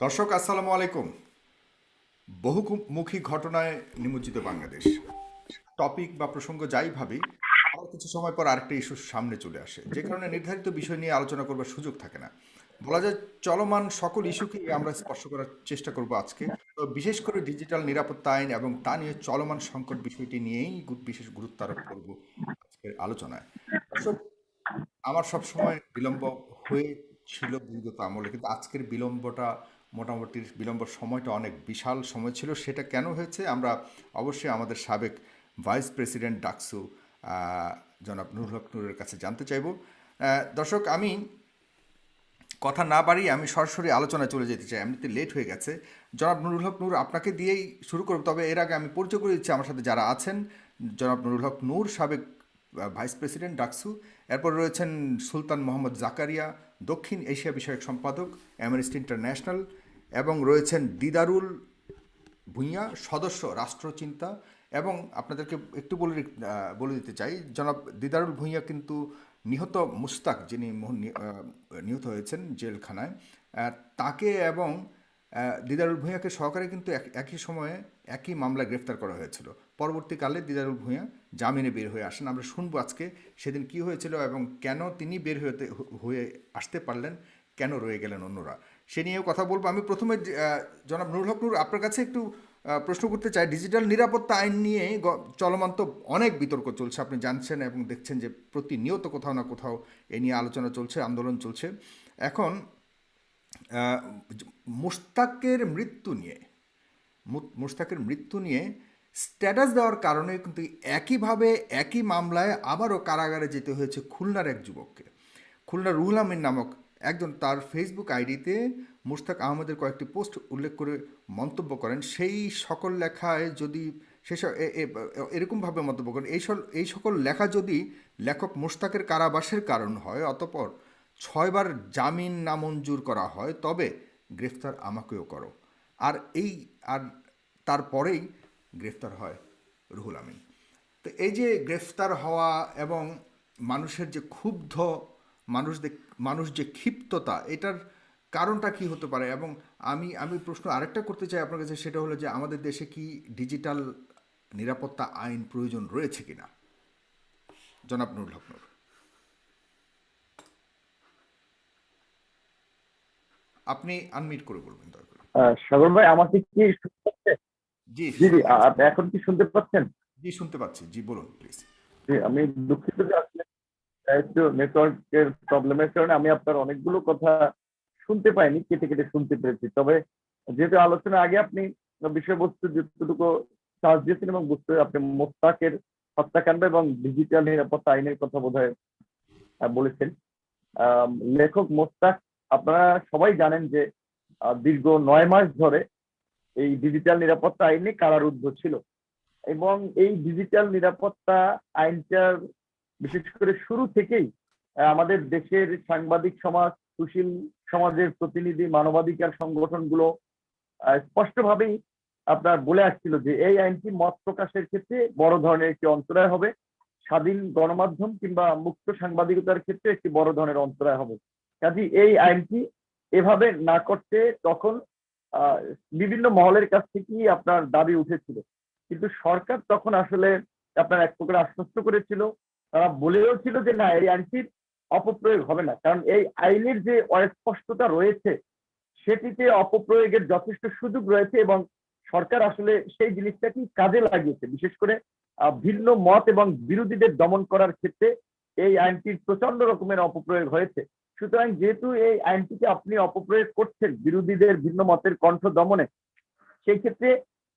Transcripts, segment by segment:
দর্শক আসসালামু আলাইকুম। বহুমুখী ঘটনায় নিমজ্জিত বাংলাদেশ, টপিক বা প্রসঙ্গ যাই ভাবি, আবার কিছু সময় পর আরেকটা ইস্যুর সামনে চলে আসে, যে কারণে নির্ধারিত বিষয় নিয়ে আলোচনা করবার সুযোগ থাকে না। বলা যায় চলমান সকল ইস্যুকেই আমরা স্পর্শ করার চেষ্টা করব আজকে। তো বিশেষ করে ডিজিটাল নিরাপত্তা আইন এবং তা নিয়ে চলমান সংকট বিষয়টি নিয়েই বিশেষ গুরুত্ব আরোপ করব আজকের আলোচনায়। দর্শক, আমার সবসময় বিলম্ব হয়েছিল বিগত আমলে, কিন্তু আজকের বিলম্বটা মোটামুটি বিলম্ব সময়টা অনেক বিশাল সময় ছিল। সেটা কেন হয়েছে আমরা অবশ্যই আমাদের সাবেক ভাইস প্রেসিডেন্ট ডাকসু জনাব নুরুল হক নূরের কাছে জানতে চাইব। দর্শক, আমি কথা না বাড়িয়ে আমি সরাসরি আলোচনায় চলে যেতে চাই, এমনিতে লেট হয়ে গেছে। জনাব নুরুল হক নূর, আপনাকে দিয়েই শুরু করব, তবে এর আগে আমি পরিচয় করে দিচ্ছি আমার সাথে যারা আছেন। জনাব নুরুল হক নূর, সাবেক ভাইস প্রেসিডেন্ট ডাকসু। এরপর রয়েছেন সুলতান মোহাম্মদ জাকারিয়া, দক্ষিণ এশিয়া বিষয়ক সম্পাদক, অ্যামনেস্টি ইন্টারন্যাশনাল। এবং রয়েছেন দিদারুল ভূঁইয়া, সদস্য রাষ্ট্রচিন্তা। এবং আপনাদেরকে একটু বলে দিতে চাই, জনাব দিদারুল ভূঁইয়া কিন্তু নিহত মুস্তাক, যিনি নিহত হয়েছেন জেলখানায়, তাকে এবং দিদারুল ভূঁইয়াকে সহকারে কিন্তু একই সময়ে একই মামলায় গ্রেফতার করা হয়েছিল। পরবর্তীকালে দিদারুল ভূঁইয়া জামিনে বের হয়ে আসেন। আমরা শুনবো আজকে সেদিন কি হয়েছিল এবং কেন তিনি বের হয়ে আসতে পারলেন, কেন রয়ে গেলেন অন্যরা, সে নিয়েও কথা বলবো। আমি প্রথমে জনাব নুরুল হক নূর, আপনার কাছে একটু প্রশ্ন করতে চাই। ডিজিটাল নিরাপত্তা আইন নিয়ে চলমান তো অনেক বিতর্ক চলছে, আপনি জানছেন এবং দেখছেন যে প্রতিনিয়ত কোথাও না কোথাও এ নিয়ে আলোচনা চলছে, আন্দোলন চলছে। এখন আহ, মুশতাকের মৃত্যু নিয়ে মুশতাকের মৃত্যু নিয়ে স্ট্যাটাস দেওয়ার কারণে কিন্তু একইভাবে একই মামলায় আবারও কারাগারে যেতে হয়েছে খুলনার এক যুবককে। খুলনার রুহুল আমিন নামক একজন তার ফেসবুক আইডিতে মুশতাক আহমেদের কয়েকটি পোস্ট উল্লেখ করে মন্তব্য করেন। সেই সকল লেখায় যদি সেসব এরকমভাবে মন্তব্য করেন, এই সকল লেখা যদি লেখক মুশতাকের কারাবাসের কারণ হয়, অতঃপর 6বার জামিন নামঞ্জুর করা হয়, তবে গ্রেফতার আমাকেও করো। আর এই আর তারপরেই গ্রেফতার হয় রুহুল আমিন। তো এই যে গ্রেফতার হওয়া এবং মানুষের যে ক্ষুব্ধ, মানুষ মানুষ যে ক্ষিপ্ততা, এটার কারণটা কি হতে পারে? এবং আমি আমি প্রশ্ন আরেকটা করতে চাই আপনার কাছে, সেটা হলো যে আমাদের দেশে কি ডিজিটাল নিরাপত্তা আইন প্রয়োজন রয়েছে কিনা? জনাব নুরুল হক নূর, আপনি আনমিউট করে বলবেন দয়া করে। সাগর ভাই, আমাকে কি শুনতে পাচ্ছেন? জি, জি জি, শুনতে পাচ্ছি। আপনি এখন কি শুনতে পাচ্ছেন? জি, শুনতে পাচ্ছি। জি, বলুন প্লিজ। জি, আমি দুঃখিত যে আসলে একটু নেটওয়ার্কের প্রবলেমের কারণে আমি আপনার অনেকগুলো কথা শুনতে পাইনি, কেটে কেটে শুনতে পেরেছি। তবে যেহেতু আলোচনার আগে আপনি বিষয়বস্তু যতটুকু সাহস দিয়েছেন এবং বুঝতে, আপনি মোস্তাকের হত্যাকাণ্ড এবং ডিজিটাল নিরাপত্তা আইনের কথা বোধহয় বলেছেন। লেখক মোস্তাক, আপনারা সবাই জানেন যে দীর্ঘ 9 মাস ধরে এই ডিজিটাল নিরাপত্তা আইনে কারারুদ্ধ ছিল। এবং এই ডিজিটাল নিরাপত্তা আইনটার বিশেষ করে শুরু থেকেই আমাদের দেশের সাংবাদিক সমাজ, সুশীল সমাজের প্রতিনিধি, মানবাধিকার সংগঠনগুলো স্পষ্টভাবেই আপনার বলে আসছিল যে এই আইনটি মত প্রকাশের ক্ষেত্রে বড় ধরনের একটি অন্তরায় হবে, স্বাধীন গণমাধ্যম কিংবা মুক্ত সাংবাদিকতার ক্ষেত্রে একটি বড় ধরনের অন্তরায় হবে। কাজেই এই আইনটি এভাবে না করতে তখন আহ, বিভিন্ন মহলের কাছ থেকেই আপনার দাবি উঠেছিল। কিন্তু সরকার তখন আসলে আপনার এক প্রকার আশ্বস্ত করেছিল, তারা বলেও ছিল যে না, এই আইনটির অপপ্রয়োগ হবে না, কারণ এই আইনের যে অস্পষ্টতা রয়েছে সেটিতে অপপ্রয়োগের যথেষ্ট সুযোগ রয়েছে। এবং সরকার আসলে সেই জিনিসটাকে কাজে লাগিয়েছে, বিশেষ করে ভিন্ন মত এবং বিরোধীদের দমন করার ক্ষেত্রে এই আইনটির প্রচন্ড রকমের অপপ্রয়োগ হয়েছে। সুতরাং যেহেতু এই আইনটিকে আপনি অপপ্রয়োগ করছেন বিরোধীদের ভিন্ন মতের কণ্ঠ দমনে, সেই ক্ষেত্রে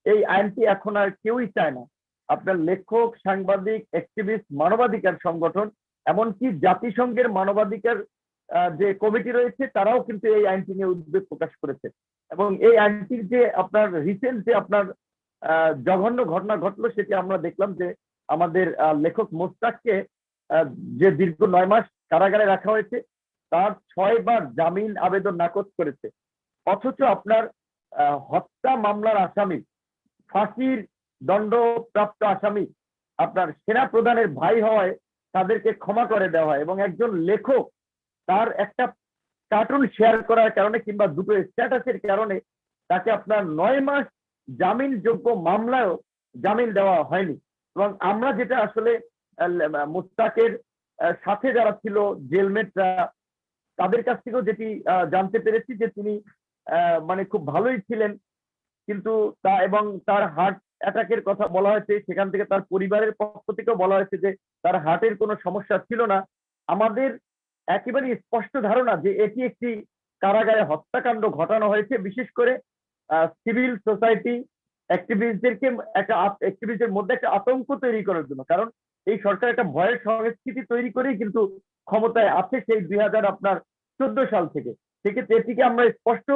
এই আইনটি এখন আর কেউই চায় না। আপনার লেখক, সাংবাদিক, অ্যাক্টিভিস্ট, মানবাধিকার সংগঠন, এমনকি জাতিসংঘের মানবাধিকার যে কমিটি রয়েছে তারাও কিন্তু এই আইনটি নিয়ে উদ্বেগ প্রকাশ করেছে। এবং এই আইনটির যে আপনার রিসেন্ট যে আপনার জঘন্য ঘটনা ঘটলো, সেটি আমরা দেখলাম যে আমাদের লেখক মোস্তাককে যে দীর্ঘ 9 মাস কারাগারে রাখা হয়েছে, তার 6বার জামিন আবেদন নাকচ করেছে। অথচ আপনার হত্যা মামলার আসামি, ফাঁসির দণ্ডপ্রাপ্ত আসামি আপনার সেনা প্রধানের ভাই হওয়ায় তাদেরকে ক্ষমা করে দেওয়া হয়। এবং একজন লেখক, তার একটা কার্টুন শেয়ার করার কারণে কিংবা দুটো স্ট্যাটাসের কারণে তাকে আপনার 9 মাস জামিনযোগ্য মামলায়ও জামিন দেওয়া হয়নি। এবং আমরা যেটা আসলে মুস্তাকের সাথে যারা ছিল জেলমেটরা, তাদের কাছ থেকেও যেটি জানতে পেরেছি যে তিনি মানে খুব ভালোই ছিলেন, কিন্তু তা এবং তার হার্ট অ্যাটাকের কথা বলা হয়েছে, সেখান থেকে তার পরিবারের পক্ষ থেকেও বলা হয়েছে যে তার হার্টের কোনো সমস্যা ছিল না। আমাদের একেবারে স্পষ্ট ধারণা যে এটি একটি কারাগারে হত্যাকাণ্ড ঘটানো হয়েছে, বিশেষ করে সিভিল সোসাইটি অ্যাক্টিভিস্টদেরকে অ্যাক্টিভিস্টদের মধ্যে একটা আতঙ্ক তৈরি করার জন্য। কারণ এই সরকার একটা ভয়ের সংস্কৃতি তৈরি করেই কিন্তু ক্ষমতায় আছে সেই 2014 সাল থেকে। সেক্ষেত্রে এটিকে আমরা স্পষ্ট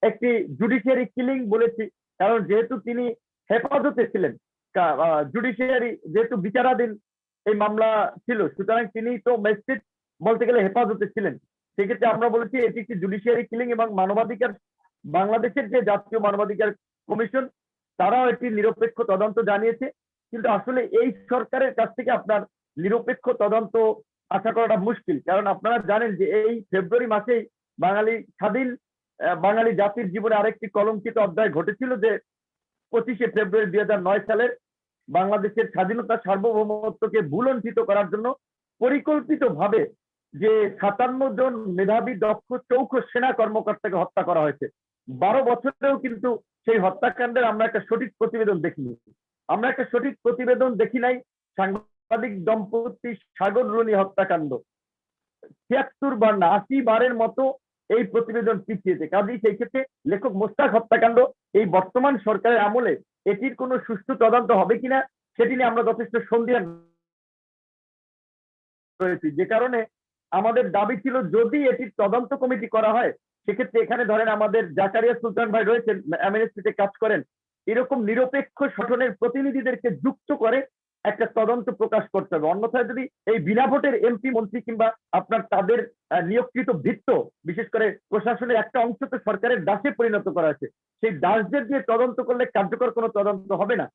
একটি জুডিশিয়ারি কিলিং বলেছি, কারণ যেহেতু তিনি হেফাজতে ছিলেন, জুডিশিয়ারি যেহেতু বিচারাধীন এই মামলা ছিল, সুতরাং তিনি তো ম্যাজিস্ট্রেট বলতে গেলে হেফাজতে ছিলেন। সেক্ষেত্রে আমরা বলেছি এটি একটি জুডিশিয়ারি কিলিং, এবং মানবাধিকার বাংলাদেশের যে জাতীয় মানবাধিকার কমিশন তারাও একটি নিরপেক্ষ তদন্ত জানিয়েছে। কিন্তু আসলে এই সরকারের কাছ থেকে আপনার নিরপেক্ষ তদন্ত আশা করাটা মুশকিল, কারণ আপনারা জানেন যে এই ফেব্রুয়ারি মাসেই বাঙালি স্বাধীন বাঙালি জাতির জীবনে আরেকটি কলঙ্কিত অধ্যায় ঘটেছিল, যে 25শে ফেব্রুয়ারি 2009 সালের বাংলাদেশের স্বাধীনতা সার্বভৌমত্বকে ভুলণ্ঠিত করার জন্য পরিকল্পিতভাবে যে 57 জন মেধাবী দক্ষ চৌখ সেনা কর্মকর্তাকে হত্যা করা হয়েছে। 12 বছরেও কিন্তু সেই হত্যাকাণ্ডের আমরা একটা সঠিক প্রতিবেদন দেখিনি। আমরা একটা সঠিক প্রতিবেদন দেখি নাই সাংবাদিক দম্পতি সাগর রুনি হত্যাকাণ্ড। 76 বার না 80 বারের মতো এই প্রতিবেদন পিছিয়েছে। কাজেই সেই ক্ষেত্রে লেখক মোস্তাক হত্যাকাণ্ড এই বর্তমান সরকারের আমলে এটির কোনো সুষ্ঠু তদন্ত হবে কিনা সেটি নিয়ে আমরা যথেষ্ট সন্দিহান রয়েছি। যে কারণে আমাদের দাবি ছিল যদি এটির তদন্ত কমিটি করা হয়, সেক্ষেত্রে এখানে ধরেন আমাদের জাকারিয়া সুলতান ভাই রয়েছেন, এমএনএসপিতে কাজ করেন, এরকম নিরপেক্ষ সংগঠনের প্রতিনিধিদেরকে যুক্ত করে একটা তদন্ত প্রকাশ করতে হবে। অন্যথায় যদি এই বিনা ভোটের এমপি মন্ত্রী কিংবা আপনার তাদের নিয়োগকৃত ভিত্ত, বিশেষ করে প্রশাসনের একটা অংশ তো সরকারের দাসে পরিণত করা হয়েছে, সেই দাসদের দিয়ে তদন্ত করলে কার্যকর কোনো তদন্ত হবে না।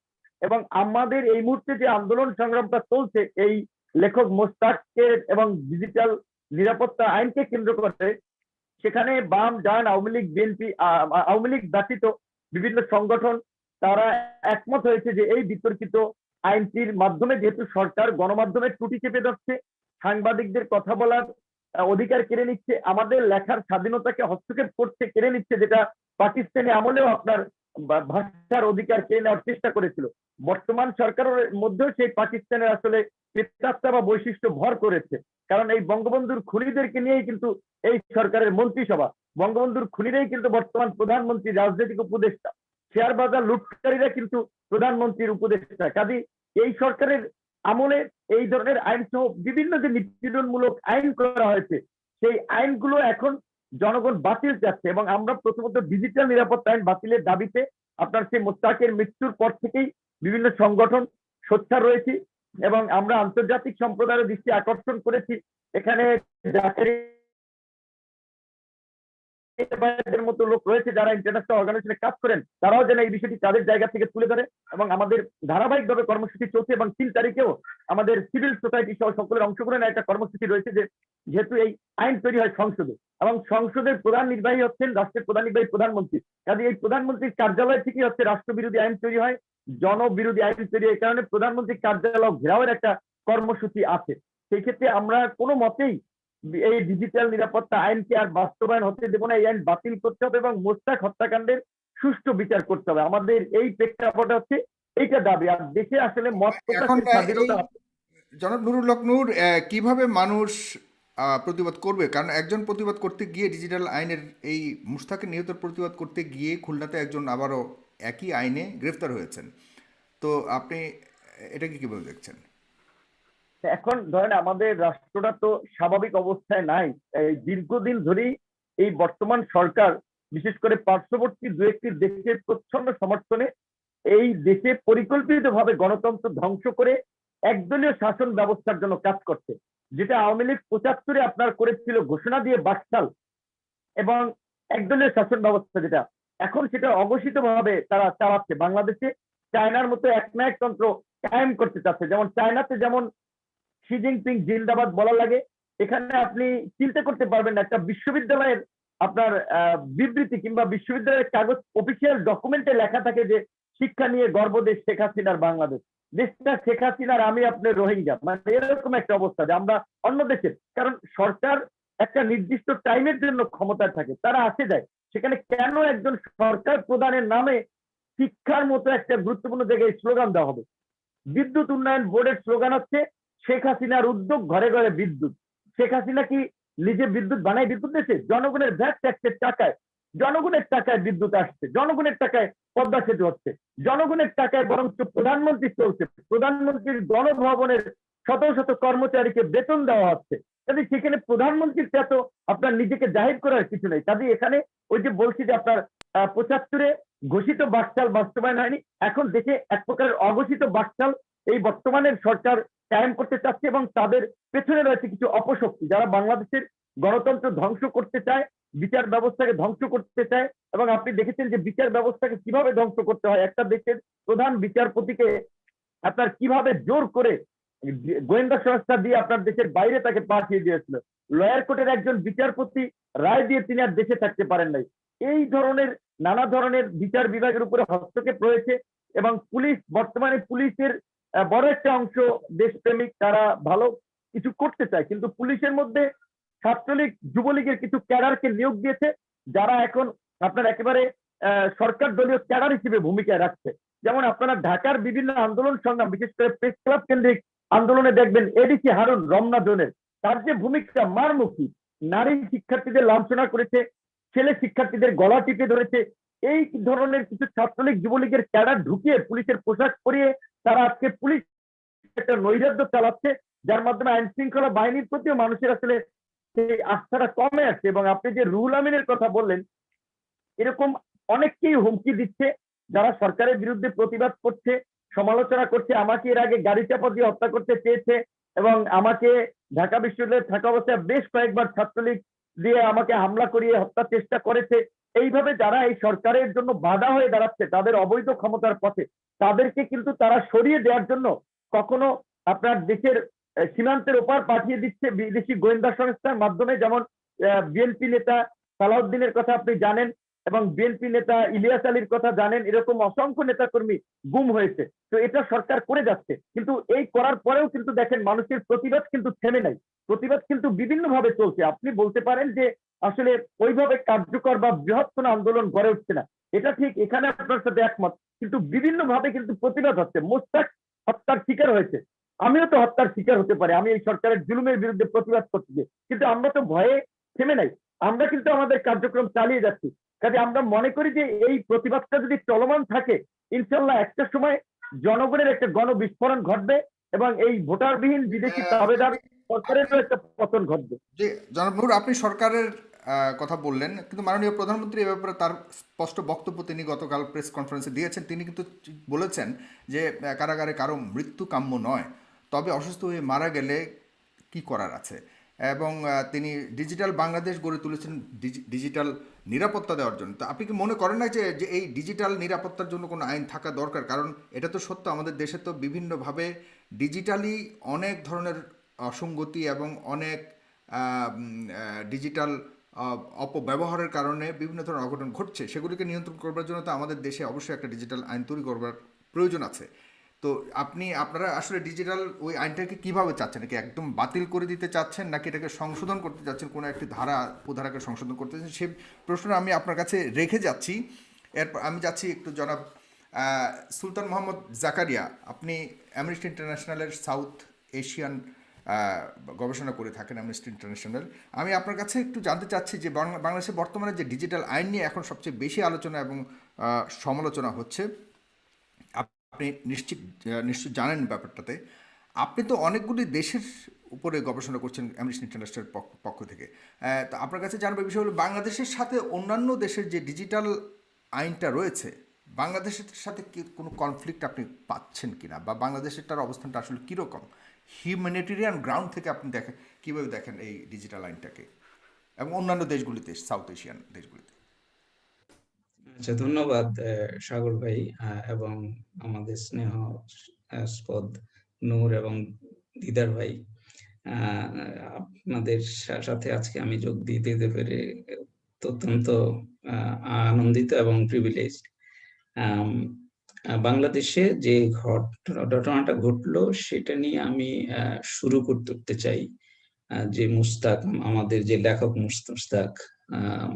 এবং আমাদের এই মুহূর্তে যে আন্দোলন সংগ্রামটা চলছে এই লেখক মোস্তাকের এবং ডিজিটাল নিরাপত্তা আইনকে কেন্দ্র করে, সেখানে বাম, ডান, আওয়ামী লীগ, বিএনপি, আওয়ামী লীগ ব্যতীত বিভিন্ন সংগঠন তারা একমত হয়েছে যে এই বিতর্কিত আইনটির মাধ্যমে যেহেতু সরকার গণমাধ্যমের ত্রুটি চেপে যাচ্ছে, সাংবাদিকদের কথা বলার অধিকার কেড়ে নিচ্ছে, আমাদের লেখার স্বাধীনতাকে হস্তক্ষেপ করছে, কেড়ে নিচ্ছে, যেটা পাকিস্তানি আমলেও আপনার ভাষার অধিকার কেড়ে নেওয়ার চেষ্টা করেছিল। বর্তমান সরকারের মধ্যেও সেই পাকিস্তানের আসলে প্রেতাত্মা বা বৈশিষ্ট্য ভর করেছে, কারণ এই বঙ্গবন্ধুর খুনিদেরকে নিয়েই কিন্তু এই সরকারের মন্ত্রিসভা, বঙ্গবন্ধুর খুনিরাই কিন্তু বর্তমান প্রধানমন্ত্রী, রাজনৈতিক উপদেষ্টা, শেয়ার বাজার লুটকারীরা কিন্তু প্রধানমন্ত্রীর উপদেষ্টা। কাজে এই সরকারের আমলে এই ধরনের আইন সহ বিভিন্ন যে নিপীড়নমূলক আইন করা হয়েছে, সেই আইনগুলো এখন জনগণ বাতিল চাচ্ছে। এবং আমরা প্রথমত ডিজিটাল নিরাপত্তা আইন বাতিলের দাবিতে আপনার সেই মোস্তাকের মৃত্যুর পর থেকেই বিভিন্ন সংগঠন সোচ্চার রয়েছি, এবং আমরা আন্তর্জাতিক সম্প্রদায়ের দৃষ্টি আকর্ষণ করেছি। এখানে মতো লোক রয়েছে যারা ইন্টারন্যাশনাল অর্গানাইজেশনে কাজ করেন, তারাও যেন এই বিষয়টি তাদের জায়গা থেকে তুলে ধরে। এবং আমাদের ধারাবাহিকভাবে কর্মসূচি চলছে, এবং 3 তারিখেও আমাদের সিভিল সোসাইটি সহ সকলের অংশগ্রহণে একটা কর্মসূচি রয়েছে, যে যেহেতু এই আইন তৈরি হয় সংসদে, এবং সংসদের প্রধান নির্বাহী হচ্ছেন রাষ্ট্রের প্রধান নির্বাহী প্রধানমন্ত্রী। কাজে এই প্রধানমন্ত্রীর কার্যালয় থেকেই হচ্ছে রাষ্ট্রবিরোধী আইন তৈরি হয়, জনবিরোধী আইন তৈরি হয়। এই কারণে প্রধানমন্ত্রীর কার্যালয় ঘেরাওয়ের একটা কর্মসূচি আছে। সেই ক্ষেত্রে আমরা কোনো মতেই এই ডিজিটাল নিরাপত্তা আইনকে আর বাস্তবায়ন হতে দেব না। এই আইন বাতিল করতে হবে এবং মোস্তাক হত্যাকাণ্ডের সুষ্ঠু বিচার করতে হবে। আমাদের এই প্রেক্ষাপটে হচ্ছে এইটা দাবি। আর দেশে আসলে মত এখন প্রকাশের স্বাধীনতা জনাব নুরুল হক নূর, কিভাবে মানুষ প্রতিবাদ করবে? কারণ একজন প্রতিবাদ করতে গিয়ে ডিজিটাল আইনের এই মুস্তাকের নিহতের প্রতিবাদ করতে গিয়ে খুলনাতে একজন আবারও একই আইনে গ্রেফতার হয়েছেন। তো আপনি এটাকে কিভাবে দেখছেন? এখন ধরেন আমাদের রাষ্ট্রটা তো স্বাভাবিক অবস্থায় নাই। এই দীর্ঘদিন ধরেই এই বর্তমান সরকার, বিশেষ করে পার্শ্ববর্তী দু একটি দেশের প্রচ্ছন্ন সমর্থনে এই দেশে পরিকল্পিতভাবে গণতন্ত্র ধ্বংস করে একদলীয় শাসন ব্যবস্থার জন্য কাজ করছে, যেটা আওয়ামী লীগ 75-এ আপনার করেছিল ঘোষণা দিয়ে বাকশাল এবং একদলীয় শাসন ব্যবস্থা, যেটা এখন সেটা অঘোষিতভাবে তারা চালাচ্ছে। বাংলাদেশে চায়নার মতো একনায়কতন্ত্র কায়েম করতে চাচ্ছে। যেমন চায়নাতে যেমন শি জিনপিং জিন্দাবাদ বলা লাগে, এখানে আপনি চিন্তা করতে পারবেন না একটা বিশ্ববিদ্যালয়ের আপনার বিবৃতি কিংবা বিশ্ববিদ্যালয়ের কাগজ অফিসিয়াল ডকুমেন্টে লেখা থাকে যে শিক্ষা নিয়ে গর্বদেশ শেখ হাসিনার বাংলাদেশ, দেশটা শেখ হাসিনার আমি আপনি রোহিঙ্গা, মানে এরকম একটা অবস্থা যে আমরা অন্য দেশের। কারণ সরকার একটা নির্দিষ্ট টাইমের জন্য ক্ষমতায় থাকে, তারা আসে যায়। সেখানে কেন একজন সরকার প্রধানের নামে শিক্ষার মতো একটা গুরুত্বপূর্ণ জায়গায় স্লোগান দেওয়া হবে? বিদ্যুৎ উন্নয়ন বোর্ডের স্লোগান হচ্ছে শেখ হাসিনার উদ্যোগ ঘরে ঘরে বিদ্যুৎ। শেখ হাসিনা কি নিজে বিদ্যুৎ বানায়? বিদ্যুৎ দেশে জনগণের ভ্যাট ট্যাক্সের টাকায়, জনগণের টাকায় বিদ্যুৎ আসছে, জনগণের টাকায় পদ্মা সেতু হচ্ছে, জনগণের টাকায় বরঞ্চ প্রধানমন্ত্রী চলছে, প্রধানমন্ত্রীর গণভবনের শত শত কর্মচারীকে বেতন দেওয়া হচ্ছে। কাজে সেখানে প্রধানমন্ত্রীর তো আপনার নিজেকে জাহির করার কিছু নেই। কাজে এখানে ওই যে বলছি যে আপনার ৭৫-এ ঘোষিত বাকশাল বাস্তবায়ন হয়নি, এখন দেশে এক প্রকারের অঘোষিত বাকশাল এই বর্তমানের সরকার কায়েম করতে চাচ্ছে এবং তাদের পেছনে রয়েছে কিছু অপশক্তি যারা বাংলাদেশের গণতন্ত্র ধ্বংস করতে চায়, বিচার ব্যবস্থাকে ধ্বংস করতে চায়। এবং আপনি দেখেছেন যে বিচার ব্যবস্থাকে কিভাবে ধ্বংস করতে হয়। একটা দেশের প্রধান বিচারপতিকে আপনার কিভাবে জোর করে গোয়েন্দা সংস্থা দিয়ে আপনার দেশের বাইরে তাকে পাঠিয়ে দিয়েছিল। লয়ার কোর্টের একজন বিচারপতি রায় দিয়ে তিনি আর দেশে থাকতে পারেন নাই। এই ধরনের নানা ধরনের বিচার বিভাগের উপরে হস্তক্ষেপ রয়েছে এবং পুলিশ, বর্তমানে পুলিশের বড় একটা অংশ দেশপ্রেমিক, তারা ভালো কিছু করতে চায়, কিন্তু পুলিশের মধ্যে ছাত্রলীগ যুবলীগের কিছু ক্যাডারকে নিয়োগ দিয়েছে যারা এখন আপনার একেবারে সরকার দলীয় ক্যাডার হিসেবে ভূমিকা রাখছে। যেমন আপনারা ঢাকার বিভিন্ন আন্দোলন সংগ্রাম, বিশেষ করে প্রেস ক্লাব কেন্দ্রিক আন্দোলনে দেখবেন এডিসি হারুন রমনা জোনের তার যে ভূমিকা মারমুখী, নারী শিক্ষার্থীদের লাঞ্ছনা করেছে, ছেলে শিক্ষার্থীদের গলা টিপে ধরেছে। এই ধরনের কিছু ছাত্রলীগ যুবলীগের ক্যাডার ঢুকিয়ে পুলিশের পোশাক পরিয়ে তারা আজকে পুলিশ একটা নৈরাজ্য চালাচ্ছে, যার মাধ্যমে আইন শৃঙ্খলা বাহিনীর প্রতিও মানুষের আসলে সেই আস্থাটা কমে আসছে। এবং আপনি যে রুহুল আমিনের কথা বললেন, এরকম অনেককেই হুমকি দিচ্ছে যারা সরকারের বিরুদ্ধে প্রতিবাদ করছে, সমালোচনা করছে। আমাকে এর আগে গাড়ি চাপা দিয়ে হত্যা করতে চেয়েছে এবং আমাকে ঢাকা বিশ্ববিদ্যালয়ে থাকা অবস্থায় বেশ কয়েকবার ছাত্রলীগ দিয়ে আমাকে হামলা করিয়ে হত্যার চেষ্টা করেছে। এইভাবে যারা এই সরকারের জন্য বাধা হয়ে দাঁড়াচ্ছে তাদের অবৈধ ক্ষমতার পথে, তাদেরকে কিন্তু তারা সরিয়ে দেওয়ার জন্য কখনো আপনার দেশের সীমান্তের ওপার পাঠিয়ে দিচ্ছে বিদেশি গোয়েন্দা সংস্থার মাধ্যমে। যেমন বিএনপি নেতা সালাউদ্দিনের কথা আপনি জানেন এবং বিএনপি নেতা ইলিয়াস আলীর কথা জানেন। এরকম অসংখ্য নেতাকর্মী গুম হয়েছে। তো এটা সরকার করে যাচ্ছে, কিন্তু এই করার পরেও কিন্তু দেখেন মানুষের প্রতিবাদ কিন্তু থেমে নাই, প্রতিবাদ কিন্তু বিভিন্ন ভাবে চলছে। আপনি বলতে পারেন যে আসলে ওইভাবে কার্যকর বা বৃহৎ কোনো আন্দোলন গড়ে উঠছে না, এটা ঠিক, এখানে আপনার সাথে একমত। কিন্তু বিভিন্ন ভাবে কিন্তু প্রতিবাদ হচ্ছে। মোস্তাক হত্যার শিকার হয়েছে, আমিও তো হত্যার শিকার হতে পারি, আমি এই সরকারের জুলুমের বিরুদ্ধে প্রতিবাদ করতে গিয়ে, কিন্তু আমরা তো ভয়ে থেমে নাই, আমরা কিন্তু আমাদের কার্যক্রম চালিয়ে যাচ্ছি। কাজে আমরা মনে করি যে এই প্রতিবাদটা যদি চলমান থাকে, ইনশাল্লাহ একটা সময় জনগণের একটা গণবিস্ফোরণ ঘটবে এবং এই ভোটারবিহীন বিদেশি তাবেদার সরকারেরও একটা পতন ঘটবে। যে জনাব নূর, আপনি সরকারের কথা বললেন, কিন্তু মাননীয় প্রধানমন্ত্রী এ ব্যাপারে তার স্পষ্ট বক্তব্য তিনি গতকাল প্রেস কনফারেন্সে দিয়েছেন। তিনি কিন্তু বলেছেন যে কারাগারে কারো মৃত্যু কাম্য নয়, তবে অসুস্থ হয়ে মারা গেলে কি করার আছে। এবং তিনি ডিজিটাল বাংলাদেশ গড়ে তুলেছেন ডিজিটাল নিরাপত্তা দেওয়ার জন্য। তো আপনি কি মনে করেন না যে যে এই ডিজিটাল নিরাপত্তার জন্য কোনো আইন থাকা দরকার? কারণ এটা তো সত্য, আমাদের দেশে তো বিভিন্নভাবে ডিজিটালি অনেক ধরনের অসঙ্গতি এবং অনেক ডিজিটাল অপব্যবহারের কারণে বিভিন্ন ধরনের অঘটন ঘটছে। সেগুলিকে নিয়ন্ত্রণ করবার জন্য তো আমাদের দেশে অবশ্যই একটা ডিজিটাল আইন তৈরি করবার প্রয়োজন আছে। তো আপনারা আসলে ডিজিটাল ওই আইনটাকে কিভাবে চাচ্ছেন? নাকি একদম বাতিল করে দিতে চাচ্ছেন, নাকি এটাকে সংশোধন করতে চাচ্ছেন, কোনো একটি ধারা উপধারাকে সংশোধন করতে চাচ্ছেন? সেই প্রশ্নটা আমি আপনার কাছে রেখে যাচ্ছি। এরপর আমি যাচ্ছি একটু জনাব সুলতান মোহাম্মদ জাকারিয়া। আপনি অ্যামনেস্টি ইন্টারন্যাশনালের সাউথ এশিয়ান গবেষণা করে থাকেন, অ্যামনেস্টি ইন্টারন্যাশনাল। আমি আপনার কাছে একটু জানতে চাচ্ছি যে বাংলাদেশে বর্তমানে যে ডিজিটাল আইন নিয়ে এখন সবচেয়ে বেশি আলোচনা এবং সমালোচনা হচ্ছে, আপনি নিশ্চয় জানেন ব্যাপারটাতে। আপনি তো অনেকগুলি দেশের উপরে গবেষণা করছেন অ্যামনেস্টি ইন্টারন্যাশনালের পক্ষ থেকে। তো আপনার কাছে জানবার বিষয় হলো, বাংলাদেশের সাথে অন্যান্য দেশের যে ডিজিটাল আইনটা রয়েছে, বাংলাদেশের সাথে কি কোনো কনফ্লিক্ট আপনি পাচ্ছেন কিনা, বা বাংলাদেশেরটার অবস্থানটা আসলে কীরকম? হিউম্যানিটেরিয়ান গ্রাউন্ড থেকে আপনি দেখেন কীভাবে দেখেন এই ডিজিটাল আইনটাকে এবং অন্যান্য দেশগুলিতে, সাউথ এশিয়ান দেশগুলিতে? আচ্ছা, ধন্যবাদ সাগর ভাই এবং আমাদের স্নেহ স্পদ নূর এবং দিদার ভাই। আহ, আপনাদের সাথে আজকে আমি যোগ দিতে পেরে অত্যন্ত আনন্দিত এবং প্রিভিলেজড। বাংলাদেশে যে ঘটনাটা ঘটলো সেটা নিয়ে আমি শুরু করতে চাই। যে মুস্তাক, আমাদের যে লেখক মুস্তাক, আহ,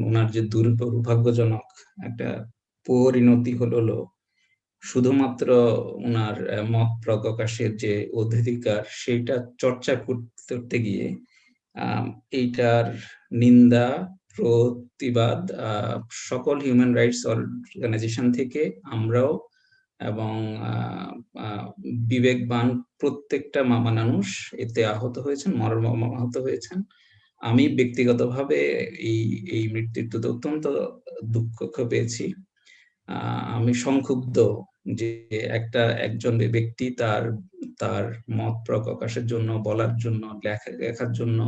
ওনার যে দুর্ভাগ্যজনক একটা পরিণতি হলো শুধুমাত্র ওনার মত প্রকাশের যে অধিকার সেটা চর্চা করতে গিয়ে আহ, এইটার নিন্দা, প্রতিবাদ সকল হিউম্যান রাইটস অর্গানাইজেশন থেকে আমরাও এবং আহ, আহ, বিবেকবান প্রত্যেকটা মানুষ এতে আহত হয়েছেন, মর্মাহত হয়েছেন। আমি ব্যক্তিগতভাবে এই এই মৃত্যুতে অত্যন্ত দুঃখ পেয়েছি। আমি সংক্ষুব্ধ যে একজন ব্যক্তি তার তার মত প্রকাশের জন্য, বলার জন্য, লেখার জন্য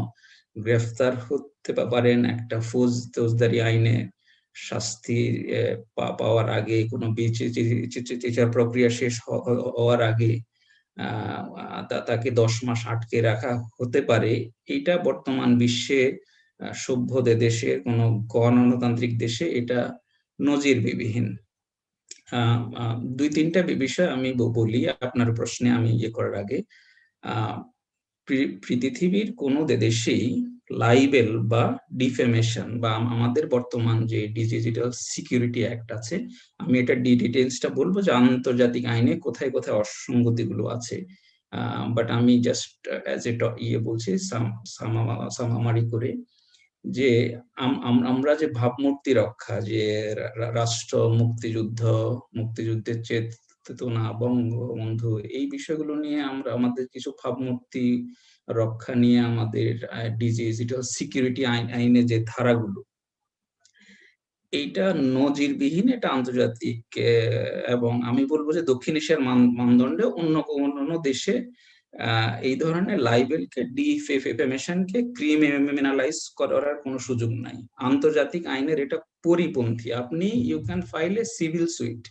গ্রেফতার হতে পারেন একটা ফৌজদারি আইনে শাস্তি পাওয়ার আগে, কোনো বিচার প্রক্রিয়া শেষ হওয়ার আগে তাকে 10 মাস আটকে রাখা হতে পারে। এটা বর্তমান বিশ্বে সভ্য দেশে, কোনো গণতান্ত্রিক দেশে এটা নজিরবিহীন। দুই তিনটা বিষয় আমি বলি আপনার প্রশ্নে আমি ইয়ে করার আগে। পৃথিবীর কোনো দেশেই লাইবেল বা ডিফেমেশন বা আমাদের বর্তমান যে ডিজিটাল সিকিউরিটি অ্যাক্ট আছে, আমি এটা ডিটেলসটা বলবো যে আন্তর্জাতিক আইনে কোথায় কোথায় অসঙ্গতিগুলো আছে, বাট আমি জাস্ট অ্যাজ এ ইয়ে বলছি সামারি করে, যে আমরা যে ভাবমূর্তি রক্ষা, যে রাষ্ট্র, মুক্তিযুদ্ধের চেতনা, বঙ্গবন্ধু, এই বিষয়গুলো নিয়ে আমরা আমাদের কিছু ভাবমূর্তি রক্ষা নিয়ে আমাদের ডিজিটাল সিকিউরিটি আইনে যে ধারাগুলো, এইটা নজিরবিহীন, এটা আন্তর্জাতিক এবং আমি বলবো যে দক্ষিণ এশিয়ার মানদণ্ডে অন্য কোন দেশে এই ধরনের লাইবেলকে, ডিফেমেশনকে ক্রিমিনালাইজ করার কোনো সুযোগ নাই। আন্তর্জাতিক আইনের এটা পরিপন্থী। আপনি you can file a civil suit,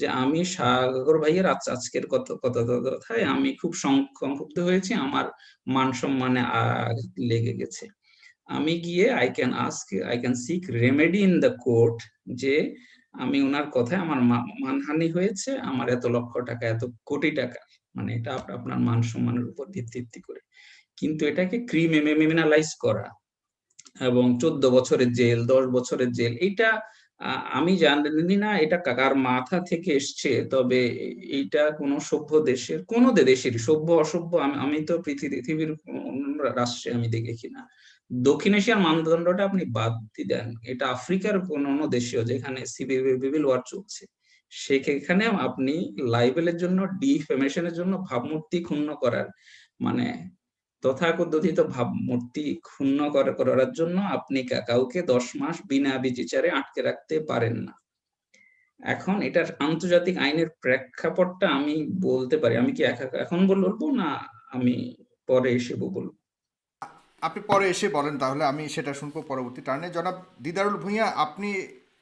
যে আমি সাগর ভাইয়ের আজকের কথায় আমি খুব সংক্ষুব্ধ হয়েছি, আমার মান সম্মানে আঘাত লেগে গেছে, আমি গিয়ে I can seek remedy in the court, যে আমি ওনার কথায় আমার মানহানি হয়েছে, আমার এত লক্ষ টাকা, এত কোটি টাকা, মানে এটা আপনার মান সম্মানের উপর ভিত্তি করে। কিন্তু এটাকে ক্রিমিনালাইজ করা এবং 14 বছরের জেল, 10 বছরের জেল, এটা আমি জানি না এটা কার মাথা থেকে এসছে, তবে এইটা কোনো সভ্য দেশের, কোনো দেশের সভ্য অসভ্য আমি তো পৃথিবীর রাষ্ট্রে আমি দেখি না। দক্ষিণ এশিয়ার মানদণ্ডটা আপনি বাদ দিয়ে দেন, এটা আফ্রিকার কোন দেশেও যেখানে সিভিল ওয়ার চলছে, সেখানে আপনি লাইবেলের জন্য, ডিফেমেশনের জন্য, ভাবমূর্তি ক্ষুণ্ণ করার, মানে তথাকথিত ভাবমূর্তি ক্ষুণ্ণ করার জন্য আপনি কাউকে 10 মাস বিনা বিচারে আটকে রাখতে পারেন না। এখন এটার আন্তর্জাতিক আইনের প্রেক্ষাপটটা আমি বলতে পারি, আমি কি এখন বলবো না আমি পরে এসে বলবো? আপনি পরে এসে বলেন, তাহলে আমি সেটা শুনবো পরবর্তী টার্নে। জনাব দিদারুল ভূঁইয়া, আপনি,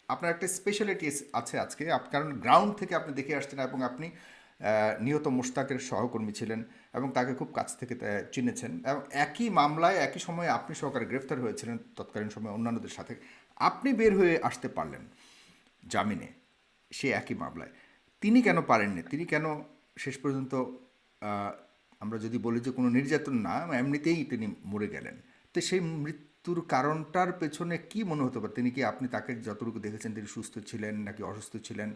আপনার একটা স্পেশালিটি আছে আজকে, কারণ গ্রাউন্ড থেকে আপনি দেখে আসছেন এবং আপনি নিহত মোশতাকের সহকর্মী ছিলেন এবং তাকে খুব কাছ থেকে চিনেছেন, এবং একই মামলায় একই সময়ে আপনি সহকারে গ্রেফতার হয়েছিলেন তৎকালীন সময়ে অন্যান্যদের সাথে। আপনি বের হয়ে আসতে পারলেন জামিনে সে একই মামলায়, তিনি কেন পারেননি? তিনি কেন শেষ পর্যন্ত, আমরা যদি বলি যে কোনো নির্যাতন না, এমনিতেই তিনি মরে গেলেন, তো সেই মৃত্যুর কারণটার পেছনে কি মনে হতে পারে? তিনি কি, আপনি তাকে যতটুকু দেখেছেন, তিনি সুস্থ ছিলেন নাকি অসুস্থ ছিলেন,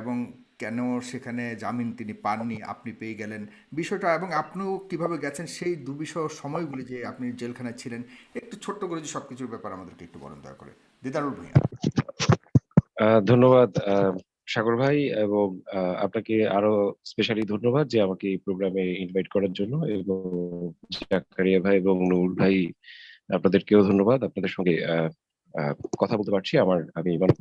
এবং কেন সেখানে জামিন তিনি পাননি, আপনি পেয়ে গেলেন বিষয়টা, এবং আপনিও কিভাবে গেছেন, সেই দুবিষহ সময়গুলি যে আপনি জেলখানায় ছিলেন, একটু ছোট্ট করে যে সব কিছুর ব্যাপার আমাদেরকে একটু বলেন দয়া করে, দিদারুল ভূঁইয়া। ধন্যবাদ সাগর ভাই, এবং আপনাকে আরো স্পেশালি ধন্যবাদ যে আমাকে এই প্রোগ্রামে ইনভাইট করার জন্য, এবং জাকারিয়া ভাই এবং নূর ভাই, আপনাদেরকেও ধন্যবাদ। আপনাদের সঙ্গে কথা বলতে পারছি, আমি মনে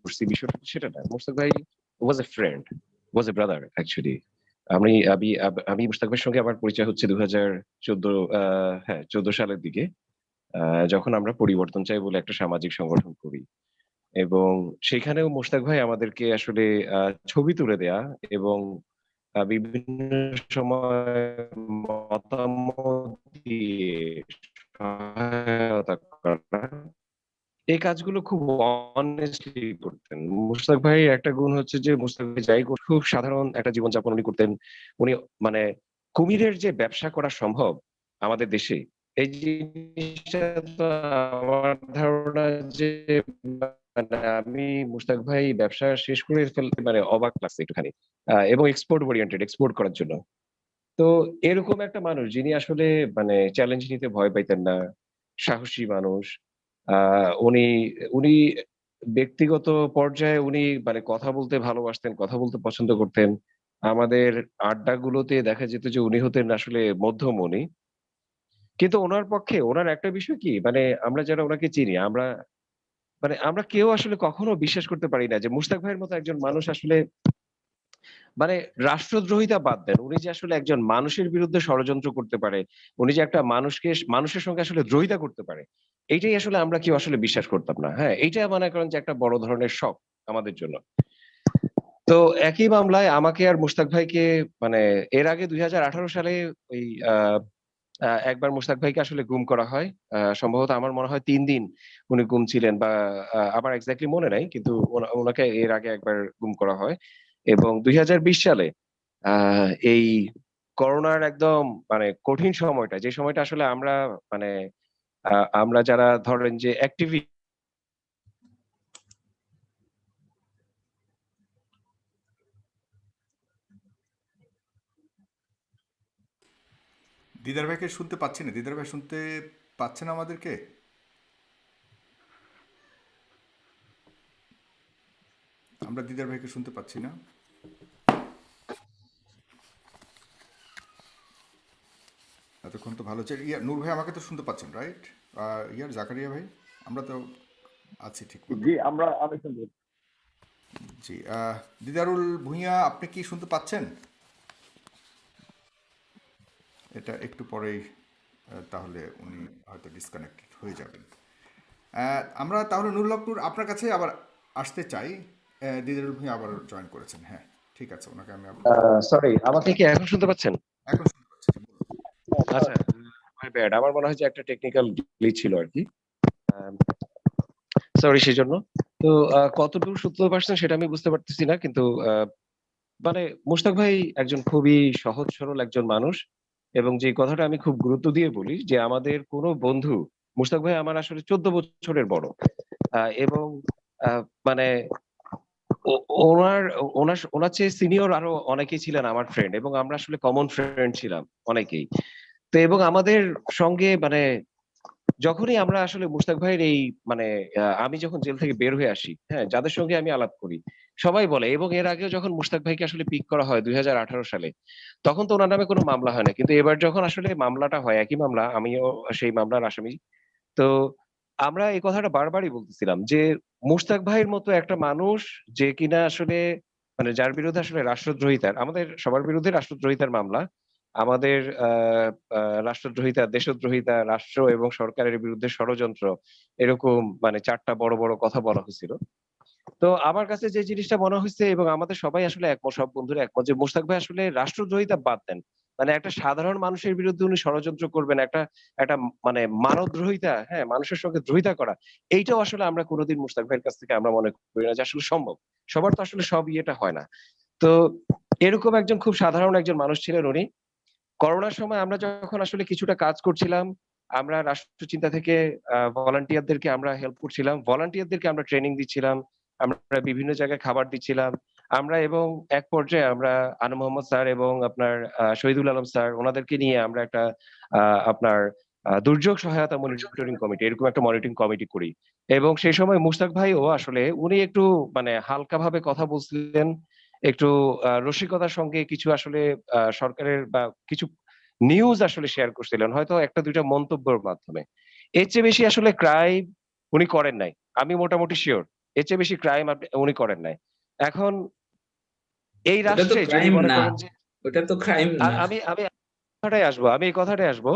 করছি বিষয়টা সেটা না। মোশতাক ভাই was a friend, was a brother actually. আমি আমি আমি মুশতাক ভাইয়ের সঙ্গে আমার পরিচয় হচ্ছে 2014, হ্যাঁ 14 সালের দিকে, যখন আমরা পরিবর্তন চাই বলে একটা সামাজিক সংগঠন করি। এবং সেখানেও মোশতাক ভাই আমাদেরকে আসলে ছবি তুলে দেয়া এবং বিভিন্ন সময় মতামত দিয়ে সহায়তা করা, এই কাজগুলো খুব অনেস্টলি করতেন। মুশতাক ভাই একটা গুণ হচ্ছে যে মুশতাক ভাই খুব সাধারণ একটা জীবনযাপন উনি করতেন। উনি মানে কুমিরের যে ব্যবসা করা সম্ভব আমাদের দেশে, এই জিনিসটা তো আমার ধারণা যে মানে আমি মুশতাক ভাই ব্যবসা শেষ করে ফেলতে মানে অবাক লাগছে একটুখানি। এবং এক্সপোর্ট ওরিয়েন্টেড, এক্সপোর্ট করার জন্য। তো এরকম একটা মানুষ যিনি আসলে মানে চ্যালেঞ্জ নিতে ভয় পাইতেন না, সাহসী মানুষ। উনি উনি ব্যক্তিগত পর্যায়ে উনি মানে কথা বলতে ভালোবাসতেন, কথা বলতে পছন্দ করতেন। আমাদের আড্ডাগুলোতে দেখা যেত যে উনি হতেন আসলে মধ্যমণি। কিন্তু উনার পক্ষে উনার একটা বিষয় কি মানে আমরা যারা উনাকে চিনি আমরা কেউ আসলে কখনো বিশ্বাস করতে পারি না যে মুশতাক ভাইয়ের মতো একজন মানুষ আসলে মানে রাষ্ট্রদ্রোহিতা বাদ দেন। উনি যে আসলে একজন মানুষের বিরুদ্ধে ষড়যন্ত্র করতে পারে, উনি যে একটা মানুষের সঙ্গে আসলে দ্রোহিতা করতে পারে, এইটাই আসলে আমরা কেউ আসলে বিশ্বাস করতাম না। হ্যাঁ? এইটা মনে করেন যে একটা বড় ধরনের শক আমাদের জন্য। তো একই মামলায় আমাকে আর মুশতাক ভাইকে মানে এর আগে ২০১৮ সালে ওই আ আ একবার মুশতাক ভাইকে আসলে গুম করা হয়। সম্ভবত আমার মনে হয় ৩ দিন উনি গুম ছিলেন বা আমার এক্সাক্টলি মনে নাই। কিন্তু উনাকে এর আগে একবার গুম করা হয়। এবং ২০২০ সালে আ এই করোনার একদম মানে কঠিন সময়টা, যে সময়টা আসলে আমরা মানে আ আমরা যারা ধরেন যে দিদার ভাইকে শুনতে পাচ্ছি না। দিদার ভাই শুনতে পাচ্ছেন আমাদেরকে? আমরা দিদার ভাইকে শুনতে পাচ্ছি না। এতক্ষণ তো ভালো হচ্ছে। নূর ভাই আমাকে তো শুনতে পাচ্ছেন, রাইট? জাকারিয়া ভাই, আমরা তো আছি ঠিক মতো। জি, আমি শুনতে পাচ্ছি। জি, দিদারুল ভূঁইয়া, আপনি কি শুনতে পাচ্ছেন? এটা একটু পরেই তাহলে উনি হয়তো ডিসকানেক্টেড হয়ে যাবেন। আমরা তাহলে নুরুল হক নূর আপনার কাছে আবার আসতে চাই। দিদারুল ভূঁইয়া আবার জয়েন করেছেন। হ্যাঁ, ঠিক আছে, ওনাকে আমি আবার সরি, আমাকে কি এখন শুনতে পাচ্ছেন? এখন শুনতে পাচ্ছি। জি, বলুন। আচ্ছা, মাই ব্যাড। আমার মনে হয় যে একটা টেকনিক্যাল গ্লিচ ছিল আরকি। সরি সেজন্য। তো কতটুকু শুনতে পারছেন সেটা আমি বুঝতে পারতেছি না। কিন্তু আ মানে মুশতাক ভাই একজন খুবই সহজ সরল একজন মানুষ এবং যে কথাটা আমি খুব গুরুত্ব দিয়ে বলি যে আমাদের কোনো বন্ধু, মুশতাক ভাই আমার আসলে ১৪ বছরের বড়। এবং আ মানে ও ওনার ওনার চেয়ে সিনিয়র আরো অনেকেই ছিলেন আমার ফ্রেন্ড এবং আমরা আসলে কমন ফ্রেন্ড ছিলাম অনেকেই। তো এবং আমাদের সঙ্গে মানে যখনই আমরা আসলে মুশতাক ভাইয়ের এই মানে আমি যখন জেল থেকে বের হয়ে আসি, হ্যাঁ? যাদের সঙ্গে আমি আলাপ করি, সবাই বলে এবং এর আগেও যখন মুশতাক ভাইকে আসলে পিক করা হয় ২০১৮ সালে, তখন তো উনার নামে কোনো মামলা হয় না। কিন্তু এবার যখন আসলে মামলাটা হয়, একই মামলা, আমিও সেই মামলার আসামি। তো আমরা এই কথাটা বারবারই বলতেছিলাম যে মুশতাক ভাইয়ের মতো একটা মানুষ যে কিনা আসলে মানে যার বিরুদ্ধে আসলে রাষ্ট্রদ্রোহিতার, আমাদের সবার বিরুদ্ধে রাষ্ট্রদ্রোহিতার মামলা। আমাদের আ আ রাষ্ট্রদ্রোহিতা, দেশদ্রোহিতা, রাষ্ট্র এবং সরকারের বিরুদ্ধে ষড়যন্ত্র, এরকম মানে ৪ টা বড়, বড় কথা বলা হয়েছিল। তো আমার কাছে যে জিনিসটা মনে হইছে এবং আমাদের সবাই আসলে একমত, সব বন্ধুরা একমত যে মোশতাক ভাই আসলে রাষ্ট্রদ্রোহিতা বাদ দেন। মানে একটা সাধারণ মানুষের বিরুদ্ধে উনি ষড়যন্ত্র করবেন, একটা একটা মানে মানবদ্রোহিতা, হ্যাঁ? মানুষের সঙ্গে দ্রোহিতা করা। এইটাও আসলে আমরা কোনদিন মুশতাক ভাইয়ের কাছ থেকে আমরা মনে করি না যে আসলে সম্ভব। সবার তো আসলে সব ইয়েটা হয় না। তো এরকম একজন খুব সাধারণ একজন মানুষ ছিলেন উনি। করোনার সময় আমরা যখন আসলে কিছুটা কাজ করছিলাম, আমরা রাষ্ট্রচিন্তা থেকে ভলান্টিয়ারদেরকে আমরা হেল্প করছিলাম। ভলান্টিয়ারদেরকে আমরা ট্রেনিং দিচ্ছিলাম। আমরা বিভিন্ন জায়গায় খাবার দিচ্ছিলাম। আমরা এবং এক পর্যায়ে আমরা আনু মোহাম্মদ স্যার এবং আপনার শহীদুল আলম স্যার ওনাদেরকে নিয়ে আমরা একটা আ আপনার দুর্যোগ সহায়তা মনিটরিং কমিটি, এরকম একটা মনিটরিং কমিটি করি। এবং সেই সময় মুশতাক ভাইও আসলে উনি একটু মানে হালকাভাবে কথা বলছিলেন। একটু রসিকতার সঙ্গে কিছু আসলে সরকারের বা কিছু নিউজ আসলে শেয়ার করছিলেন। হয়তো ১ টা ২ টা মন্তব্যের মাধ্যমে। এর চেয়ে বেশি আসলে ক্রাইম উনি করেন নাই। আমি মোটামুটি সিউর। এর চেয়ে বেশি ক্রাইম উনি করেন নাই। এখন এই ওটা তো রাষ্ট্রে যদি ক্রাইম মনে না, করেন যে ওটা তো ক্রাইম আ না। আমি আমি আমি এই কথাটাই আসবো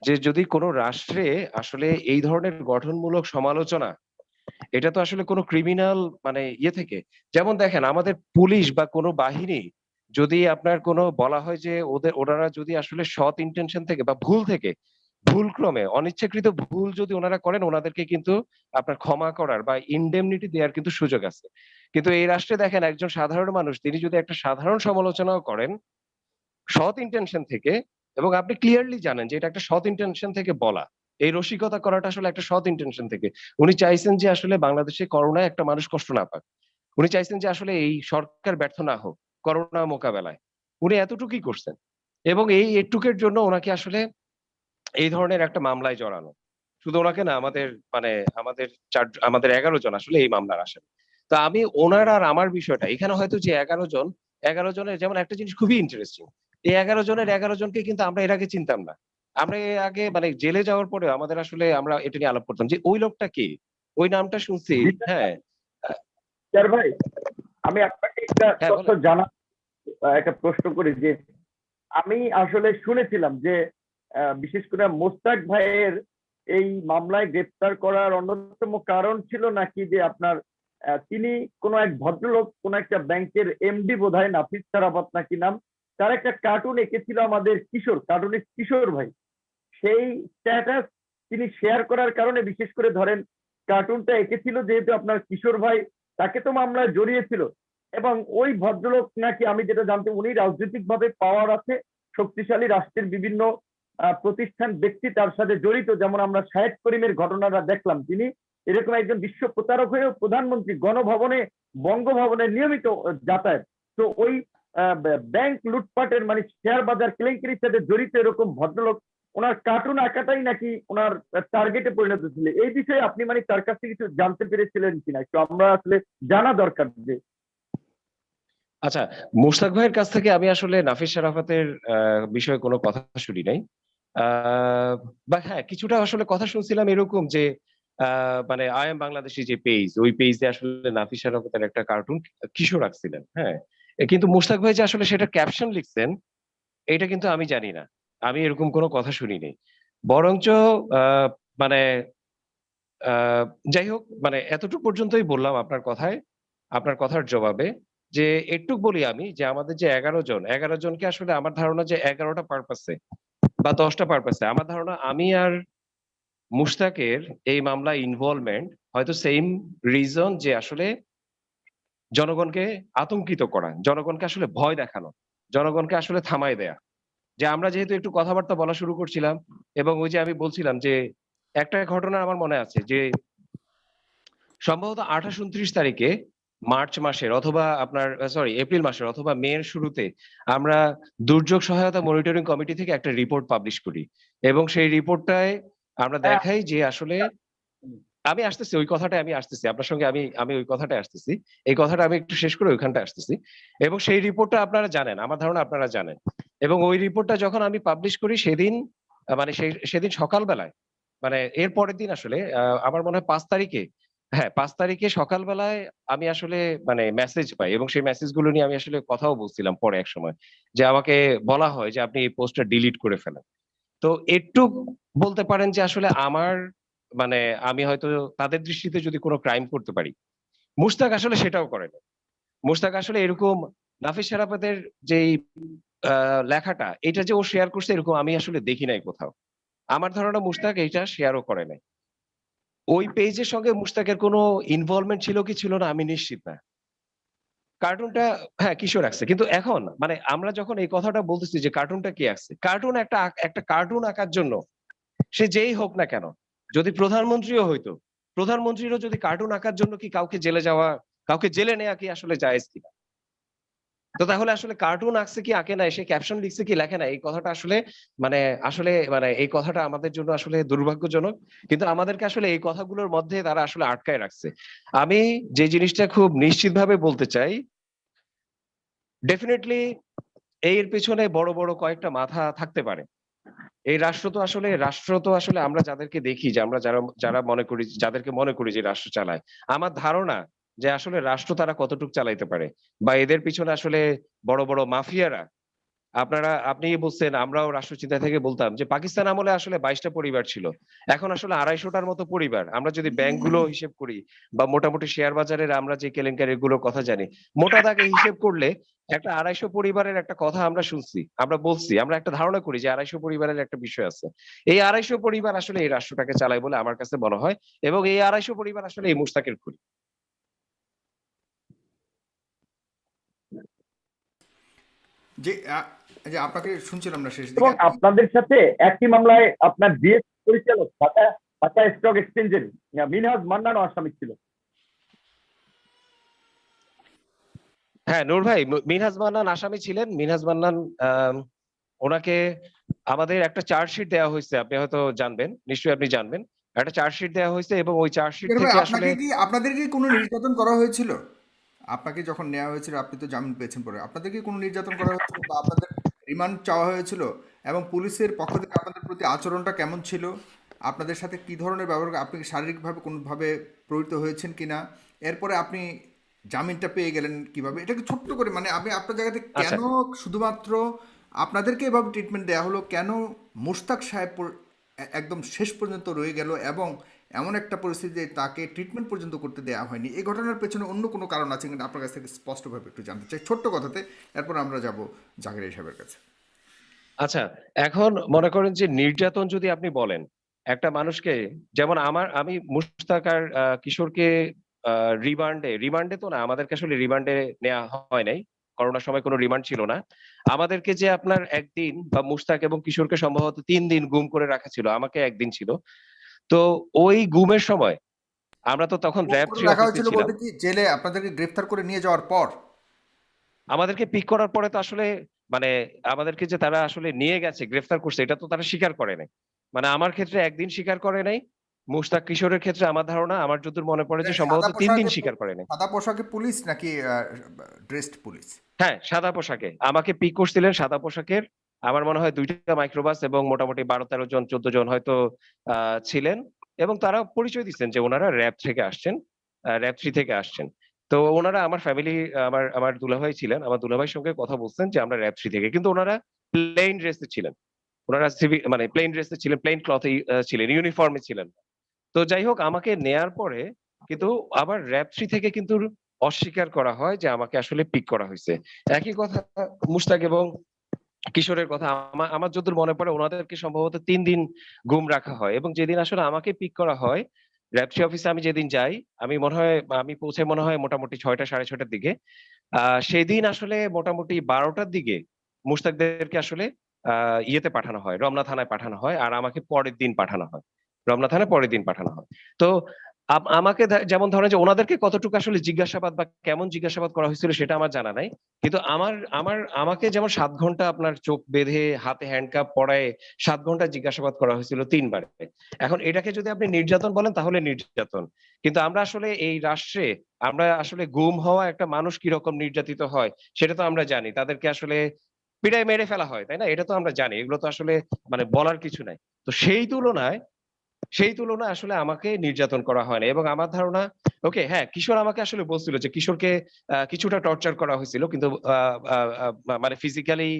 যে যদি কোন রাষ্ট্রে আসলে এই ধরনের গঠনমূলক সমালোচনা এটা তো আসলে কোনো ক্রিমিনাল মানে ইয়ে থেকে, যেমন দেখেন আমাদের পুলিশ বা কোনো বাহিনী যদি আপনার কোনো বলা হয় যে ওনারা যদি আসলে সৎ ইন্টেনশন থেকে বা ভুল থেকে, ভুলক্রমে অনিচ্ছাকৃত ভুল যদি ওনারা করেন, ওনাদেরকে কিন্তু আপনার ক্ষমা করার বা ইনডেমনিটি দেওয়ার কিন্তু সুযোগ আছে। কিন্তু এই রাষ্ট্রে দেখেন একজন সাধারণ মানুষ তিনি যদি একটা সাধারণ সমালোচনাও করেন সৎ ইন্টেনশন থেকে, এবং আপনি ক্লিয়ারলি জানেন যে এটা একটা সৎ ইন্টেনশন থেকে বলা, এই রসিকতা করাটা আসলে একটা সৎ ইন্টেনশন থেকে। উনি চাইছেন যে আসলে বাংলাদেশে করোনায় একটা মানুষ কষ্ট না পাক। উনি চাইছেন যে আসলে এই সরকার ব্যর্থ না হোক করোনা মোকাবেলায়। উনি এতটুকুই করছেন। এবং এই এটুকের জন্য ওনাকে আসলে এই ধরনের একটা মামলায় জড়ানো। শুধু ওনাকে না, আমাদের মানে আমাদের ১১ জন আসলে এই মামলার আসামি। তো আমি ওনার আর আমার বিষয়টা এখানে হয়তো যে ১১ জনের যেমন একটা জিনিস খুবই ইন্টারেস্টিং। এই ১১ জনের ১১ জনকে কিন্তু আমরা এর আগে চিনতাম না। আমরা এর আগে মানে জেলে যাওয়ার পরে আমাদের আসলে আমরা এটা নিয়ে আলাপ করতাম যে ওই লোকটা কে? ওই নামটা শুনছি। হ্যাঁ, আ স্যার ভাই, আমি আপনাকে একটা হ্যাঁ তথ্য বলেন। একটা প্রশ্ন করি যে আমি আসলে শুনেছিলাম যে বিশেষ করে মোস্তাক ভাইয়ের এই মামলায় গ্রেপ্তার করার অন্যতম কারণ ছিল নাকি যে আপনার তিনি কোনো এক ভদ্রলোক কোন একটা ব্যাংকের এমডি বোধহয় নাফিস সারাফত নাকি নাম, তার একটা কার্টুন এঁকেছিল আমাদের কার্টুনিস্ট কিশোর ভাই। সেই স্ট্যাটাস তিনি শেয়ার করার কারণে, বিশেষ করে ধরেন কার্টুনটা এঁকেছিল যেহেতু আপনার কিশোর ভাই, তাকে তো মামলায় জড়িয়েছিল। এবং ওই ভদ্রলোক নাকি, আমি যেটা জানতে, উনি রাজনৈতিক ভাবে পাওয়ার আছে, শক্তিশালী রাষ্ট্রের বিভিন্ন প্রতিষ্ঠান ব্যক্তি তার সাথে জড়িত, যেমন আমরা শাহেদ করিমের ঘটনাটা দেখলাম, তিনি এরকম একজন বিশ্ব প্রতারক হয়েও প্রধানমন্ত্রী গণভবনে, বঙ্গভবনে নিয়মিত যাতায়াত। তো ওই ব্যাংক লুটপাটের মানে শেয়ার বাজার কেলেঙ্কারির সাথে জড়িত এরকম ভদ্রলোক, ওনার কার্টুন আঁকাটাই নাকি ওনার টার্গেটে পরিণত ছিল। এই বিষয়ে আপনি মানে তার কাছ থেকে কিছু জানতে পেরেছিলেন কিনা, একটু আমরা আসলে জানা দরকার যে। আচ্ছা, মুশতাক ভাইয়ের কাছ থেকে আমি আসলে নাফিস শারাফতের বিষয়ে কোনো কথা শুনি নাই। আ বা হ্যাঁ, কিছুটা আসলে কথা শুনছিলাম এরকম যে মানে আই এম বাংলাদেশী যে পেজ, ওই পেজে আসলে নাফিস শারাফতের একটা কার্টুন কিশোর রাখছিলেন। হ্যাঁ? কিন্তু মুশতাক ভাই যে আসলে সেটা ক্যাপশন লিখছেন, এইটা কিন্তু আমি জানি না। আমি এরকম কোনো কথা শুনি নাই। বরঞ্চ আ মানে আ যাই হোক, মানে এতটুকু পর্যন্তই বললাম আপনার কথার জবাবে। যে একটু বলি আমি যে আমাদের যে ১১ জনকে আসলে আমার ধারণা যে ১১ টা পারপাসে বা ১০ টা পারপাসে আমার ধারণা আমি আর মুশতাকের এই মামলায় ইনভলভমেন্ট হয়তো সেইম রিজন, যে আসলে জনগণকে আতঙ্কিত করা, জনগণকে আসলে ভয় দেখানো, জনগণকে আসলে থামায় দেয়া। যে আমরা যেহেতু একটু কথাবার্তা বলা শুরু করছিলাম, এবং ওই যে আমি বলছিলাম যে একটা ঘটনা আমার মনে আছে যে সম্ভবত ২৮-২৯ তারিখে মার্চ মাসের অথবা আপনার এপ্রিল মাসের অথবা মে এর শুরুতে আমরা দুর্যোগ সহায়তা মনিটরিং কমিটি থেকে একটা রিপোর্ট পাবলিশ করি। এবং সেই রিপোর্টটায় আমরা হ্যাঁ, দেখাই যে আসলে আমি আসতেছি, ওই কথাটায় আমি আসতেছি। আপনার সঙ্গে আমি ওই কথাটায় আসতেছি। এই কথাটা আমি একটু শেষ করে ওইখানটায় আসতেছি। এবং সেই রিপোর্টটা আপনারা জানেন। আমার ধারণা আপনারা জানেন। এবং ওই রিপোর্টটা যখন আমি পাবলিশ করি সেদিন মানে সেদিন সকালবেলায়, মানে এর পরের দিন আসলে আমার মনে হয় ৫ তারিখে, হ্যাঁ ৫ তারিখে সকালবেলায় আমি আসলে মানে মেসেজ পাই, এবং সেই মেসেজগুলো নিয়ে আমি আসলে কথাও বলছিলাম পরে একসময়। যে আমাকে বলা হয় যে আপনি এই পোস্টটা ডিলিট করে ফেলেন। তো একটু বলতে পারেন যে আসলে আমার মানে আমি হয়তো তাদের দৃষ্টিতে যদি কোনো ক্রাইম করতে পারি, মুশতাক আসলে সেটাও করে না। মুশতাক আসলে এরকম নাফিস শারাফতের যেই আ লেখাটা, এটা যে ও শেয়ার করছে এরকম আমি আসলে দেখি নাই কোথাও। আমার ধারণা মুশতাক এইটা শেয়ারও করে নাই। ওই পেজের সঙ্গে মুশতাকের কোনো ইনভলভমেন্ট ছিল কি ছিল না আমি নিশ্চিত না। কার্টুনটা হ্যাঁ, কিশোর আঁকছে। কিন্তু এখন মানে আমরা যখন এই কথাটা বলতেছি যে কার্টুনটা কে আঁকছে? কার্টুন একটা কার্টুন আঁকার জন্য সে যেই হোক না কেন, যদি প্রধানমন্ত্রীও হইতো, প্রধানমন্ত্রীরও যদি কার্টুন আঁকার জন্য কি কাউকে জেলে নেয়া কি আসলে জায়েজ কিনা? তো তাহলে আসলে কার্টুন আঁকছে কি আঁকে নাই, সে ক্যাপশন লিখছে কি লেখে নাই, এই কথাটা আসলে মানে আসলে এই কথাটা আমাদের জন্য আসলে দুর্ভাগ্যজনক। কিন্তু আমাদেরকে আসলে এই কথাগুলোর মধ্যে তারা আসলে আটকায় রাখছে। আমি যে জিনিসটা খুব নিশ্চিতভাবে বলতে চাই, ডেফিনিটলি এর পেছনে বড় কয়েকটা মাথা থাকতে পারে। এই রাষ্ট্র তো আসলে আমরা যাদেরকে দেখি, যে আমরা যারা মনে করি, যাদেরকে মনে করি যে রাষ্ট্র চালায়, আমার ধারণা যে আসলে রাষ্ট্র তারা কতটুকু চালাইতে পারে, বা এদের পিছনে আসলে বড় মাফিয়ারা আপনি বলছেন আমরাও রাষ্ট্রচিন্তা থেকে বলতাম যে পাকিস্তান আমলে আসলে 22টা পরিবার ছিল, এখন আসলে 250টার মতো পরিবার। আমরা যদি ব্যাংকগুলো হিসেব করি বা মোটামুটি শেয়ার বাজারের আমরা যে কেলেঙ্কারি গুলোর কথা জানি, মোটা দাগে হিসেব করলে একটা 250 পরিবারের একটা কথা আমরা শুনছি, আমরা বলছি, আমরা একটা ধারণা করি যে 250 পরিবারের একটা বিষয় আছে। এই 250 পরিবার আসলে এই রাষ্ট্রটাকে চালায় বলে আমার কাছে মনে হয়, এবং এই 250 পরিবার আসলে এই মুশতাকের খুনি। যে যে আপনাকে শুনছিলাম না শেষ দিকে এবং আপনাদের সাথে একই মামলায় আপনার ডিএস পরিচালক ঢাকা ঢাকা স্টক এক্সচেঞ্জের মিনহাজ মান্নানও আসামি ছিল। হ্যাঁ নূর ভাই, মিনহাজ মান্নান আসামি ছিলেন। মিনহাজ মান্নান ওনাকে আমাদের একটা চার্জশিট দেওয়া হয়েছে, আপনি হয়তো জানবেন, নিশ্চয়ই আপনি জানবেন। একটা চার্জশিট দেওয়া হয়েছে এবং ওই চার্জশিট ভাই, থেকে আসলে আপনাদের কি কোনো নির্যাতন করা হয়েছিল? আপনাকে যখন নেওয়া হয়েছিল, আপনি তো জামিন পেয়েছেন পরে, আপনাদের কি কোনো নির্যাতন করা হয়েছিল বা আপনাদের রিমান্ড চাওয়া হয়েছিল? এবং পুলিশের পক্ষ থেকে আপনাদের প্রতি আচরণটা কেমন ছিল? আপনাদের সাথে কি ধরনের ব্যবহার, আপনি কি শারীরিকভাবে কোনোভাবে প্রভাবিত হয়েছেন কিনা? এরপরে আপনি জামিনটা পেয়ে গেলেন কিভাবে? এটাকে ছোট্ট করে, মানে আমি আপনার জায়গাতে আচ্ছা, কেন শুধুমাত্র আপনাদেরকে এভাবে ট্রিটমেন্ট দেওয়া হলো, কেন মোশতাক সাহেব একদম শেষ পর্যন্ত রয়ে গেল এবং এমন একটা পরিস্থিতিতে তাকে ট্রিটমেন্ট পর্যন্ত করতে দেওয়া হয়নি? এই ঘটনার পেছনে অন্য কোনো কারণ আছে কিনা আপনার কাছ থেকে স্পষ্টভাবে একটু জানতে চাই, ছোট্ট কথাতে। এরপর আমরা যাব জাকির সাহেবের কাছে। আচ্ছা, এখন মনে করেন যে নির্যাতন যদি আপনি বলেন একটা মানুষকে, যেমন আমি মুশতাক আর কিশোরকে রিমান্ডে তো না, আমাদেরকে আসলে রিমান্ডে নেওয়া হয় নাই, করোনার সময় কোনো রিমান্ড ছিল না আমাদেরকে। যে আপনার একদিন, বা মুশতাক এবং কিশোরকে সম্ভবত 3 দিন গুম করে রাখা ছিল, আমাকে একদিন ছিল। তো ওই গুমের সময় আমরা তো তখন খুন র্যাব করে 3 রাখা অফিসে হয়েছিল ছিলাম। বলতে কি, জেলে আপনাদেরকে গ্রেফতার করে নিয়ে যাওয়ার পর? আমাদেরকে পিক করার পরে তো আসলে মানে আমাদেরকে যে তারা আসলে নিয়ে গেছে, গ্রেফতার করছে, এটা তো তারা স্বীকার করে নাই। মানে আমার ক্ষেত্রে একদিন স্বীকার করে নাই, মুশতাক কিশোরের ক্ষেত্রে আমার ধারণা, আমার যতদূর মনে পড়ে যে সম্ভবত সাদা 3 দিন পোশাকে, স্বীকার করে নাই। সাদা পোশাকে পুলিশ নাকি ড্রেসড পুলিশ? হ্যাঁ, সাদা পোশাকে আমাকে পিক করছিলেন, সাদা পোশাকের। আমার মনে হয় 2টা মাইক্রোবাস এবং মোটামুটি 12-13 জন 14 জন হয়তো ছিলেন, এবং তারা পরিচয় দিচ্ছেন যে ওনারা র্যাব থেকে আসছেন, র্যাব 3 থেকে আসছেন। তো ওনারা আমার ফ্যামিলি, আমার আমার দুলাভাই ছিলেন, আমার দুলাভাইয়ের সঙ্গে কথা বলছেন যে আমরা র্যাব 3 থেকে, কিন্তু ওনারা প্লেন ড্রেসে ছিলেন। ওনারা মানে প্লেন ড্রেসে ছিলেন, প্লেন ক্লথে ছিলেন, ইউনিফর্মে ছিলেন। তো যাই হোক, আমাকে নেয়ার পরে কিন্তু আবার র্যাব 3 থেকে কিন্তু অস্বীকার করা হয় যে আমাকে আসলে পিক করা হয়েছে। একই কথা মুশতাক এবং কিশোরের কথা, আমার যতদূর মনে পড়ে ওনাদেরকে সম্ভবত 3 দিন গুম রাখা হয়, এবং যেদিন আসলে আমাকে পিক করা হয় র্যাব 3 অফিসে, আমি যেদিন যাই, আমি পৌঁছে মনে হয় মোটামুটি 6টা 6:30টার দিকে। সেদিন আসলে মোটামুটি 12টার দিকে মুশতাকদেরকে আসলে ইয়েতে পাঠানো হয়, রমনা থানায় পাঠানো হয়, আর আমাকে পরের দিন পাঠানো হয়, রমনা থানায় পরের দিন পাঠানো হয়। তো আমাকে যেমন ধরেন যে ওনাদেরকে কতটুকু আসলে জিজ্ঞাসাবাদ বা কেমন জিজ্ঞাসাবাদ করা হয়েছিল সেটা আমার জানা নাই, কিন্তু আমাকে যেমন 7 ঘন্টা আপনার চোখ বেঁধে হাতে হ্যান্ডকাপ পরায় 7 ঘন্টা জিজ্ঞাসাবাদ করা হয়েছিল 3 বারে। এখন এটাকে যদি আপনি নির্যাতন বলেন তাহলে নির্যাতন, কিন্তু আমরা আসলে এই রাষ্ট্রে, আমরা আসলে গুম হওয়া একটা মানুষ কিরকম নির্যাতিত হয় সেটা তো আমরা জানি, তাদেরকে আসলে পিটায় মেরে ফেলা হয়, তাই না? এটা তো আমরা জানি, এগুলো তো আসলে মানে বলার কিছু নাই। তো সেই তুলনায় আসলে আমাকে নির্যাতন করা হয় না, এবং আমার ধারণা, ওকে হ্যাঁ, কিশোর আমাকে আসলে বলছিল যে কিশোরকে কিছুটা টর্চার করা হয়েছিল, কিন্তু মানে ফিজিক্যালি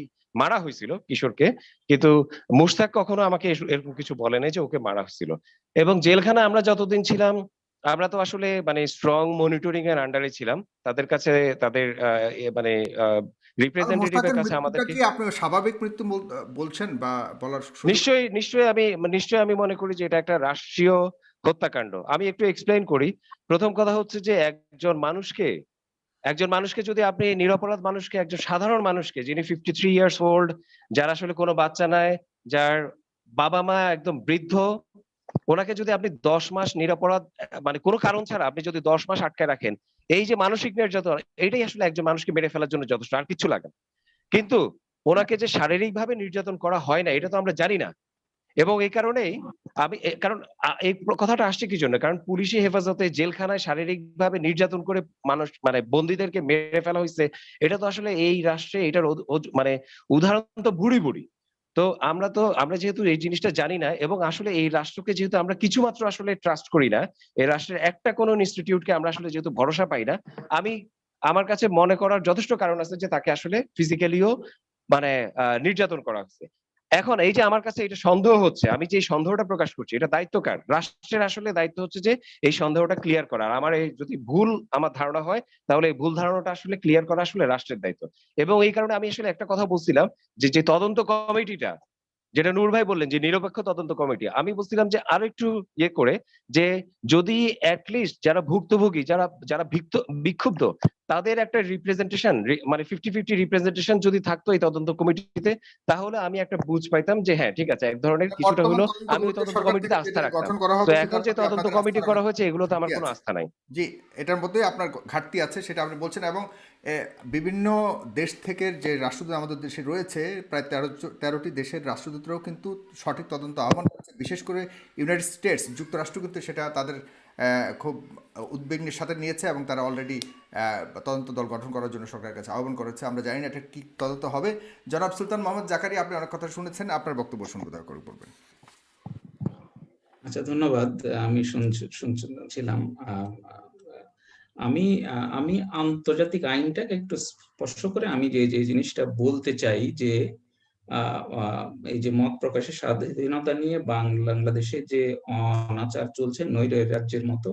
মারা হয়েছিল কিশোরকে, কিন্তু মুশতাক কখনো আমাকে এরকম কিছু বলে নাই যে ওকে মারা হয়েছিল। এবং জেলখানা আমরা যতদিন ছিলাম, আমরা তো আসলে মানে স্ট্রং মনিটরিং এর আন্ডারে ছিলাম, তাদের কাছে, তাদের মানে আর রিপ্রেজেন্টেটিভের মোশতাকের কাছে মৃত্যুটা আমাদেরকে কি আপনি স্বাভাবিক মৃত্যু বলছেন বা বলার সুযোগ? নিশ্চয়ই আমি মনে করি যে এটা একটা রাষ্ট্রীয় হত্যাকাণ্ড। আমি একটু এক্সপ্লেইন করি। প্রথম কথা হচ্ছে যে একজন মানুষকে যদি আপনি নিরপরাধ মানুষকে, একজন সাধারণ মানুষকে যিনি 53 ইয়ার্স ওল্ড, যার আসলে কোনো বাচ্চা নাই, যার বাবা মা একদম বৃদ্ধ, ওনাকে যদি আপনি 10 মাস নিরপরাধ, মানে কোনো কারণ ছাড়া আপনি যদি 10 মাস আটকায় রাখেন, এই যে মানসিক নির্যাতন, এটাই আসলে একজন মানুষকে মেরে ফেলার জন্য যথেষ্ট, আর কিছু লাগে না। কিন্তু ওনাকে যে শারীরিকভাবে নির্যাতন করা হয় না এটা তো আমরা জানি না, এবং এই কারণেই কারণ এই কথাটা আসছে কি জন্য, কারণ পুলিশি হেফাজতে জেলখানায় শারীরিকভাবে নির্যাতন করে মানুষ, মানে বন্দীদেরকে মেরে ফেলা হয়েছে, এটা তো আসলে এই রাষ্ট্রে এটার মানে উদাহরণ তো বুড়ি বুড়ি। তো আমরা যেহেতু এই জিনিসটা জানি না, এবং আসলে এই রাষ্ট্রকে যেহেতু আমরা কিছুমাত্র আসলে ট্রাস্ট করি না, এই রাষ্ট্রের একটা কোনো ইনস্টিটিউটকে আমরা আসলে যেহেতু ভরসা পাই না, আমার কাছে মনে করার যথেষ্ট কারণ আছে যে তাকে আসলে ফিজিক্যালিও মানে নির্যাতন করা হচ্ছে। এখন এই যে আমার কাছে এটা সন্দেহ হচ্ছে, আমি যে এই সন্দেহটা প্রকাশ করছি, এটা দায়িত্ব কার? রাষ্ট্রের আসলে দায়িত্ব হচ্ছে যে এই সন্দেহটা ক্লিয়ার করা। আর আমার এই যদি ভুল আমার ধারণা হয়, তাহলে এই ভুল ধারণাটা আসলে ক্লিয়ার করা আসলে রাষ্ট্রের দায়িত্ব। এবং এই কারণে আমি আসলে একটা কথা বলছিলাম যে যে তদন্ত কমিটিটা, যেটা নূর ভাই বললেন যে নিরপেক্ষ তদন্ত কমিটি, আমি বলছিলাম যে আরো একটু ইয়ে করে, যে যদি অ্যাটলিস্ট যারা ভুক্তভোগী, যারা যারা বিক্ষুব্ধ, তাদের একটা রিপ্রেজেন্টেশন, মানে 50-50 রিপ্রেজেন্টেশন যদি থাকতো এই তদন্ত কমিটিতে, তাহলে আমি একটা বুঝ পাইতাম যে হ্যাঁ ঠিক আছে, এক ধরনের কিছুটা বর্তমান হলো তদন্ত আমি ওই কমিটি তদন্ত সরকার কমিটিতে থেকে আস্থা যেটা রাখতাম। গঠন করা তো হবে এখন সেটার যে প্রতি তদন্ত আপনাদের আস্থা কমিটি করা রাখার হয়েছে, এগুলোতে আমার ঘাটতি কোনো আছে। আস্থা নাই। জি, এটার মধ্যে আপনার ঘাটতি আছে সেটা আপনি বলছেন। এবং বিভিন্ন দেশ থেকে যে রাষ্ট্রদূত আমাদের দেশে রয়েছে, প্রায় 13টি দেশের রাষ্ট্রদূতরাও কিন্তু সঠিক তদন্ত আহ্বান করেছে। বিশেষ করে ইউনাইটেড স্টেটস, যুক্তরাষ্ট্র কিন্তু সেটা তাদের খুব উদ্বিগ্নের সাথে নিয়েছে এবং তারা অলরেডি তদন্ত দল গঠন করার জন্য সরকারের কাছে আহ্বান করেছে। আমরা জানি না এটা কী তদন্ত হবে। জনাব সুলতান মোহাম্মদ জাকারিয়া, আপনি অনেক কথা শুনেছেন, আপনার বক্তব্য শুনবো, দয়া করে বলবেন। আচ্ছা, ধন্যবাদ। আমি শুনছিলাম। আমি আন্তর্জাতিক আইনটাকে একটু স্পষ্ট করে আমি যে যে জিনিসটা বলতে চাই যে এই যে মত প্রকাশের স্বাধীনতা নিয়ে বাংলাদেশে যে অনাচার চলছে নৈরাজ্যের মতো,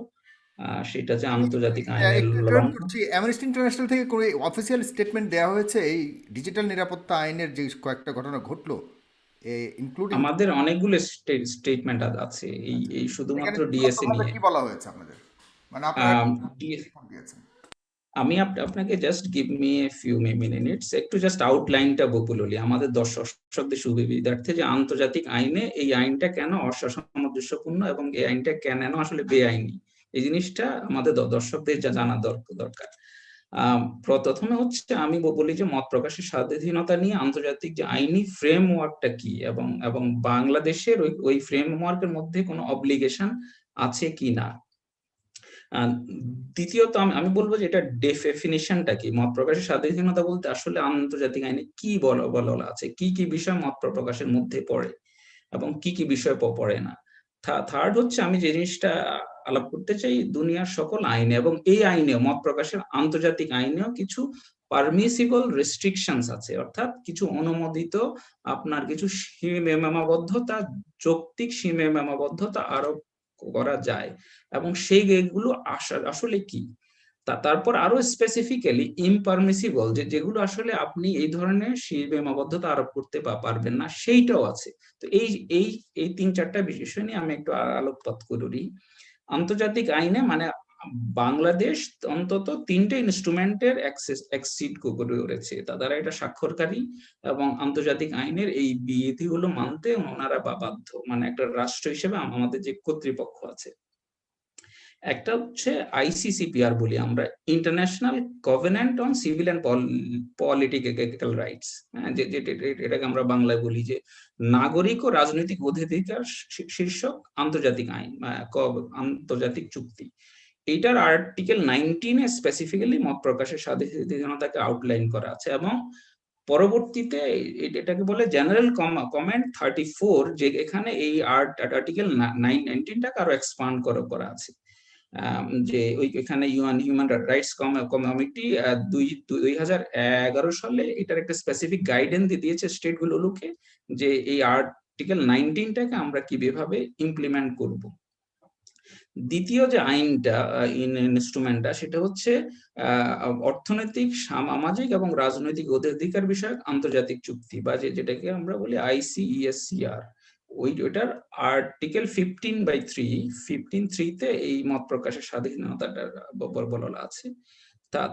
সেটা যে আমি আন্তর্জাতিক আইনের একটু ইন্টারাপ্ট লঙ্ঘন। করছি। অ্যামনেস্টি ইন্টারন্যাশনাল থেকে কোনো অফিসিয়াল স্টেটমেন্ট দেওয়া হয়েছে এই ডিজিটাল নিরাপত্তা আইনের যে কয়েকটা ঘটনা ঘটলো, ইনক্লুডিং আমাদের অনেকগুলো স্টেটমেন্ট আছে এই এই এখানে শুধুমাত্র ডিএসএ চূড়ান্তভাবে নিয়ে। কি বলা হয়েছে আপনাদের? মানে আপনারা আম, রিপোর্ট দিয়েছেন। আমি আপনাকে just give me a few minutes, একটু জাস্ট আউটলাইনটা বলি আমাদের দর্শকদের সুবিধার্থে, যে আন্তর্জাতিক আইনে এই আইনটা কেন অসামঞ্জস্যপূর্ণ এবং এই আইনটা কেন আসলে বেআইনি, এই জিনিসটা আমাদের দর্শকদের যা জানা দরকার। প্রথমে হচ্ছে আমি বলি যে মত প্রকাশের স্বাধীনতা নিয়ে আন্তর্জাতিক যে আইনি ফ্রেমওয়ার্কটা কি, এবং এবং বাংলাদেশের ওই ফ্রেমওয়ার্কের মধ্যে কোনো অব্লিগেশন আছে কি না। দ্বিতীয়ত আমি বলবো যে এটা ডেফিনিশনটা কি, মত প্রকাশের স্বাধীনতা বলতে আসলে আন্তর্জাতিক আইনে কি বলা আছে, কি কি বিষয় মত প্রকাশের মধ্যে পড়ে এবং কি কি বিষয় পড়ে না। থার্ড হচ্ছে আমি যে জিনিসটা আলাপ করতে চাই, দুনিয়ার সকল আইনে এবং এই আইনে মত প্রকাশের আন্তর্জাতিক আইনেও কিছু পারমিসিবল রেস্ট্রিকশনস আছে, অর্থাৎ কিছু অনুমোদিত আপনার কিছু সীমাবদ্ধতা, যৌক্তিক সীমাবদ্ধতা আরোপ করা যায়, এবং সেই এগুলো আসলে কি। তারপর আরো স্পেসিফিক্যালি ইমপারমিসিবল, যেগুলো আসলে আপনি এই ধরনের সীমাবদ্ধতা আরোপ করতে পারবেন না, সেইটাও আছে। তো এই এই এই 3-4টা বিষয় নিয়ে আমি একটু আলোকপাত করি। আন্তর্জাতিক আইনে মানে বাংলাদেশ অন্তত 3টে ইনস্ট্রুমেন্টের এক্সিড করেছে, তারা এটা স্বাক্ষরকারী এবং আন্তর্জাতিক আইনের এই বিধিগুলো মানতে ওনারা বাধ্য, মানে একটা রাষ্ট্র হিসেবে আমাদের যে কর্তৃপক্ষ আছে। একটা হচ্ছে আইসিসিপিআর বলি আমরা, international covenant on civil and political rights, এটাকে আমরা বাংলায় বলি যে নাগরিক ও রাজনৈতিক অধিকার শীর্ষক আন্তর্জাতিক আইন, আন্তর্জাতিক চুক্তি। এইটার আর্টিকেল 19-এ স্পেসিফিক্যালি মত প্রকাশের স্বাধীনতাকে আউটলাইন করা আছে, এবং পরবর্তীতে এটাকে বলে জেনারেল কমেন্ট 34, যে এখানে এই আর্টিকেল 19টাকে আরো এক্সপান্ড করা আছে। যে ওইখানে হিউম্যান রাইটস কমিটি 2011 সালে এটার একটা স্পেসিফিক গাইডেন্স দিয়েছে স্টেটগুলোকে, যে এই আর্টিকেল 19টাকে আমরা কিভাবে ইমপ্লিমেন্ট করব। দ্বিতীয় যে আইনটা, ইনস্ট্রুমেন্টটা, সেটা হচ্ছে অর্থনৈতিক, সামাজিক এবং রাজনৈতিক অধিকার বিষয়ক আন্তর্জাতিক চুক্তি, বা যেটাকে আমরা বলি ICESCR। ওইটার আর্টিকেল 15/3 এই মত প্রকাশের স্বাধীনতাটা বলা আছে।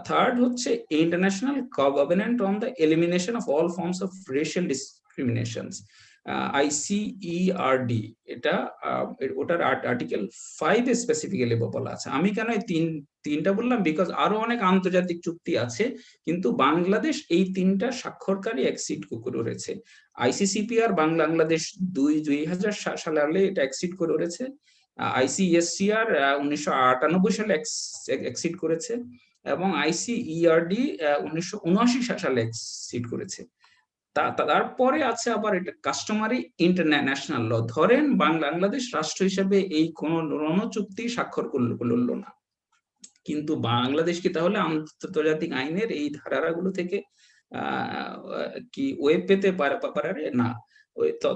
থার্ড হচ্ছে international covenant on the elimination of all forms of racial discriminations, ICERD। এটা ওটার আর্টিকেল 5 স্পেসিফিক্যালি বলা আছে। আমি কেন এই তিনটা বললাম, বিকজ আরো অনেক আন্তর্জাতিক চুক্তি আছে, কিন্তু বাংলাদেশ এই 3টা স্বাক্ষরকারী এক্সিড করেছে। ICCPR বাংলাদেশ 2000 সালে এটা এক্সিড করেছে। ICSCR 1998 সালে এক্সিড করেছে, এবং ICERD 1979 সালে এক্সিড করেছে। তারপরে আছে আবার এটা কাস্টমারি ইন্টারন্যাশনাল ল। ধরেন বাংলাদেশ রাষ্ট্র হিসেবে এই কোন চুক্তি স্বাক্ষর করলো না, কিন্তু বাংলাদেশ কি তাহলে আন্তর্জাতিক আইনের এই ধারাগুলো থেকে কি ওয়েব পেতে পারে না।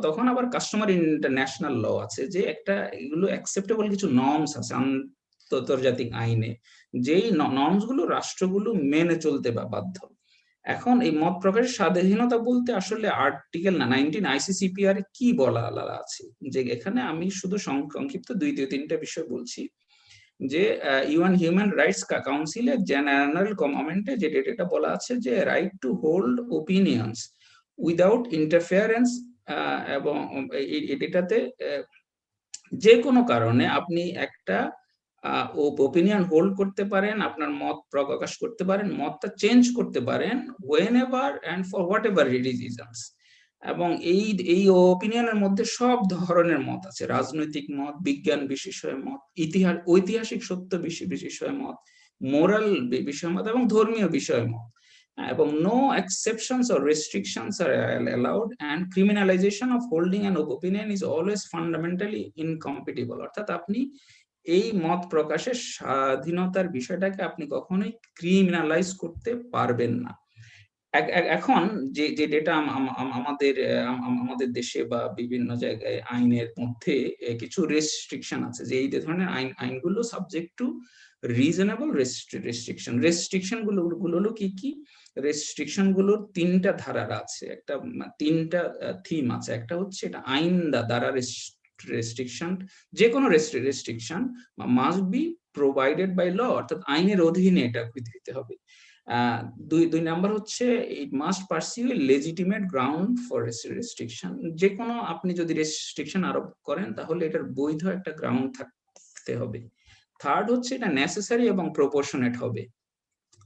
তখন আবার কাস্টমার ইন্টারন্যাশনাল ল আছে, যে একটা এগুলো অ্যাকসেপ্টেবল কিছু নর্মস আছে আন্তর্জাতিক আইনে, যেই নর্মস গুলো রাষ্ট্রগুলো মেনে চলতে বাধ্য। এখন এই মত প্রকাশের স্বাধীনতা বলতে আসলে আর্টিকেল 19 ICCPR কি বলা আছে, যে এখানে আমি শুধু সংক্ষিপ্ত তিনটা বিষয় বলছি। যে ইউএন হিউম্যান রাইটস কাউন্সিলের জেনারেল কমেন্টে যেটা বলা আছে, যে right to hold opinions without interference, এবং এটাতে যে কোনো কারণে আপনি একটা ওপিনিয়ন হোল্ড করতে পারেন, আপনার মত প্রকাশ করতে পারেন, মতটা চেঞ্জ করতে পারেন whenever and for whatever reasons. এবং এই ওপিনিয়নের মধ্যে সব ধরনের মত আছে, রাজনৈতিক মত, বিজ্ঞান বিষয় মত, ঐতিহাসিক সত্য বিষয় মত, মোরাল বিষয় মত এবং ধর্মীয় বিষয় মত। এবং no exceptions or restrictions are allowed, and criminalization of holding an opinion is always fundamentally incompatible. অর্থাৎ আপনি এই মত প্রকাশের স্বাধীনতার বিষয়টাকে আপনি কখনোই ক্রিমিনালাইজ করতে পারবেন না। এখন যে ডেটা আমাদের দেশে বা বিভিন্ন জায়গায় আইনের মধ্যে কিছু রেস্ট্রিকশন আছে, যে এই ধরনের আইনগুলো সাবজেক্ট টু রিজনেবল রেস্ট্রিকশন গুলো হলো কি রেস্ট্রিকশন গুলোর তিনটা ধারার আছে, তিনটা থিম আছে। একটা হচ্ছে এটা আইন দ্বারা রেস্ট্রিকশন, যে কোনো restriction must be provided by law, অর্থাৎ আইনের অধীনে এটা দিতে হবে। দুই নাম্বার হচ্ছে it must pursue a legitimate ground for restriction, যে কোনো আপনি যদি রেস্ট্রিকশন আরোপ করেন তাহলে এটার বৈধ একটা গ্রাউন্ড থাকতে হবে। থার্ড হচ্ছে এটা নেসেসারি এবং প্রপোর্শনেট হবে,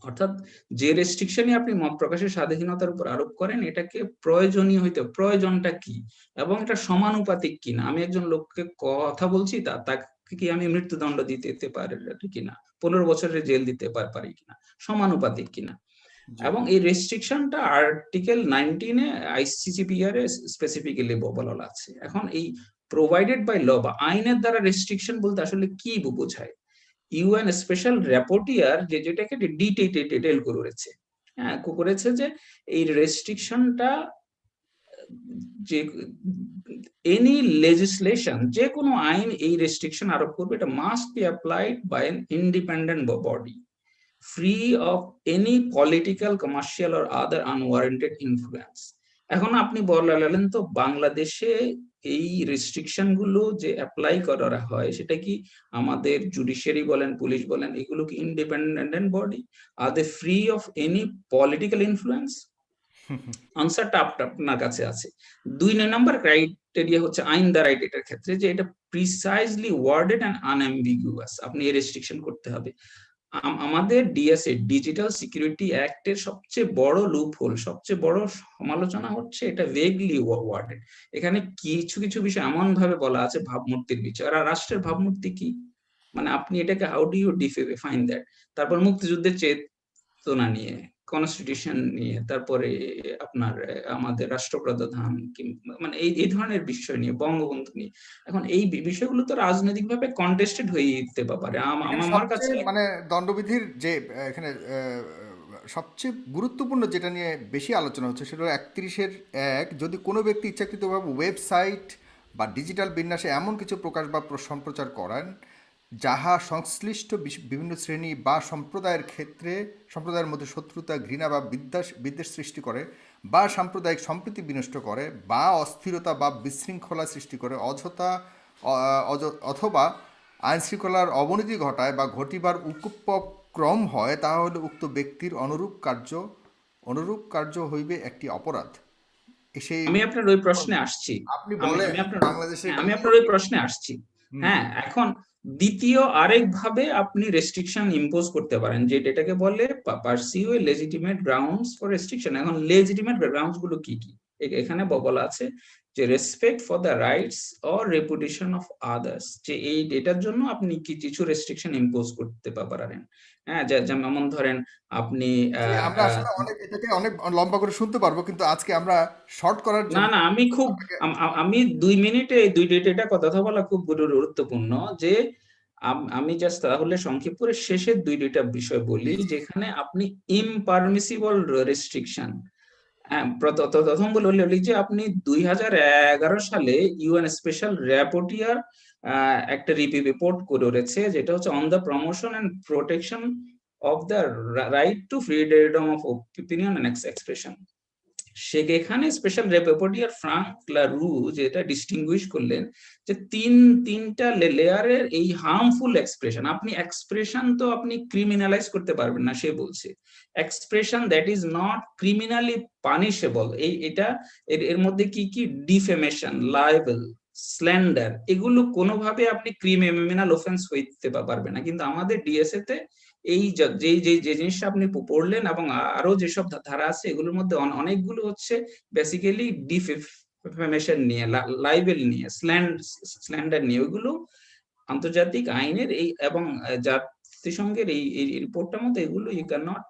অর্থাৎ যে রেস্ট্রিকশনই আপনি মত প্রকাশের স্বাধীনতার উপর আরোপ করেন এটাকে প্রয়োজনীয় হইতে, প্রয়োজনটা কি এবং এটা সমানুপাতিক কিনা। আমি একজন লোককে কথা বলছি, তাকে কি আমি মৃত্যুদণ্ড দিতে পারি কিনা, 15 বছরের জেল দিতে পারি কিনা, সমানুপাতিক কিনা। এবং এই রেস্ট্রিকশনটা আর্টিকেল 19 ICCPR এ স্পেসিফিক্যালি বলা আছে। এখন এই প্রোভাইডেড বাই ল বা আইনের দ্বারা রেস্ট্রিকশন বলতে আসলে কি বোঝায়? ইউএন স্পেশাল র্যাপোর্টিয়ার যেটাকে ডিটেইল করেছে যে এই রেস্ট্রিকশনটা, যে এনি লেজিসলেশন, যে কোনো আইন এই রেস্ট্রিকশন আরোপ করবে, এটা must be applied by an independent body free of any political, commercial or other unwarranted influence. এখন আপনি বললেন তো বাংলাদেশে এই রেস্ট্রিকশন গুলো যে অ্যাপ্লাই করা হয় সেটা কি আমাদের জুডিশিয়ারি বলেন, পুলিশ বলেন, এগুলো কি independent body? Are they free of any political influence? আনসারটা আপনার কাছে আছে। 2 নম্বর ক্রাইটেরিয়া হচ্ছে আইন দ্বারা এটার ক্ষেত্রে যে এটা প্রিসাইজলি ওয়ার্ডেড এন্ড আনঅ্যাম্বিগুয়াস, আপনি এই রেস্ট্রিকশন করতে হবে। আমাদের ডিএসএ ডিজিটাল সিকিউরিটি অ্যাক্টের সবচেয়ে বড় লুপহোল, সবচেয়ে বড় সমালোচনা হচ্ছে এটা ভেগলি ওয়ার্ডেড। এখানে কিছু বিষয় এমন ভাবে বলা আছে ভাবমূর্তির বিষয়, আর রাষ্ট্রের ভাবমূর্তি কি, মানে আপনি এটাকে how do you define that. তারপর মুক্তিযুদ্ধের চেতনা নিয়ে, কনস্টিটিউশন নিয়ে, তারপরে আপনার আমাদের রাষ্ট্রপ্রধান, মানে এই ধরনের বিষয় নিয়ে, বঙ্গবন্ধু নিয়ে। এখন এই বিষয়গুলো তো রাজনৈতিক ভাবে কন্টেস্টেড হইতে পারে। আমার কাছে মানে দণ্ডবিধির যে এখানে সবচেয়ে গুরুত্বপূর্ণ যেটা নিয়ে বেশি আলোচনা হচ্ছে সেটা হলো 31-1, যদি কোনো ব্যক্তি ইচ্ছাকৃতভাবে ওয়েবসাইট বা ডিজিটাল বিন্যাসে এমন কিছু প্রকাশ বা সম্প্রচার করেন যাহা সংশ্লিষ্ট বিভিন্ন শ্রেণী বা সম্প্রদায়ের মধ্যে শত্রুতা, ঘৃণা বা বিদ্বেষ সৃষ্টি করে, বা সাম্প্রদায়িক সম্প্রীতি বিনষ্ট করে, বা অস্থিরতা বা বিশৃঙ্খলা সৃষ্টি করে, অথবা আইন শৃঙ্খলার অবনতি ঘটায় বা ঘটিবার উপক্রম হয়, তাহলে উক্ত ব্যক্তির অনুরূপ কার্য হইবে একটি অপরাধ। আমি আপনার ওই প্রশ্নে আসছি, আপনি বলেন বাংলাদেশে আমি আপনার ওই প্রশ্নে আসছি। হ্যাঁ, এখন দ্বিতীয় আরেক ভাবে আপনি রেস্ট্রিকশন ইম্পোজ করতে পারেন, যেটাকে বলে pursue a legitimate grounds for restriction. এখন লেজিটিমেট গ্রাউন্ডস গুলো কি কি এখানে বলা আছে, যে respect for the rights or reputation of others, যে এই এটার জন্য আপনি কিছু রেস্ট্রিকশন ইম্পোজ করতে পারেন। হ্যাঁ, যেমন ধরেন আপনি আমরা আসলে এটাকে অনেক লম্বা করে শুনতে পারবো, কিন্তু আজকে আমরা শর্ট করার জন্য না আমি 2 মিনিটে এই দুইটা কথা বলা খুব গুরুত্বপূর্ণ, যে আমি জাস্ট তাহলে সংক্ষেপ করে শেষের দুইটা বিষয় বলি, যেখানে আপনি ইমপারমিসিবল রেস্ট্রিকশন, হ্যাঁ, প্রথম বলি যে আপনি 2011 সালে ইউএন স্পেশাল র্যাপোর্টিয়ার একটা রিপোর্ট করেছে, যেটা হচ্ছে on the promotion and protection of the right to freedom of opinion and expression. সেখানে special rapporteur Frank La Rue distinguish করলেন যে তিনটা লেয়ারের এই হার্মফুল এক্সপ্রেশন, আপনি এক্সপ্রেশন তো আপনি ক্রিমিনালাইজ করতে পারবেন না, সে বলছে expression that is not criminally punishable, এটা এর মধ্যে কি কি ডিফেমেশন, লাইবেল, স্ল্যান্ডার, এগুলো কোনোভাবে আপনি ক্রিমিনাল অফেন্স হইতে পারবে না। কিন্তু আমাদের ডিএসএ তে এই যে জিনিসটা আপনি পড়লেন এবং আরো যেসব ধারা আছে এগুলোর মধ্যে অনেকগুলো হচ্ছে বেসিক্যালি ডিফেমেশন নিয়ে, লাইবেল নিয়ে, স্ল্যান্ডার নিয়ে, ওইগুলো আন্তর্জাতিক আইনের এই এবং জাতিসংঘের এই রিপোর্টটার মধ্যে এগুলো you can not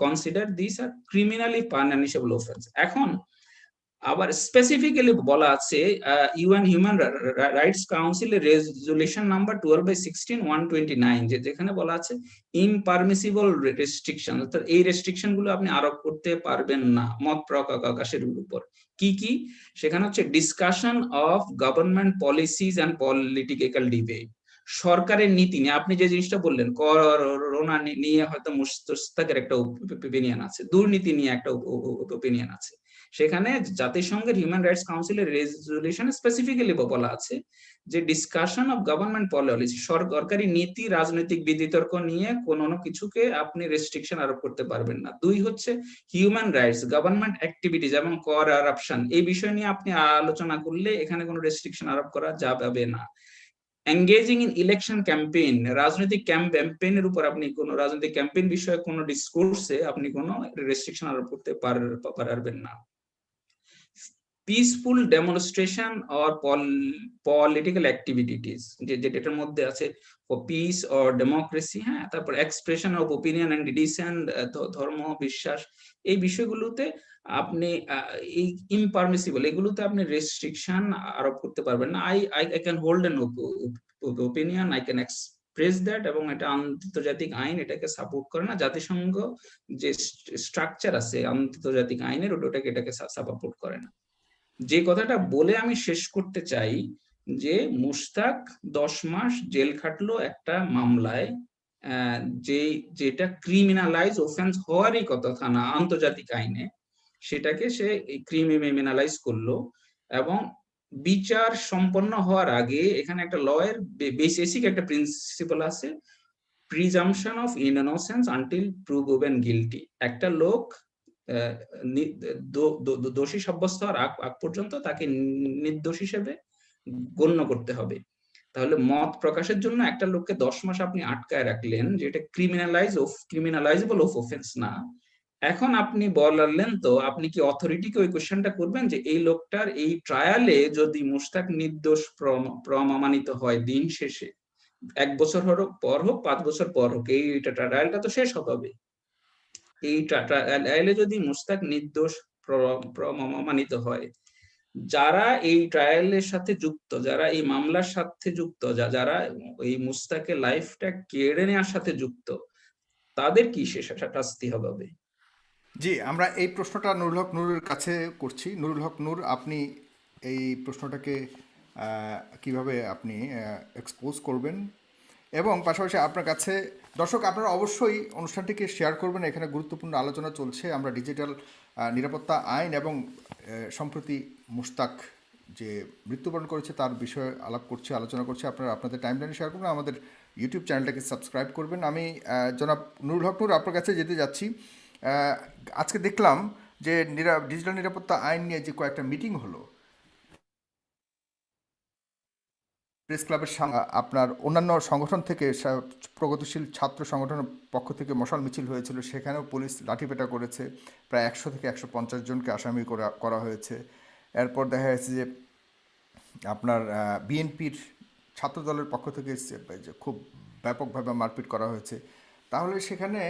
consider this are criminally punishable offence. এখন আবার স্পেসিফিক্যালি বলা আছে ইউএন হিউম্যান রাইটস কাউন্সিলের রেজুলেশন নাম্বার 12/16/129, যেখানে বলা আছে ইমপারমিসিবল রেস্ট্রিকশন, অর্থাৎ এই রেস্ট্রিকশন গুলো আপনি আরোপ করতে পারবেন না মত প্রকাশের উপর। কি কি সেখানে হচ্ছে discussion of government policies and political debate, সরকারের নীতি নিয়ে, আপনি যে জিনিসটা বললেন করোনা নিয়ে হয়তো মুস্তাকের একটা ওপিনিয়ন আছে, দুর্নীতি নিয়ে একটা ওপিনিয়ন আছে, সেখানে জাতিসংঘের হিউম্যান রাইটস কাউন্সিলের রেজুলেশনে স্পেসিফিক্যালি বলা আছে যে ডিসকাশন অফ গভর্নমেন্ট পলিসি, সরকারি নীতি, রাজনৈতিক বিতর্ক নিয়ে কোনো কিছুকে আপনি রেস্ট্রিকশন আরোপ করতে পারবেন না। দুই হচ্ছে হিউম্যান রাইটস, গভর্নমেন্ট অ্যাক্টিভিটিজ এবং করাপশন, এই বিষয় নিয়ে আপনি আলোচনা করলে এখানে কোনো রেস্ট্রিকশন আরোপ করা যাবে না। এঙ্গেজিং ইন ইলেকশন ক্যাম্পেইন, রাজনৈতিক ক্যাম্পেইনের উপর আপনি কোন রাজনৈতিক ক্যাম্পেইন বিষয়ে কোন ডিসকোর্সে আপনি কোনো রেস্ট্রিকশন আরোপ করতে পারবেন না। Peaceful demonstration or political activities, যেটার মধ্যে আছে ফর পিস অর ডেমোক্রেসি, হ্যাঁ, তারপর expression of opinion and dissent, ধর্ম বিশ্বাস, এই বিষয়গুলোতে আপনি এই ইমপারমিসিবল, এগুলোতে আপনি রেস্ট্রিকশন আরোপ করতে পারবেন না। I can hold N opinion, I can express that, এবং এটা আন্তর্জাতিক আইন এটাকে সাপোর্ট করে না, জাতিসংঘ যে স্ট্রাকচার আছে আন্তর্জাতিক আইনের এটাকে সাপোর্ট করে না। যে কথাটা বলে আমি শেষ করতে চাই যে মুশতাক 10 মাস জেল খাটলো একটা মামলায়, যেটা ক্রিমিনালাইজ অফেন্স হওয়ারই কথা না আন্তর্জাতিক আইনে, সেটাকে সে ক্রিমিনালাইজ করলো। এবং বিচার সম্পন্ন হওয়ার আগে এখানে একটা লয়ের বেসিক একটা প্রিন্সিপাল আছে, presumption of innocence until proven guilty. একটা লোক দোষী সাব্যস্ত হওয়ার আগ পর্যন্ত তাকে নির্দোষ হিসেবে গণ্য করতে হবে। তাহলে মত প্রকাশের জন্য একটা লোককে 10 মাস আপনি আটকায় রাখলেন, যেটা ক্রিমিনালাইজেবল অফ অফেন্স না। এখন আপনি বললেন, তো আপনি কি অথরিটিকে ওই কোশ্চেনটা করবেন যে এই লোকটার এই ট্রায়ালে যদি মুশতাক নির্দোষ প্রমাণিত হয় দিন শেষে, 1 বছর পর হোক 5 বছর পর হোক, এই ট্রায়ালটা তো শেষ হবে, এই ট্রায়ালে যদি মুশতাক নির্দোষ প্রমাণিত হয়, যারা এই ট্রায়ালের সাথে যুক্ত, যারা এই মামলার সাথে যুক্ত, যারা এই মুশতাকের লাইফটা কেড়ে নেওয়ার সাথে যুক্ত, তাদের কি শাস্তি হবে? জি, আমরা এই প্রশ্নটা নুরুল হক নূরের কাছে করছি। নুরুল হক নূর, আপনি এই প্রশ্নটাকে কিভাবে আপনি এক্সপোজ করবেন, এবং পাশাপাশি আপনার কাছে দর্শক আপনারা অবশ্যই অনুষ্ঠানটিকে শেয়ার করবেন। এখানে গুরুত্বপূর্ণ আলোচনা চলছে। আমরা ডিজিটাল নিরাপত্তা আইন এবং সম্প্রতি মুশতাক যে মৃত্যুবরণ করেছে তার বিষয়ে আলোচনা করছি। আপনারা আপনাদের টাইমলাইনে শেয়ার করবেন, আমাদের ইউটিউব চ্যানেলটাকে সাবস্ক্রাইব করবেন। আমি জনাব নুরুল হক নূর আপনার কাছে যেতে যাচ্ছি। আজকে দেখলাম যে ডিজিটাল নিরাপত্তা আইন নিয়ে যে কয়েকটা মিটিং হলো, প্রেস ক্লাবের আপনার অন্যান্য সংগঠন থেকে, প্রগতিশীল ছাত্র সংগঠনের পক্ষ থেকে মশাল মিছিল হয়েছিল, সেখানেও পুলিশ লাঠিপেটা করেছে, প্রায় 100 থেকে 150 জনকে আসামি করা হয়েছে। এরপর দেখা যাচ্ছে যে আপনার বিএনপির ছাত্র দলের পক্ষ থেকে খুব ব্যাপকভাবে মারপিট করা হয়েছে। তাহলে সেখানে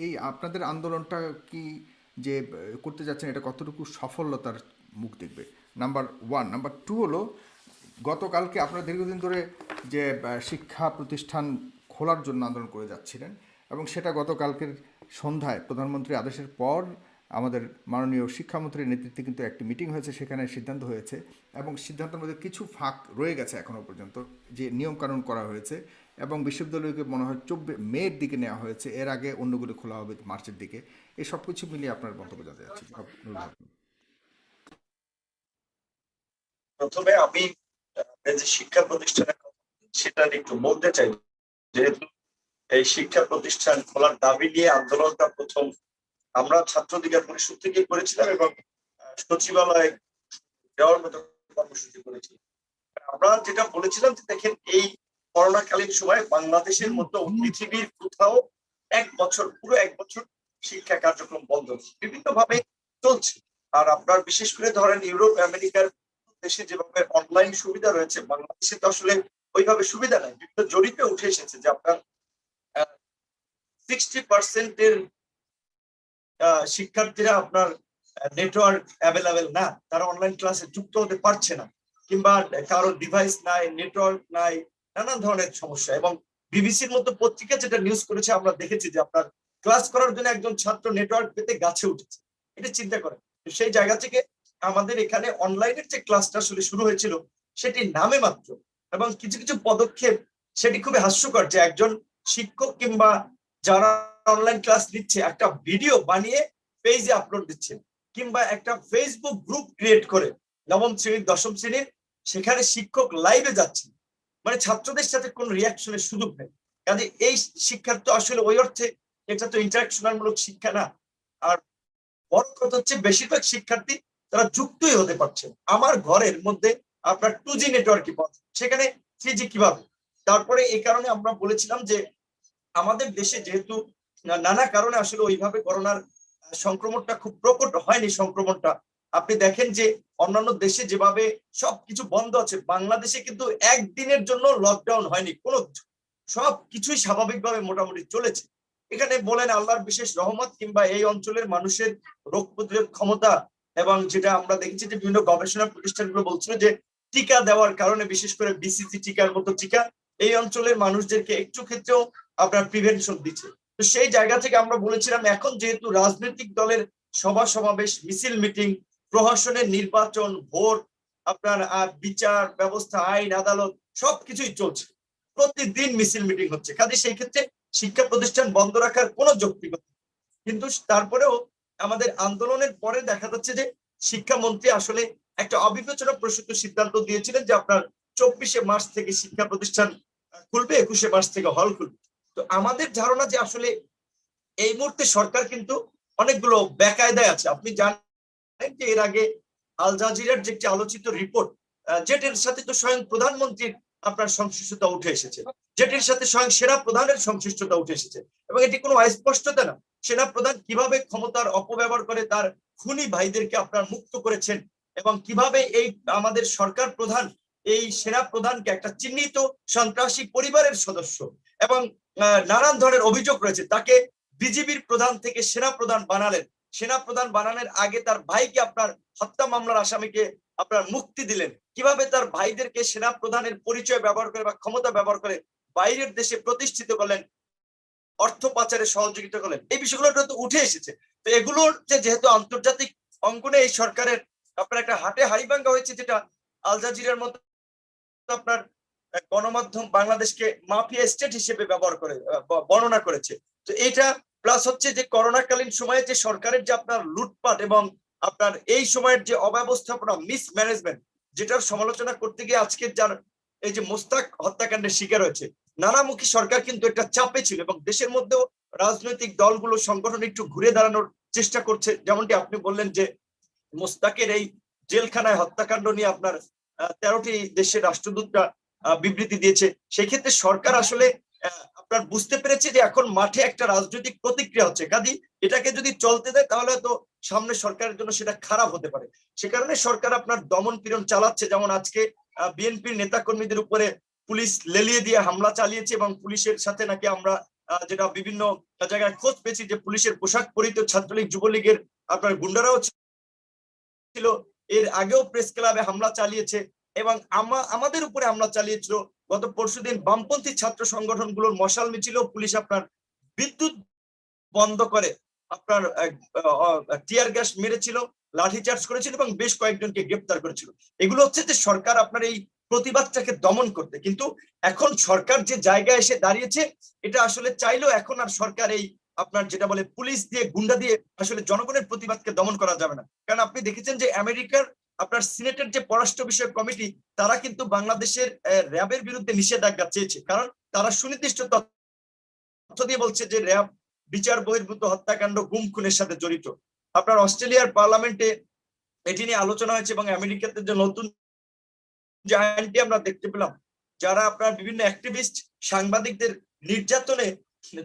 এই আপনাদের আন্দোলনটা কি যে করতে যাচ্ছেন, এটা কতটুকু সফলতার মুখ দেখবে? নাম্বার 1। নাম্বার 2 হলো, গতকালকে আপনারা দীর্ঘদিন ধরে যে শিক্ষা প্রতিষ্ঠান খোলার জন্য আন্দোলন করে যাচ্ছিলেন, এবং সেটা গতকালকের সন্ধ্যায় প্রধানমন্ত্রীর আদেশের পর আমাদের মাননীয় শিক্ষামন্ত্রীর নেতৃত্বে কিন্তু একটি মিটিং হয়েছে, সেখানে সিদ্ধান্ত হয়েছে, এবং সিদ্ধান্তের মধ্যে কিছু ফাঁক রয়ে গেছে এখনও পর্যন্ত, যে নিয়মকানুন করা হয়েছে, এবং বিশ্ববিদ্যালয়কে মনে হয় 24 মের দিকে নেওয়া হয়েছে, এর আগে অন্যগুলো খোলা হবে মার্চের দিকে। এই সব কিছু মিলিয়ে আপনার মন্তব্য জানতে চাচ্ছি। প্রথমে আমি যে শিক্ষা প্রতিষ্ঠানের কথা সেটা একটু বলতে চাই, যেহেতু এই শিক্ষা প্রতিষ্ঠান খোলার দাবি নিয়ে আন্দোলনটা প্রথম আমরা ছাত্র অধিকার পরিষদ থেকে করেছিলাম এবং সচিবালয়ে দেওয়ার মতো কর্মসূচি করেছিলাম। আমরা যেটা বলেছিলাম যে দেখেন, এই করোনাকালীন সময় বাংলাদেশের মতো পৃথিবীর কোথাও পুরো এক বছর শিক্ষা কার্যক্রম বন্ধ, বিভিন্ন ভাবে চলছে। আর আপনার বিশেষ করে ধরেন ইউরোপ আমেরিকার দেশে যেভাবে অনলাইন সুবিধা রয়েছে, বাংলাদেশে তো আসলে ওইভাবে সুবিধা নাই। বিভিন্ন জরিপে উঠে এসেছে যে আপনার 60% শিক্ষার্থীরা আপনার নেটওয়ার্ক অ্যাভেলেবেল না, তারা অনলাইন ক্লাসে যুক্ত হতে পারছে না, কিংবা কারোর ডিভাইস নাই, নেটওয়ার্ক নাই, নানান ধরনের সমস্যা। এবং বিবিসির মতো পত্রিকা যেটা নিউজ করেছে, আমরা দেখেছি যে আপনার ক্লাস করার জন্য একজন ছাত্র নেটওয়ার্ক পেতে গাছে উঠেছে। এটা চিন্তা করেন। সেই জায়গা থেকে আমাদের এখানে অনলাইনের যে ক্লাসটা আসলে শুরু হয়েছিল সেটি নামে মাত্র, এবং কিছু কিছু পদক্ষেপ সেটি খুবই হাস্যকর, যে একজন শিক্ষক কিংবা যারা অনলাইন ক্লাস নিচ্ছে একটা ভিডিও বানিয়ে পেজে আপলোড দিচ্ছে, কিংবা একটা ফেসবুক গ্রুপ ক্রিয়েট করে নবম শ্রেণীর দশম শ্রেণীর, সেখানে শিক্ষক লাইভে যাচ্ছে, মানে ছাত্রদের সাথে কোনো রিয়াকশনের সুযোগ নেই। কাজে এই শিক্ষার তো আসলে ওই অর্থে এটা তো ইন্টারাকশনাল মূলক শিক্ষা না। আর বড় কথা হচ্ছে বেশিরভাগ শিক্ষার্থী তারা যুক্তই হতে পারছে। আমার ঘরের মধ্যে আপনার 2G নেটওয়ার্কই পাওয়া, সেখানে 3G কিভাবে? তারপরে এই কারণে আমরা বলেছিলাম যে আমাদের দেশে যেহেতু নানা কারণে আসলে ওইভাবে করোনার সংক্রমণটা খুব প্রকট হয়নি, সংক্রমণটা আপনি দেখেন যে অন্যান্য দেশে যেভাবে সবকিছু বন্ধ আছে, বাংলাদেশে কিন্তু একদিনের জন্য লকডাউন হয়নি, কোনো সবকিছুই স্বাভাবিকভাবে মোটামুটি চলেছে। এখানে বলেন আল্লাহর বিশেষ রহমত, কিংবা এই অঞ্চলের মানুষের রোগ প্রতিরোধ ক্ষমতা, এবং যেটা আমরা দেখেছি যে বিভিন্ন গবেষণা প্রতিষ্ঠানগুলো বলছিল যে টিকা দেওয়ার কারণে, বিশেষ করে বিসিজি টিকার মতো টিকা এই অঞ্চলের মানুষদেরকে একটু ক্ষেত্রেও আপনার প্রিভেনশন দিচ্ছে। তো সেই জায়গা থেকে আমরা বলেছিলাম এখন যেহেতু রাজনৈতিক দলের সভা সমাবেশ, মিছিল মিটিং, প্রশাসনের নির্বাচন, ভোট, আপনার বিচার ব্যবস্থা, আইন আদালত সবকিছুই চলছে, প্রতিদিন মিছিল মিটিং হচ্ছে, কাজে সেই ক্ষেত্রে শিক্ষা প্রতিষ্ঠান বন্ধ রাখার কোনো যৌক্তিকতা। কিন্তু তারপরেও আমাদের আন্দোলনের পরে দেখা যাচ্ছে যে শিক্ষামন্ত্রী আসলে একটা অবিবেচনা প্রসূত সিদ্ধান্ত দিয়েছিলেন যে আপনার 24শে মার্চ থেকে শিক্ষা প্রতিষ্ঠান খুলবে, 21শে মার্চ থেকে হল খুলবে। তো আমাদের ধারণা যে আসলে এই মুহূর্তে সরকার কিন্তু অনেকগুলো বেকায়দায় আছে। আপনি জানেন যে এর আগে আল জাজিরার যে একটি আলোচিত রিপোর্ট, যেটির সাথে তো স্বয়ং প্রধানমন্ত্রীর আপনার সংশ্লিষ্টতা উঠে এসেছে, যেটির সাথে স্বয়ং সেনা প্রধানের সংশ্লিষ্টতা উঠে এসেছে, এবং এটি কোনো অস্পষ্টতা না। সেনা প্রধান কিভাবে ক্ষমতার অপব্যবহার করে তার খুনি ভাইদেরকে আপনার মুক্ত করেছেন, এবং কিভাবে এই আমাদের সরকার প্রধান এই সেনা প্রধানকে একটা চিহ্নিত সন্ত্রাসী পরিবারের সদস্য, এবং নানান ধরনের অভিযোগ রয়েছে, তাকে বিজিবির প্রধান থেকে সেনা প্রধান বানালেন, সেনা প্রধান বানানোর আগে তার ভাইকে আপনার হত্যা মামলার আসামিকে আপনার মুক্তি দিলেন, কিভাবে তার ভাইদেরকে সেনা প্রধানের পরিচয় ব্যবহার করে বা ক্ষমতা ব্যবহার করে বাইরের দেশে প্রতিষ্ঠিত করলেন, অর্থ পাচারে সহযোগিতা করলেন, এই বিষয়গুলো তো উঠে এসেছে। তো এগুলোর যেহেতু আন্তর্জাতিক অঙ্গনে এই সরকারের আপনার একটা হাটে হাড়িভাঙ্গা হয়েছে, যেটা আল জাজিরার মতো আপনার গণমাধ্যম বাংলাদেশকে মাফিয়া স্টেট হিসেবে ব্যবহার করে বর্ণনা করেছে। তো এটা প্লাস হচ্ছে যে করোনাকালীন সময়ে যে সরকারের যে আপনার লুটপাট এবং আপনার এই সময়ের যে অব্যবস্থাপনা, মিসম্যানেজমেন্ট, যেটার সমালোচনা করতে গিয়ে আজকে যার এই যে মোস্তাক হত্যাকাণ্ডের শিকার হয়েছে, নানামুখী সরকার কিন্তু একটা চাপে ছিল, এবং দেশের মধ্যেও রাজনৈতিক দলগুলো সংগঠন একটু ঘুরে দাঁড়ানোর চেষ্টা করছে। যেমনটি আপনি বললেন যে মোস্তাকের এই জেলখানায় হত্যাকাণ্ড নিয়ে আপনার 13টি দেশের রাষ্ট্রদূতরা বিবৃতি দিয়েছে। সেই ক্ষেত্রে সরকার আসলে আপনার বুঝতে পেরেছে যে এখন মাঠে একটা রাজনৈতিক প্রতিক্রিয়া হচ্ছে, কাজে এটাকে যদি চলতে দেয় তাহলে তো সামনে সরকারের জন্য সেটা খারাপ হতে পারে। সে কারণে সরকার আপনার দমন পীড়ন চালাচ্ছে, যেমন আজকে বিএনপির নেতাকর্মীদের উপরে পুলিশ লেলিয়ে দিয়ে হামলা চালিয়েছে, এবং পুলিশের সাথে নাকি আমরা যেটা বিভিন্ন জায়গায় খোঁজ পেয়েছি যে পুলিশের পোশাক পরিহিত ছাত্রলীগ যুবলীগের আপনার গুন্ডারাও ছিল, এর আগেও প্রেস ক্লাবে হামলা চালিয়েছে, এবং আমাদের উপরে হামলা চালিয়েছিল। গত পরশুদিন বামপন্থী ছাত্র সংগঠনগুলোর মশাল মিছিল পুলিশ আপনার বিদ্যুৎ বন্ধ করে আপনার টিয়ার গ্যাস মেরেছিল, লাঠিচার্জ করেছিল এবং বেশ কয়েকজনকে গ্রেপ্তার করেছিল। এগুলো হচ্ছে যে সরকার আপনার এই প্রতিবাদটাকে দমন করতে, কিন্তু এখন সরকার যে জায়গায় এসে দাঁড়িয়েছে এটা আসলে চাইলেও এখন আর সরকার এই আপনার যেটা বলে পুলিশ দিয়ে গুন্ডা দিয়ে আসলে জনগণের প্রতিবাদকে দমন করা যাবে না। কারণ আপনি দেখেছেন যে আমেরিকার আপনার সিনেটের যে পররাষ্ট্র বিষয়ক কমিটি তারা কিন্তু বাংলাদেশের র্যাবের বিরুদ্ধে নিষেধাজ্ঞা চেয়েছে, কারণ তারা সুনির্দিষ্ট তথ্য দিয়ে বলছে যে র্যাব বিচার বহির্ভূত হত্যাকাণ্ড, গুম খুনের সাথে জড়িত। আপনার অস্ট্রেলিয়ার পার্লামেন্টে এটি নিয়ে আলোচনা হয়েছে এবং আমেরিকাতে যে নতুন যে আইনটি আমরা দেখতে পেলাম, যারা আপনার বিভিন্ন অ্যাক্টিভিস্ট সাংবাদিকদের নির্যাতনে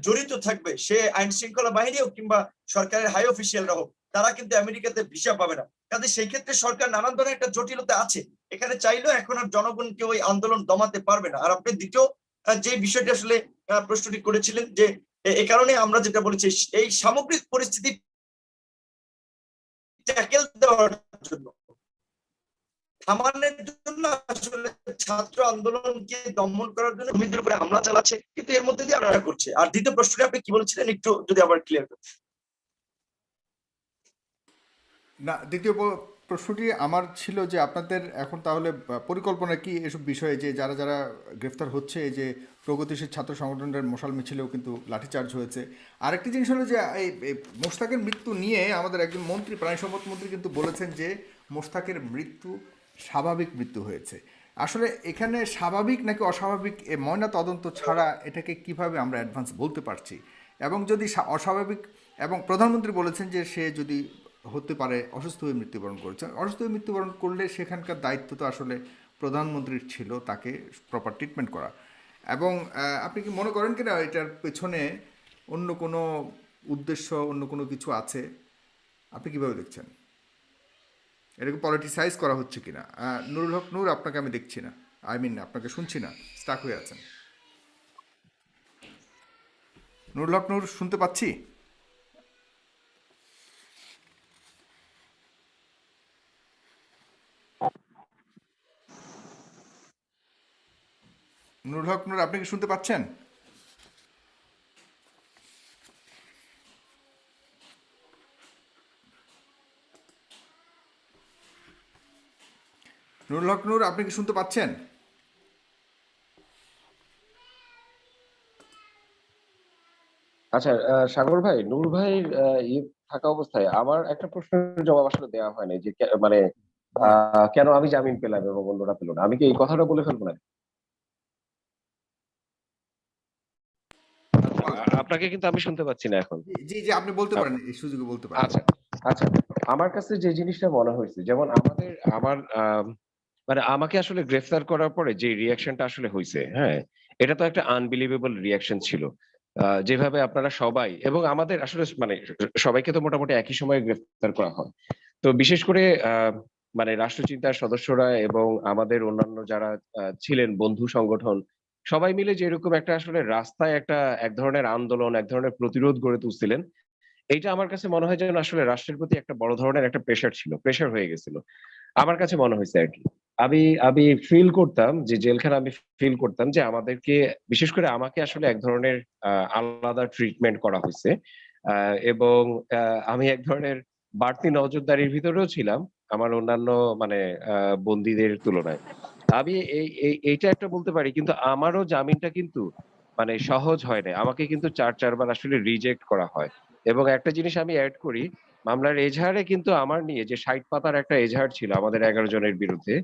জড়িত থাকবে, সে আইন শৃঙ্খলা বাহিনী হোক কিংবা সরকারের হাই অফিসিয়ালরা হোক, তারা কিন্তু আমেরিকাতে ভিসা পাবে না। কাজে সেই ক্ষেত্রে সরকার নানান ধরনের একটা জটিলতা আছে, এখানে চাইলেও এখন আর জনগণকে ওই আন্দোলন দমাতে পারবে না। আর আপনি দ্বিতীয় যে বিষয়টি আসলে প্রশ্নটি করেছিলেন যে এ কারণে আমরা যেটা বলেছি এই সামগ্রিক পরিস্থিতি ট্যাকেল দেওয়ার জন্য, থামানোর জন্য আসলে ছাত্র আন্দোলনকে দমন করার জন্য কর্মীদের উপরে হামলা চালাচ্ছে, কিন্তু এর মধ্যে দিয়ে আপনারা করছে। আর দ্বিতীয় প্রশ্নটি আপনি কি বলেছিলেন একটু যদি আবার ক্লিয়ার করেন। না, দ্বিতীয় প্রশ্নটি আমার ছিল যে আপনাদের এখন তাহলে পরিকল্পনা কি এসব বিষয়ে, যে যারা যারা গ্রেফতার হচ্ছে, এই যে প্রগতিশীল ছাত্র সংগঠনের মশাল মিছিলেও কিন্তু লাঠিচার্জ হয়েছে। আরেকটি জিনিস হলো যে এই মোশতাকের মৃত্যু নিয়ে আমাদের একজন মন্ত্রী, প্রাণী সম্পদ মন্ত্রী কিন্তু বলেছেন যে মোশতাকের মৃত্যু স্বাভাবিক মৃত্যু হয়েছে। আসলে এখানে স্বাভাবিক নাকি অস্বাভাবিক এ ময়না তদন্ত ছাড়া এটাকে কিভাবে আমরা অ্যাডভান্স বলতে পারছি? এবং যদি অস্বাভাবিক, এবং প্রধানমন্ত্রী বলেছেন যে সে যদি হতে পারে অসুস্থ হয়ে মৃত্যুবরণ করেছে, অসুস্থ হয়ে মৃত্যুবরণ করলে সেখানকার দায়িত্ব তো আসলে প্রধানমন্ত্রীর ছিল তাকে প্রপার ট্রিটমেন্ট করা। এবং আপনি কি মনে করেন কিনা এটার পেছনে অন্য কোনো উদ্দেশ্য, অন্য কোনো কিছু আছে? আপনি কিভাবে দেখছেন এটাকে পলিটিসাইজ করা হচ্ছে কিনা? নুরুল হক নূর, আপনাকে আমি দেখছি না, আপনাকে শুনছি না, স্টাক হয়ে আছেন। নুরুল হক নূর, শুনতে পাচ্ছি? নুরুল হক নূর, আপনি কি শুনতে পাচ্ছেন? নুরুল হক নূর, আপনি কি শুনতে পাচ্ছেন? আচ্ছা, সাগর ভাই, নূর ভাইয়ের থাকা অবস্থায় আমার একটা প্রশ্নের জবাব আসলে দেওয়া হয়নি যে মানে কেন আমি জামিন পেলাম এবং অন্যরা পেল না। আমি কি এই কথাটা বলে ফেলবো না? আপনাকে কিন্তু আমি শুনতে পাচ্ছি না এখন। জি জি, আপনি বলতে পারেন, এই সুযোগে বলতে পারেন। আচ্ছা আচ্ছা, আমার কাছে যে জিনিসটা মনে হয়েছে, যেমন আমার মানে আমাকে আসলে গ্রেফতার করার পরে যে রিয়াকশনটা আসলে হয়েছে, হ্যাঁ, এটা তো একটা আনবিলিভেবল রিয়াকশন ছিল। যেভাবে আপনারা সবাই এবং আমাদের আসলে মানে সবাইকে তো মোটামুটি একই সময়ে গ্রেফতার করা হয়। তো বিশেষ করে মানে রাষ্ট্রচিন্তার সদস্যরা এবং আমাদের অন্যান্য যারা ছিলেন বন্ধু সংগঠন, সবাই মিলে যে এরকম একটা আসলে রাস্তায় এক ধরনের আন্দোলন, এক ধরনের প্রতিরোধ গড়ে তুলছিলেন, এইটা আমার কাছে মনে হয় যেন আসলে রাষ্ট্রের প্রতি একটা বড় ধরনের একটা প্রেশার ছিল, প্রেশার হয়ে গেছিল। আমার কাছে মনে হয়েছে আরকি। আমি আমি ফিল করতাম যে জেলখানা, আমি ফিল করতাম যে আমাদেরকে, বিশেষ করে আমাকে আসলে এক ধরনের আলাদা ট্রিটমেন্ট করা হইছে। এবং আমি এক ধরনের বাড়তি নজরদারির ভিতরেও ছিলাম আমার অন্যান্য মানে বন্দীদের তুলনায়। আমি এইটা একটা বলতে পারি, কিন্তু আমারও জামিনটা কিন্তু মানে সহজ হয় নাই। আমাকে কিন্তু ৪ বার আসলে রিজেক্ট করা হয়। এবং একটা জিনিস আমি এড করি, মামলার এজাহারে কিন্তু আমার নিয়ে যে ৬০ পাতার একটা এজাহার ছিল আমাদের ১১ জনের বিরুদ্ধে,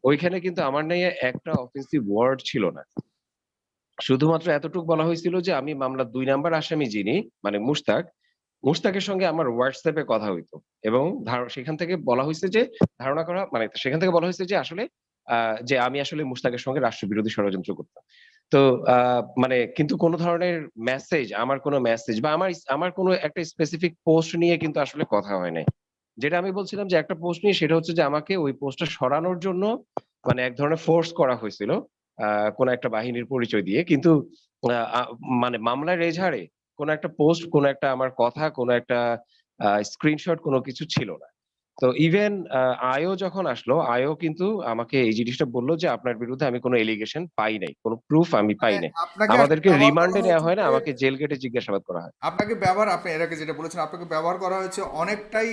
ওইখানে কিন্তু আমার নিয়ে একটা অফেন্সিভ ওয়ার্ড ছিল না। শুধুমাত্র এতটুকু বলা হয়েছিল যে আমি মামলার ২ নাম্বার আসামি যিনি মানে মুশতাকের সঙ্গে আমার হোয়াটসঅ্যাপ এ কথা হইতো। এবং সেখান থেকে বলা হইছে যে ধারণা করা মানে সেখান থেকে বলা হইছে যে আসলে যে আমি আসলে মুশতাকের সঙ্গে রাষ্ট্রবিরোধী ষড়যন্ত্র করতাম। তো মানে কিন্তু কোন ধরনের মেসেজ, আমার কোন মেসেজ বা আমার কোন একটা স্পেসিফিক পোস্ট নিয়ে কিন্তু আসলে কথা হয় নাই। যেটা আমি বলছিলাম যে একটা পোস্ট নিয়ে, সেটা হচ্ছে যে আমাকে ওই পোস্টটা সরানোর জন্য মানে এক ধরনের ফোর্স করা হয়েছিল কোন একটা বাহিনীর পরিচয় দিয়ে। কিন্তু আ আ মানে মামলার এজাহারে কোন একটা পোস্ট, কোন একটা আমার কথা, কোন একটা স্ক্রিনশট, কোন কিছু ছিল না। তো ইভেন আয়ও যখন আসলো, আয়ও কিন্তু আমাকে এই জিনিসটা বললো যে আপনার বিরুদ্ধে আমি কোনো এলিগেশন পাই নাই, কোনো প্রুফ আমি মানে পাই নাই। আপনাকে আসলে আমাদেরকে ব্যবহার করা রিমান্ডে নেওয়া হয়েছে হয় না, যে আমাকে জেল গেটে জিজ্ঞাসাবাদ করা হয়। আপনাকে ব্যবহার, আপনি এর আগে যেটা বলেছেন, আপনাকে ব্যবহার করা হয়েছে অনেকটাই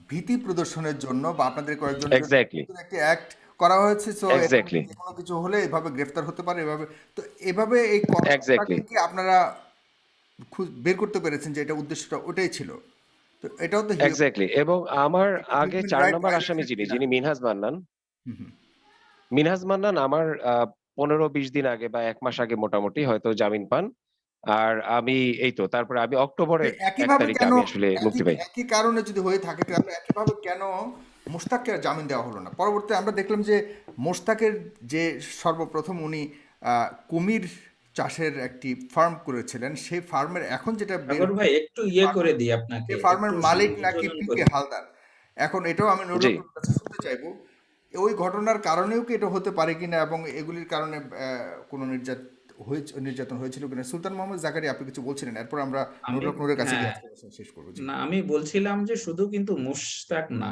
ভীতি প্রদর্শনের জন্য, বা আপনাদের কয়েকজনের জন্য এক্স্যাক্টলি, নতুন একটি অ্যাক্ট করা হয়েছে, সো এর মধ্যে এক্স্যাক্টলি, যে কোনো কিছু হলে এভাবে গ্রেফতার হতে পারে এভাবে। তো এভাবে এই এক্স্যাক্টলি, কর্মটাকে কি আপনারা বের করতে পেরেছেন যে এটা উদ্দেশ্যটা ওটাই ছিল? তো এটাও তো এক্স্যাক্টলি। এবং আমার আগে হিউম্যান 4 রাইট নম্বর আসামি ভায়োলেশন যিনি, কিনা? যিনি মিনহাজ মান্নান, হুম, হুম। মিনহাজ মান্নান আমার 15-20 দিন আগে বা 1 মাস আগে মোটামুটি হয়তো জামিন পান। আর আমি এই তো তারপরে আমি যে অক্টোবরের 1 একইভাবে তারিখে কেন, আমি আসলে একই মুক্তি পাই। একই কারণে যদি হয়ে থাকে তাহলে একইভাবে কেন মোশতাককে জামিন দেওয়া হলো না? পরবর্তীতে আমরা দেখলাম যে মোশতাকের যে সর্বপ্রথম উনি কুমির চাষের একটি ফার্ম করেছিলেন, সেই ফার্মের এখন যেটা বের সাগর ভাই একটু করে দিই আপনাকে, সেই ফার্মের একটু মালিক নাকি সংযোজন পিকে করি। হালদার। এখন এটাও আমি জি। নুরুল কাছে শুনতে চাইবো, ওই ঘটনার কারণেও কি এটা হতে পারে কিনা, এবং এগুলির কারণে কোনো নির্যাতন হয়েছিল কিনা? সুলতান মোহাম্মদ জাকারিয়া, আপনি কিছু বলছিলেন, এরপর আমরা আমি, নুরের কাছে গিয়ে হ্যাঁ, আজকের আলোচনা শেষ করবো। জি। না আমি বলছিলাম যে শুধু কিন্তু মুশতাক না,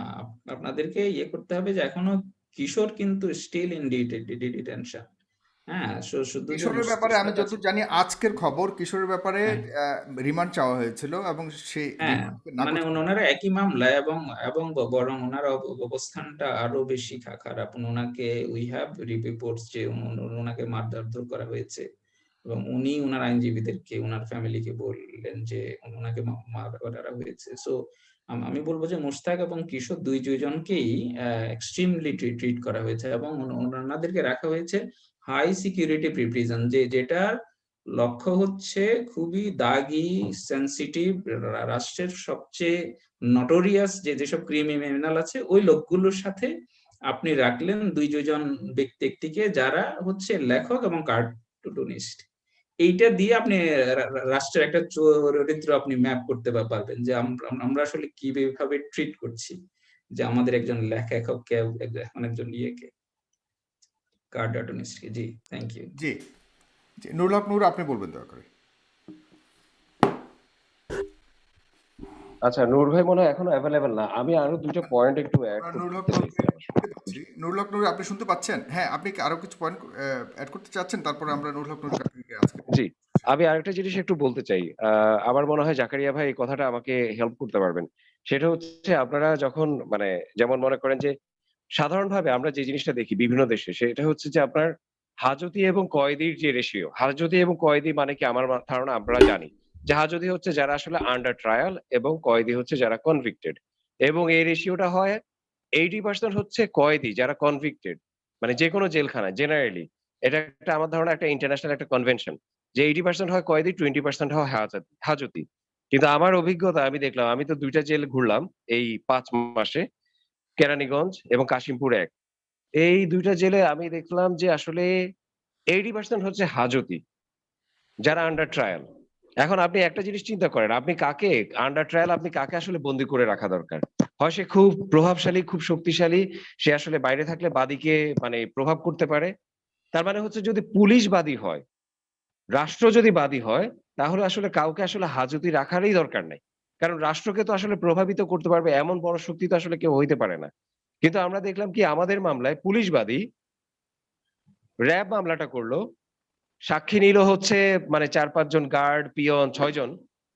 আপনাদেরকে করতে হবে যে এখনো কিশোর কিন্তু স্টিল ইন ডিটেনশন। হ্যাঁ, শুধু যে কিশোরের ব্যাপারে আমি মুশতাক আছে, যতদূর জানি আজকের খবর, কিশোরের ব্যাপারে হ্যাঁ, রিমান্ড চাওয়া হয়েছিল এবং সেই হ্যাঁ, রিমান্ডকে নাকচ মানে করা ওনারা একই মামলায়, এবং এবং বরং ওনার অবস্থানটা আরো বেশি খারাপ। ওনাকে উই হ্যাভ রিপোর্টস যে ওনাকে মারধর করা হয়েছে, এবং উনি ওনার আইনজীবীদেরকে, ওনার ফ্যামিলিকে বললেন যে ওনাকে মারা হয়েছে। সো আমি বলবো যে মুশতাক এবং কিশোর দুইজনকেই এক্সট্রিমলি ট্রিট করা হয়েছে, এবং ওনাদেরকে রাখা হয়েছে হাই সিকিউরিটি প্রিজন, যেটার লক্ষ্য হচ্ছে খুবই দাগি, সেনসিটিভ, রাষ্ট্রের সবচেয়ে নটোরিয়াস যেসব ক্রিমিনাল আছে ওই লোকগুলোর সাথে আপনি রাখলেন দুইজন ব্যক্তিকে যারা হচ্ছে লেখক এবং কার্টুনিস্ট। এইটা দিয়ে আপনি রাষ্ট্রের একটা চরিত্র আপনি ম্যাপ করতে পারবেন যে আমরা আসলে কিভাবে ট্রিট করছি, যে আমাদের একজন লেখককে, এখন একজন কার্টুনিস্টকে। জি, থ্যাংক ইউ। জি। জি, নুরুল হক নূর, আপনি বলবেন দয়া করে। আচ্ছা, নূর ভাই মনে হয় এখনো অ্যাভেলেবেল না। আমি আরো 2টা পয়েন্ট একটু অ্যাড আমরা নুরুল হক করতে নূরকে চাইছিলাম আসলে। শুনতে পাচ্ছি। নুরুল হক নূর, আপনি শুনতে পাচ্ছেন? হ্যাঁ, আপনি কি আরো কিছু পয়েন্ট অ্যাড করতে চাচ্ছেন? তারপরে আমরা নুরুল হক নূরের কাছ থেকে আজকে জি, আমি আরেকটা জিনিস একটু বলতে চাই। আমার মনে হয় জাকারিয়া ভাই এই কথাটা আমাকে হেল্প করতে পারবেন। সেটা হচ্ছে আপনারা যখন মানে যেমন মনে করেন যে সাধারণভাবে আমরা যে জিনিসটা দেখি বিভিন্ন দেশে, সেটা হচ্ছে যে আপনার হাজতি এবং কয়েদির যে রেশিও, হাজতি এবং কয়েদি মানে কি আমার ধারণা আমরা জানি যে হাজতি হচ্ছে যারা আসলে আন্ডার ট্রায়াল এবং কয়েদি হচ্ছে যারা কনভিক্টেড, এবং এই রেশিওটা হয় 80% হচ্ছে কয়েদি যারা কনভিক্টেড, মানে যেকোনো জেলখানায় জেনারেলি। এটা একটা আমার ধারণা একটা ইন্টারন্যাশনাল একটা কনভেনশন যে 80% হয় কয়েদি, 20% হয় হাজতি। কিন্তু আমার অভিজ্ঞতা আমি দেখলাম, আমি তো 2টা জেল ঘুরলাম এই 5 মাসে, কেরানীগঞ্জ এবং কাশিমপুর 1। এই 2টা জেলে আমি দেখলাম যে আসলে 80% হচ্ছে হাজতি যারা আন্ডার ট্রায়াল। এখন আপনি একটা জিনিস চিন্তা করেন, আপনি কাকে আন্ডার ট্রায়াল, আপনি কাকে আসলে বন্দী করে রাখা দরকার? হয় সে খুব প্রভাবশালী, খুব শক্তিশালী, সে আসলে বাইরে থাকলে বাদীকে মানে প্রভাব করতে পারে। তার মানে হচ্ছে যদি পুলিশ বাদী হয়, রাষ্ট্র যদি বাদী হয়, তাহলে আসলে কাউকে আসলে হাজতি রাখারই দরকার নাই। কারণ রাষ্ট্রকে তো আসলে প্রভাবিত করতে পারবে এমন বড় শক্তি তো আসলে কেউ হইতে পারে না। কিন্তু আমরা দেখলাম কি আমাদের মামলায় পুলিশ বাদী, র‍্যাব মামলাটা করলো, সাক্ষী নিল হচ্ছে মানে 4-5 জন গার্ড, পিয়ন 6 জন,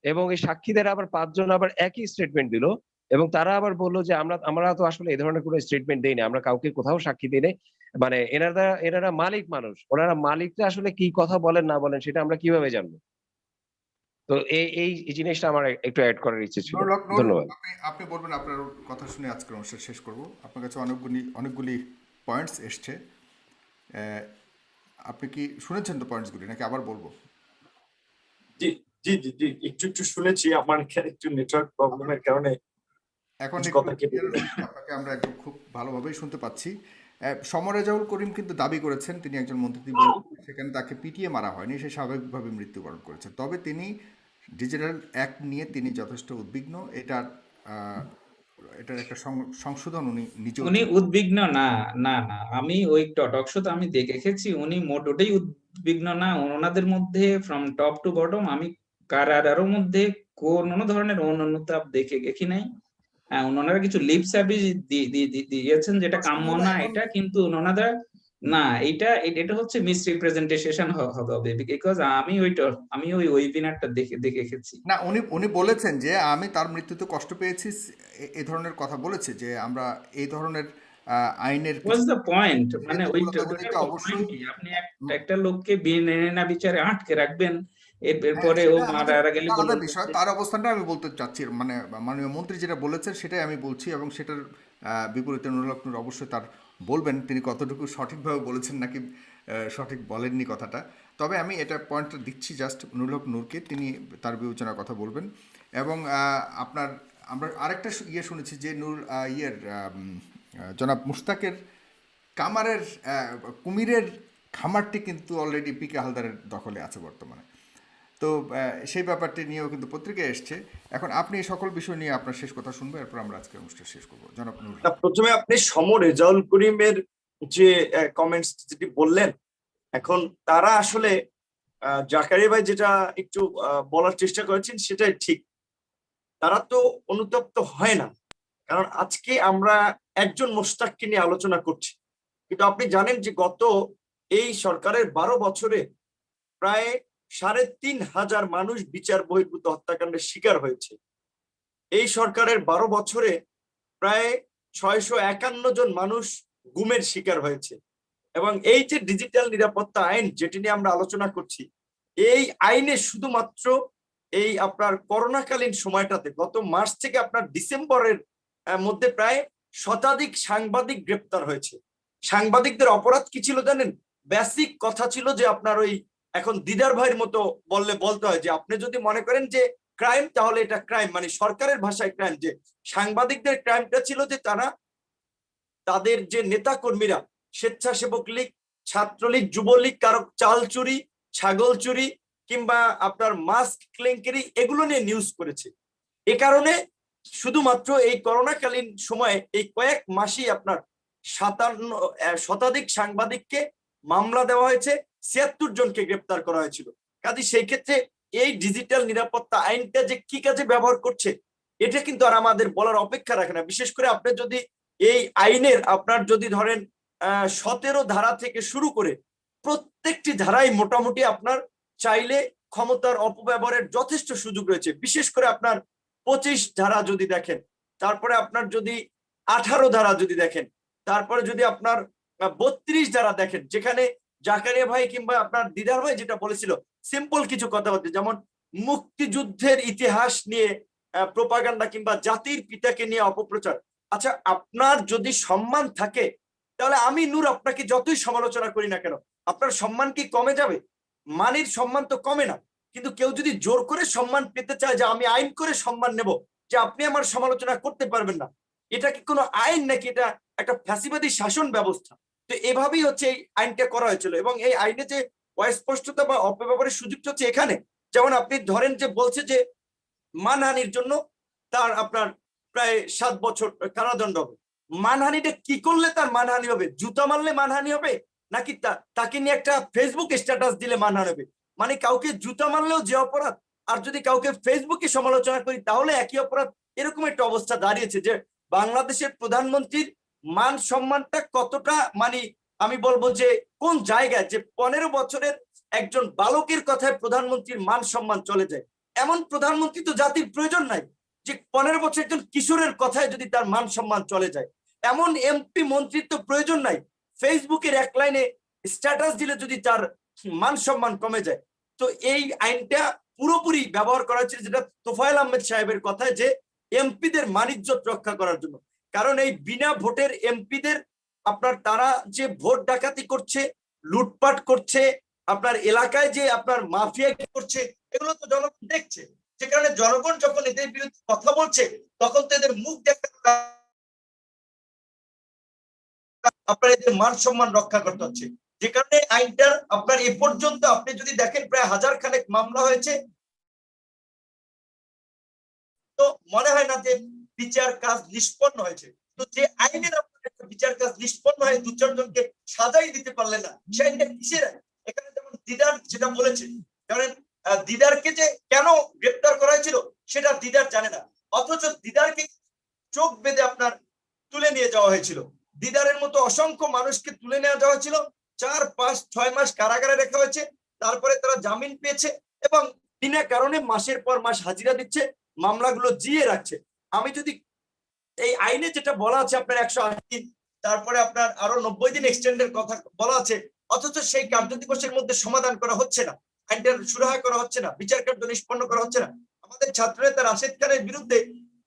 এবং এই সাক্ষীদের আবার 5 জন আবার একই স্টেটমেন্ট দিল, এবং তারা আবার বলল যে আমরা তো আসলে এই ধরনের কোনো স্টেটমেন্ট দেই না, আমরা কাউকে কোথাও সাক্ষী দেই নাই। মানে এনারা মালিক মানুষ, ওনারা মালিকরা আসলে কি কথা বলেন না বলেন সেটা আমরা কিভাবে জানবো? তো এই জিনিসটা আমার একটু এড করার ইচ্ছে ছিল। নুরুল হক নূর, ধন্যবাদ। আপনি বলবেন, আপনার কথা শুনে আজকের অনুষ্ঠান শেষ করব। আপনার কাছে অনেকগুলি পয়েন্টস এসছে। আহ, আপনি কি শুনেছেন তো পয়েন্টসগুলি, নাকি আবার বলবো? জি, জি, জি, জি, একটু শুনেছি। আমার এখানে একটু নেটওয়ার্ক প্রবলেমের কারণে এখন কিছু একটু কথা কেটে clear গেছে। শুনছি, আপনাকে আমরা একদম খুব ভালোভাবেই শুনতে পাচ্ছি। সমরেজাউল করিম কিন্তু দাবি করেছেন তিনি একজন মন্ত্রী, সেখানে তাকে পিটিয়ে মারা হয়নি, সে স্বাভাবিকভাবে মৃত্যুবরণ করেছেন। তবে তিনি ডিজিটাল অ্যাক্ট নিয়ে তিনি যথেষ্ট উদ্বিগ্ন। এটার একটা সংশোধন উনি নিজেও উনি উদ্বিগ্ন না, না, না, আমি ওই টক শোতে আমি দেখেছি, উনি মোটেই উদ্বিগ্ন না। ওনাদের মধ্যে ফ্রম টপ টু বটম আমি কারারও মধ্যে কোন ধরনের অনুতাপ দেখি নাই। হ্যাঁ, ওনারা কিছু লিপ সার্ভিস দিয়েছেন যেটা দর্শক কাম্য বন্ধুরা, না এখন এটা, কিন্তু ওনারা না, এটা হচ্ছে মিস রিপ্রেজেন্টেশন হবে, বিকজ আমি ওই ওয়েবিনারটা দেখেছি। না, উনি উনি বলেছেন যে আমি তার মৃত্যুতে কষ্ট পেয়েছি, এ ধরনের কথা বলেছে, যে আমরা এই ধরনের আইনের হোয়াটস দ্য পয়েন্ট, মানে দুর্বলতা ওটার গুলিকে পয়েন্ট অবশ্যই কি? আপনি একটা লোককে বিনা বিচারে আটকে রাখবেন, হ্যাঁ, এরপরে ও সেটা আমাদের মারা গেলে আলাদা বলবেন বিষয়। যে তার অবস্থানটা আমি বলতে চাচ্ছি, মানে মাননীয় মন্ত্রী যেটা বলেছেন সেটাই আমি বলছি, এবং সেটার বিপরীতে নুরুল হক নূর অবশ্যই তার বলবেন তিনি কতটুকু সঠিকভাবে বলেছেন নাকি সঠিক বলেননি কথাটা। তবে আমি এটা পয়েন্টটা দিচ্ছি জাস্ট নুরুল হক নূরকে, তিনি তার বিবেচনার কথা বলবেন। এবং আপনার আমরা আরেকটা ইয়ে শুনেছি যে জনাব মুশতাকের কামারের কুমিরের খামারটি কিন্তু অলরেডি পিকে হালদারের দখলে আছে বর্তমানে। তো সেই ব্যাপারটি নিয়েও কিন্তু পত্রিকায় এসছে। এখন আপনি এই সকল বিষয় নিয়ে আপনার শেষ কথা শুনবো, এরপর আমরা আজকের অনুষ্ঠান শেষ করবো। জনাব নুরুল হক। প্রথমে আপনি রেজাউল করিমের যে কমেন্টস যেটি বললেন, এখন তারা আসলে জাকারিয়া ভাই যেটা একটু বলার চেষ্টা করেছেন সেটাই ঠিক। তারা তো অনুতপ্ত হয় না, কারণ আজকে আমরা একজন মোশতাককে নিয়ে আলোচনা করছি, কিন্তু আপনি জানেন যে গত এই সরকারের 12 বছরে প্রায় ৩,৫০০ মানুষ বিচার বহির্ভূত হত্যাকাণ্ডের শিকার হয়েছে। এই সরকারের 12 বছরে প্রায় ৬৫১ জন মানুষ গুমের শিকার হয়েছে। এবং এই যে ডিজিটাল নিরাপত্তা আইন যেটি নিয়ে আমরা আলোচনা করছি, এই আইনে শুধুমাত্র এই আপনার করোনাকালীন সময়টাতে গত মার্চ থেকে আপনার ডিসেম্বরের মধ্যে প্রায় শতাধিক সাংবাদিক গ্রেপ্তার হয়েছে। সাংবাদিকদের অপরাধ কি ছিল জানেন? বেসিক কথা ছিল যে আপনার ওই এখন দিদার ভাইয়ের মতো বলতে হয় যে আপনি যদি মনে করেন যে ক্রাইম, তাহলে এটা ক্রাইম, মানে সরকারের ভাষায় ক্রাইম। যে সাংবাদিকদের ক্রাইমটা ছিল যে তারা তাদের যে নেতা কর্মীরা স্বেচ্ছাসেবক লীগ, ছাত্রলীগ, যুবলীগ কারো চাল চুরি, ছাগল চুরি কিংবা আপনার মাস্ক কেলেঙ্কারি এগুলো নিয়ে নিউজ করেছে। এ কারণে শুধুমাত্র এই করোনাকালীন সময়ে এই কয়েক মাসেই আপনার 57 শতাধিক সাংবাদিককে মামলা দেওয়া হয়েছে, ৭৬ জনকে গ্রেপ্তার করা হয়েছিল। কাজে সেই ক্ষেত্রে এই ডিজিটাল নিরাপত্তা আইনটা যে কি কাজে ব্যবহার করছে এটা কিন্তু আর আমাদের বলার অপেক্ষা রাখে না। বিশেষ করে আপনি যদি এই আইনের আপনার যদি ধরেন ১৭ ধারা থেকে শুরু করে প্রত্যেকটি ধারাই মোটামুটি আপনার চাইলে ক্ষমতার অপব্যবহারের যথেষ্ট সুযোগ রয়েছে। বিশেষ করে আপনার 25 ধারা যদি দেখেন, তারপরে আপনার যদি 18 ধারা যদি দেখেন, তারপরে যদি আপনার 32 ধারা দেখেন, যেখানে জাকারিয়া ভাই কিংবা আপনার দিদার ভাই যেটা বলেছিল সিম্পল কিছু কথা হচ্ছে, যেমন মুক্তিযুদ্ধের ইতিহাস নিয়ে প্রোপাগান্ডা কিংবা জাতির পিতাকে নিয়ে অপপ্রচার। আচ্ছা, আপনার যদি সম্মান থাকে তাহলে আমি নূর আপনাকে যতই সমালোচনা করি না কেন, আপনার সম্মান কি কমে যাবে? মানির সম্মান তো কমে না, কিন্তু কেউ যদি জোর করে সম্মান পেতে চায় যে আমি আইন করে সম্মান নেব, যে আপনি আমার সমালোচনা করতে পারবেন না, এটা কি কোনো আইন নাকি এটা একটা ফ্যাসিবাদী শাসন ব্যবস্থা? তো এভাবেই হচ্ছে এই আইনটা করা হয়েছিল। এবং এই আইনে যে অস্পষ্টতা বা অপব্যবহারের সুযোগটা হচ্ছে এখানে, যেমন আপনি ধরেন যে বলছে যে মানহানির জন্য তার আপনার প্রায় 7 বছর কারাদণ্ড হবে। মানহানিটা কি করলে তার মানহানি হবে? জুতা মারলে মানহানি হবে, নাকি তাকে নিয়ে একটা ফেসবুক স্ট্যাটাস দিলে মানহানি হবে? মানে কাউকে জুতা মারলেও যে অপরাধ, আর যদি কাউকে ফেসবুকে সমালোচনা করি তাহলে একই অপরাধ। এরকম একটা অবস্থা দাঁড়িয়েছে যে বাংলাদেশের প্রধানমন্ত্রীর মান সম্মানটা কতটা, মানে আমি বলবো যে কোন জায়গায় যে 15 বছরের একজন বালকের কথায় প্রধানমন্ত্রীর মান সম্মান চলে যায়। এমন প্রধানমন্ত্রী তো জাতির প্রয়োজন নাই যে 15 বছর একজন কিশোরের কথায় যদি তার মান সম্মান চলে যায়। এমন এমপি মন্ত্রীর তো প্রয়োজন নাই ফেসবুকের এক লাইনে স্ট্যাটাস দিলে যদি তার মান সম্মান কমে যায়। তো এই আইনটা পুরোপুরি ব্যবহার করা হচ্ছে যেটা তোফায়েল আহমেদ সাহেবের কথায়, যে এমপিদের মানিজ্যত রক্ষা করার জন্য। কারণ এই বিনা ভোটের এমপিদের আপনার তারা যে ভোট ডাকাতি করছে, লুটপাট করছে, আপনার এলাকায় যে আপনার মাফিয়া করছে, এগুলো তো জনগণ দেখছে। যে কারণে জনগণ যখন এদের বিরুদ্ধে কথা বলছে তখন তো এদের মুখ দেখা আপনার এদের মান সম্মান রক্ষা করতে হচ্ছে। যে কারণে আইনটার আপনার এ পর্যন্ত আপনি যদি দেখেন প্রায় 1000 খানেক মামলা হয়েছে। তো মনে হয় না যে বিচার কাজ নিষ্পন্ন হয়েছে। তো যে আইনের আপনার বিচার কাজ নিষ্পন্ন হয়ে 2-4 জনকে সাজাই দিতে পারলেন না, সেই আইনটা কিসের আইন? এখানে যেমন দিদার যেটা বলেছে, কারণ দিদারকে যে কেন গ্রেপ্তার করা হয়েছিল সেটা দিদার জানে না, অথচ দিদারকে চোখ বেঁধে আপনার তুলে নিয়ে যাওয়া হয়েছিল। দিদারের মতো অসংখ্য মানুষকে তুলে নিয়ে যাওয়া হয়েছিল, 4, 5, 6 মাস কারাগারে রাখা হয়েছে, তারপরে তারা জামিন পেয়েছে এবং বিনা কারণে মাসের পর মাস হাজিরা দিচ্ছে, মামলাগুলো জিয়ে রাখছে। আমি যদি এই আইনে যেটা বলা আছে আপনার 180, তারপরে আপনার আরো 90 দিন এক্সটেন্ডের কথা বলা আছে, অথচ সেই কার্য দিবসের মধ্যে সমাধান করা হচ্ছে না, আইনটার সুরাহা করা হচ্ছে না, বিচার কার্য নিষ্পন্ন করা হচ্ছে না। আমাদের ছাত্রনেতা রাশেদ খানের বিরুদ্ধে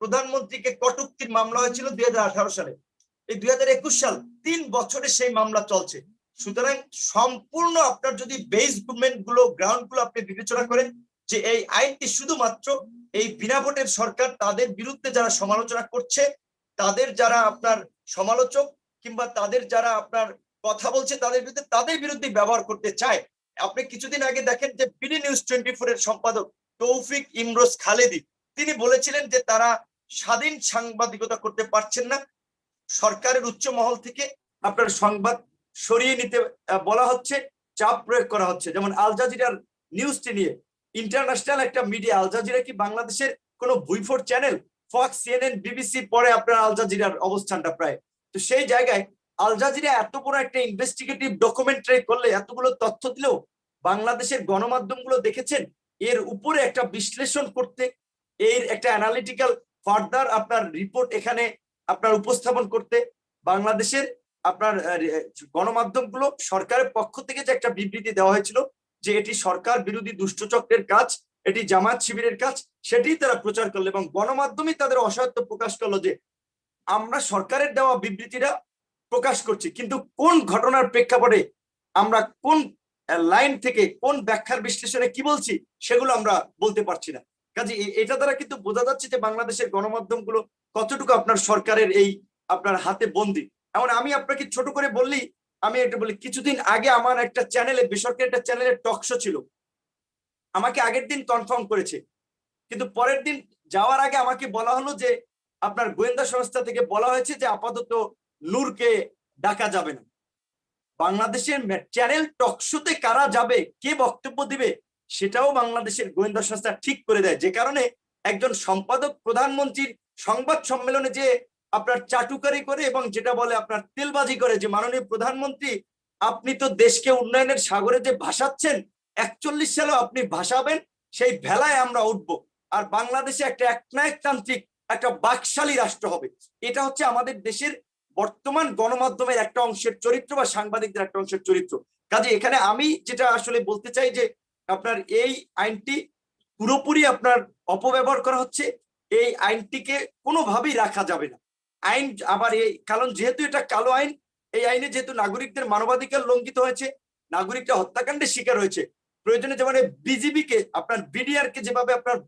প্রধানমন্ত্রীকে কটূক্তির মামলা হয়েছিল 2018 সালে। এই 2021 সাল, 3 বছরে সেই মামলা চলছে। সুতরাং সম্পূর্ণ আপনার যদি বেসমেন্ট গুলো, গ্রাউন্ড গুলো আপনি বিবেচনা করেন, যে এই আইনটি শুধুমাত্র এই বিনা ভোটের সরকার, তাদের বিরুদ্ধে যারা সমালোচনা করছে, তাদের যারা আপনার সমালোচক কিংবা তাদের যারা আপনার কথা বলছে তাদের বিরুদ্ধে ব্যবহার করতে চায়। আপনি কিছুদিন আগে দেখেন যে বিডি নিউজ 24 এর সম্পাদক তৌফিক ইমরোজ খালেদি, তিনি বলেছিলেন যে তারা স্বাধীন সাংবাদিকতা করতে পারছেন না, সরকারের উচ্চ মহল থেকে আপনার সংবাদ সরিয়ে নিতে বলা হচ্ছে, চাপ প্রয়োগ করা হচ্ছে। যেমন আল জাজিরার নিউজটি নিয়ে, ইন্টারন্যাশনাল একটা মিডিয়া, আল জাজিরা কি বাংলাদেশের কোনো ভুইফোর চ্যানেল? ফক্স, সিএনএন, বিবিসি পরে আপনার আল জাজিরার অবস্থানটা প্রায়। তো সেই জায়গায় আল জাজিরা এত বড় একটা ইনভেস্টিগেটিভ ডকুমেন্টারি করলে, এতগুলো তথ্য দিলেও বাংলাদেশের গণমাধ্যমগুলো দেখেছেন এর উপরে একটা বিশ্লেষণ করতে, এর একটা অ্যানালিটিক্যাল ফার্দার আপনার রিপোর্ট এখানে আপনার উপস্থাপন করতে। বাংলাদেশের আপনার গণমাধ্যমগুলো সরকারের পক্ষ থেকে যে একটা বিবৃতি দেওয়া হয়েছিল যে এটি সরকার বিরোধী দুষ্টচক্রের কাজ, এটি জামাত শিবিরের কাজ, সেটি তারা প্রচার করলো এবং গণমাধ্যমে তাদের অসহায়ত্ব প্রকাশ করলো যে আমরা সরকারের দেওয়া বিবৃতিটা প্রকাশ করছি, কিন্তু কোন ঘটনার প্রেক্ষাপটে, আমরা কোন লাইন থেকে, কোন ব্যাখ্যার বিশ্লেষণে কি বলছি, সেগুলো আমরা বলতে পারছি না। কাজে এটা দ্বারা কিন্তু বোঝা যাচ্ছে যে বাংলাদেশের গণমাধ্যমগুলো কতটুকু আপনার সরকারের এই আপনার হাতে বন্দী। এমন আমি আপনাকে ছোট করে বললি, আমি একটা বলি, কিছুদিন আগে আমার একটা চ্যানেলে, বেসরকারি একটা চ্যানেলের টক শো ছিল, আমাকে আগের দিন কনফার্ম করেছে, কিন্তু পরের দিন যাওয়ার আগে আমাকে বলা হলো যে আপনার গোয়েন্দা সংস্থা থেকে বলা হয়েছে যে আপাতত নূরকে ডাকা যাবে না। বাংলাদেশের চ্যানেল টকশোতে কারা যাবে, কে বক্তব্য দিবে, সেটাও বাংলাদেশের গোয়েন্দা সংস্থা ঠিক করে দেয়। যে কারণে একজন সম্পাদক প্রধানমন্ত্রীর সংবাদ সম্মেলনে যে আপনার চাটুকারি করে এবং যেটা বলে আপনার তেলবাজি করে, যে মাননীয় প্রধানমন্ত্রী আপনি তো দেশকে উন্নয়নের সাগরে যে ভাসাচ্ছেন, 41 সালেও আপনি ভাসাবেন, সেই ভেলায় আমরা উঠবো, আর বাংলাদেশে একটা একনায়কতান্ত্রিক একটা বাকশালী রাষ্ট্র হবে। এটা হচ্ছে আমাদের দেশের বর্তমান গণমাধ্যমের একটা অংশের চরিত্র বা সাংবাদিকদের একটা অংশের চরিত্র। কাজে এখানে আমি যেটা আসলে বলতে চাই যে আপনার এই আইনটি পুরোপুরি আপনার অপব্যবহার করা হচ্ছে, এই আইনটিকে কোনোভাবেই রাখা যাবে না। আইন আবার এই, কারণ যেহেতু এটা কালো আইন, এই আইনে যেহেতু নাগরিকদের মানবাধিকার লঙ্ঘিত হয়েছে, নাগরিকরা হত্যাকাণ্ডের শিকার হয়েছে, প্রয়োজনে যেমন বিজিবি কে আপনার বিডিআর কে যেভাবে আপনার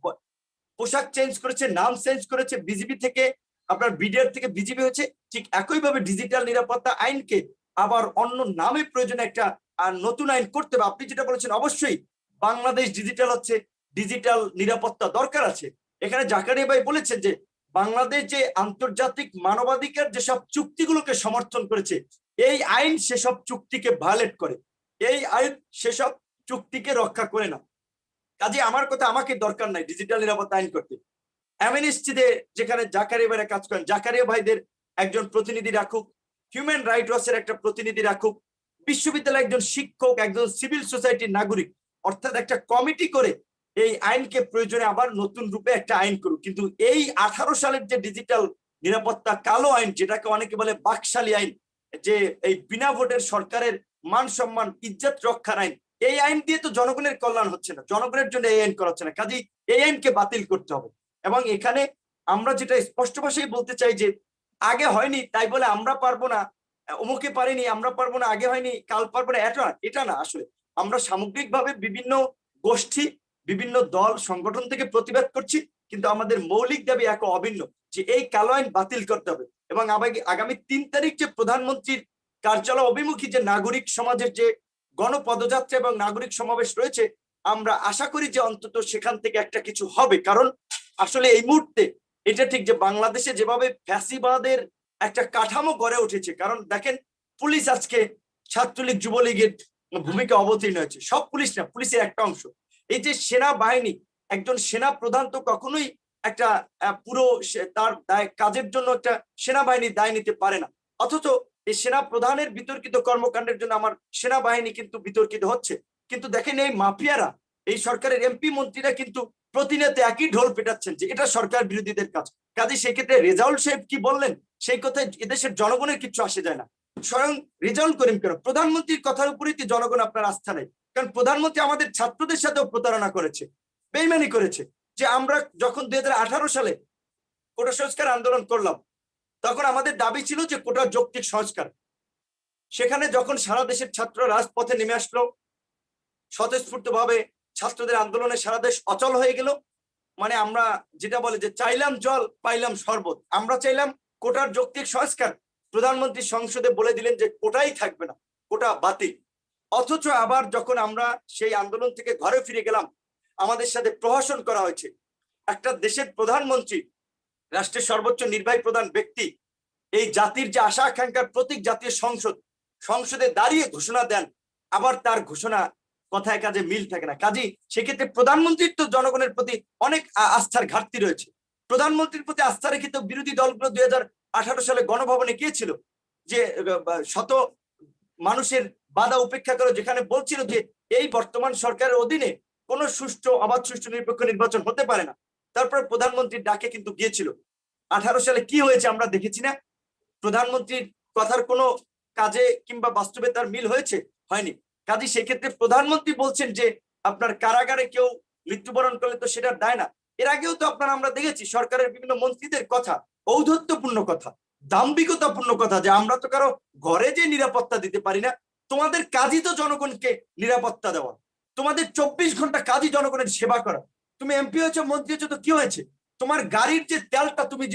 পোশাক চেঞ্জ করেছে, নাম চেঞ্জ করেছে, বিজিবি থেকে আপনার বিডিআর থেকে বিজিবি হয়েছে, ঠিক একইভাবে ডিজিটাল নিরাপত্তা আইনকে আবার অন্য নামে প্রয়োজনে একটা নতুন আইন করতে হবে। আপনি যেটা বলেছেন, অবশ্যই বাংলাদেশ ডিজিটাল হচ্ছে, ডিজিটাল নিরাপত্তা দরকার আছে। এখানে জাকারিয়া ভাই বলেছেন যে বাংলাদেশ যে আন্তর্জাতিক মানবাধিকার যেসব চুক্তিগুলোকে সমর্থন করেছে, এই আইন সেসব চুক্তিকে ভায়োলেট করে, এই আইন সেসব চুক্তিকে রক্ষা করে না। কাজে আমার কথা, আমাকে দরকার নাই ডিজিটাল নিরাপত্তা আইন করতে। অ্যামনেস্টিতে যেখানে জাকারিয়া ভাইরা কাজ করেন, জাকারিয়া ভাইদের একজন প্রতিনিধি রাখুক, হিউম্যান রাইট ওয়াচের একটা প্রতিনিধি রাখুক, বিশ্ববিদ্যালয়ের একজন শিক্ষক, একজন সিভিল সোসাইটির নাগরিক, অর্থাৎ একটা কমিটি করে এই আইনকে প্রয়োজনে আবার নতুন রূপে একটা আইন করুক। কিন্তু এই 18 সালের যে ডিজিটাল নিরাপত্তা কালো আইন, যেটাকে অনেকে বলে বাকশালী আইন, যে এই বিনা ভোটের সরকারের মান সম্মান ইজ্জত রক্ষার আইন, এই আইন দিয়ে তো জনগণের কল্যাণ হচ্ছে না, জনগণের জন্য এই আইন করা হচ্ছে না। কাজেই এই আইনকে বাতিল করতে হবে। এবং এখানে আমরা যেটা স্পষ্ট ভাষায় বলতে চাই যে আগে হয়নি তাই বলে আমরা পারবো না, অমুকে পারেনি আমরা পারবো না, আগে হয়নি কাল পারবো না, এটা না। আসলে আমরা সামগ্রিকভাবে বিভিন্ন গোষ্ঠী, বিভিন্ন দল সংগঠন থেকে প্রতিবাদ করছি, কিন্তু আমাদের মৌলিক দাবি এক অভিন্ন, যে এই কালো আইন বাতিল করতে হবে। এবং আগামী 3 তারিখ যে প্রধানমন্ত্রীর কার্যালয় অভিমুখী যে নাগরিক সমাজের যে গণপদযাত্রা এবং নাগরিক সমাবেশ রয়েছে, আমরা আশা করি যে অন্তত সেখান থেকে একটা কিছু হবে। কারণ আসলে এই মুহূর্তে এটা ঠিক যে বাংলাদেশে যেভাবে ফ্যাসিবাদের একটা কাঠামো গড়ে উঠেছে, কারণ দেখেন পুলিশ আজকে ছাত্রলীগ যুবলীগের ভূমিকা অবতীর্ণ হয়েছে, সব পুলিশ না, পুলিশের একটা অংশ। এই যে সেনাবাহিনী, একজন সেনা প্রধান তো কখনোই একটা পুরো তার কাজের জন্য একটা সেনাবাহিনী দায় নিতে পারে না, অথচ এই সেনা প্রধানের বিতর্কিত কর্মকাণ্ডের জন্য আমার সেনাবাহিনী কিন্তু বিতর্কিত হচ্ছে। কিন্তু দেখেন এই মাফিয়ারা, এই সরকারের এমপি মন্ত্রীরা কিন্তু প্রতিনিয়ত একই ঢোল পেটাচ্ছেন যে এটা সরকার বিরোধীদের কাজ। কাজে সেক্ষেত্রে রেজাউল সাহেব কি বললেন সেই কথায় এদেশের জনগণের কিছু আসে যায় না। স্বয়ং রেজাউল করিম কেন, প্রধানমন্ত্রীর কথার উপরেই তো জনগণ আপনার আস্থা নেই, কারণ প্রধানমন্ত্রী আমাদের ছাত্রদের সাথেও প্রতারণা করেছে, বেইমানি করেছে। যে আমরা যখন 2018 সালে কোটা সংস্কার আন্দোলন করলাম, তখন আমাদের দাবি ছিল যে কোটা যৌক্তিক সংস্কার। সেখানে যখন সারা দেশের ছাত্ররা রাজপথে নেমে আসলো, স্বতঃস্ফূর্ত ভাবে ছাত্রদের আন্দোলনে সারা দেশ অচল হয়ে গেল। মানে আমরা যেটা বলে যে চাইলাম জল পাইলাম শরবত, আমরা চাইলাম কোটার যৌক্তিক সংস্কার, প্রধানমন্ত্রী সংসদে বলে দিলেন যে কোটাই থাকবে না, কোটা বাতিল। অথচ আবার যখন আমরা সেই আন্দোলন থেকে ঘরে ফিরে গেলাম, আমাদের সাথে প্রহসন করা হয়েছে। একটা দেশের প্রধানমন্ত্রী, রাষ্ট্রের সর্বোচ্চ নির্বাহী প্রধান ব্যক্তি, এই জাতির যে আশা আকাঙ্ক্ষার প্রতীক জাতীয় সংসদে দাঁড়িয়ে ঘোষণা দেন, আবার তার ঘোষণা কথায় কাজে মিল থাকে না। কাজী সেক্ষেত্রে প্রধানমন্ত্রীর তো জনগণের প্রতি অনেক আস্থার ঘাটতি রয়েছে। প্রধানমন্ত্রীর প্রতি আস্থা রেখে তো বিরোধী দলগুলো 2018 সালে গণভবনে গিয়েছিল, যে শত মানুষের বাধা উপেক্ষা করে, যেখানে বলছিল যে এই বর্তমান সরকারের অধীনে কোনো সুষ্ঠু অবাধ সুষ্ঠু নিরপেক্ষ নির্বাচন হতে পারে না। তারপর প্রধানমন্ত্রীর ডাকে কিন্তু গিয়েছিল। 18 সালে কি হয়েছে আমরা দেখেছি না? প্রধানমন্ত্রীর কথার কোনো কাজে কিংবা বাস্তবে তার মিল হয়েছে? হয়নি। কাজে সেক্ষেত্রে প্রধানমন্ত্রী বলছেন যে আপনার কারাগারে কেউ মৃত্যুবরণ করলে তো সেটার দায় না। এর আগেও তো আপনারা আমরা দেখেছি সরকারের বিভিন্ন মন্ত্রীদের কথা, ঔদ্ধত্যপূর্ণ কথা, দাম্ভিকতাপূর্ণ কথা, যে আমরা তো কারো ঘরে যে নিরাপত্তা দিতে পারি না, তোমাদের কাজই তো জনগণকে নিরাপত্তা দেওয়া, তোমাদের 24 ঘন্টা কাজই জনগণের সেবা করা। তুমি এমপি হয়েছো, মন্ত্রী হয়েছো, তো কি হয়েছে? তোমার গাড়ির যে তেলটা, তুমি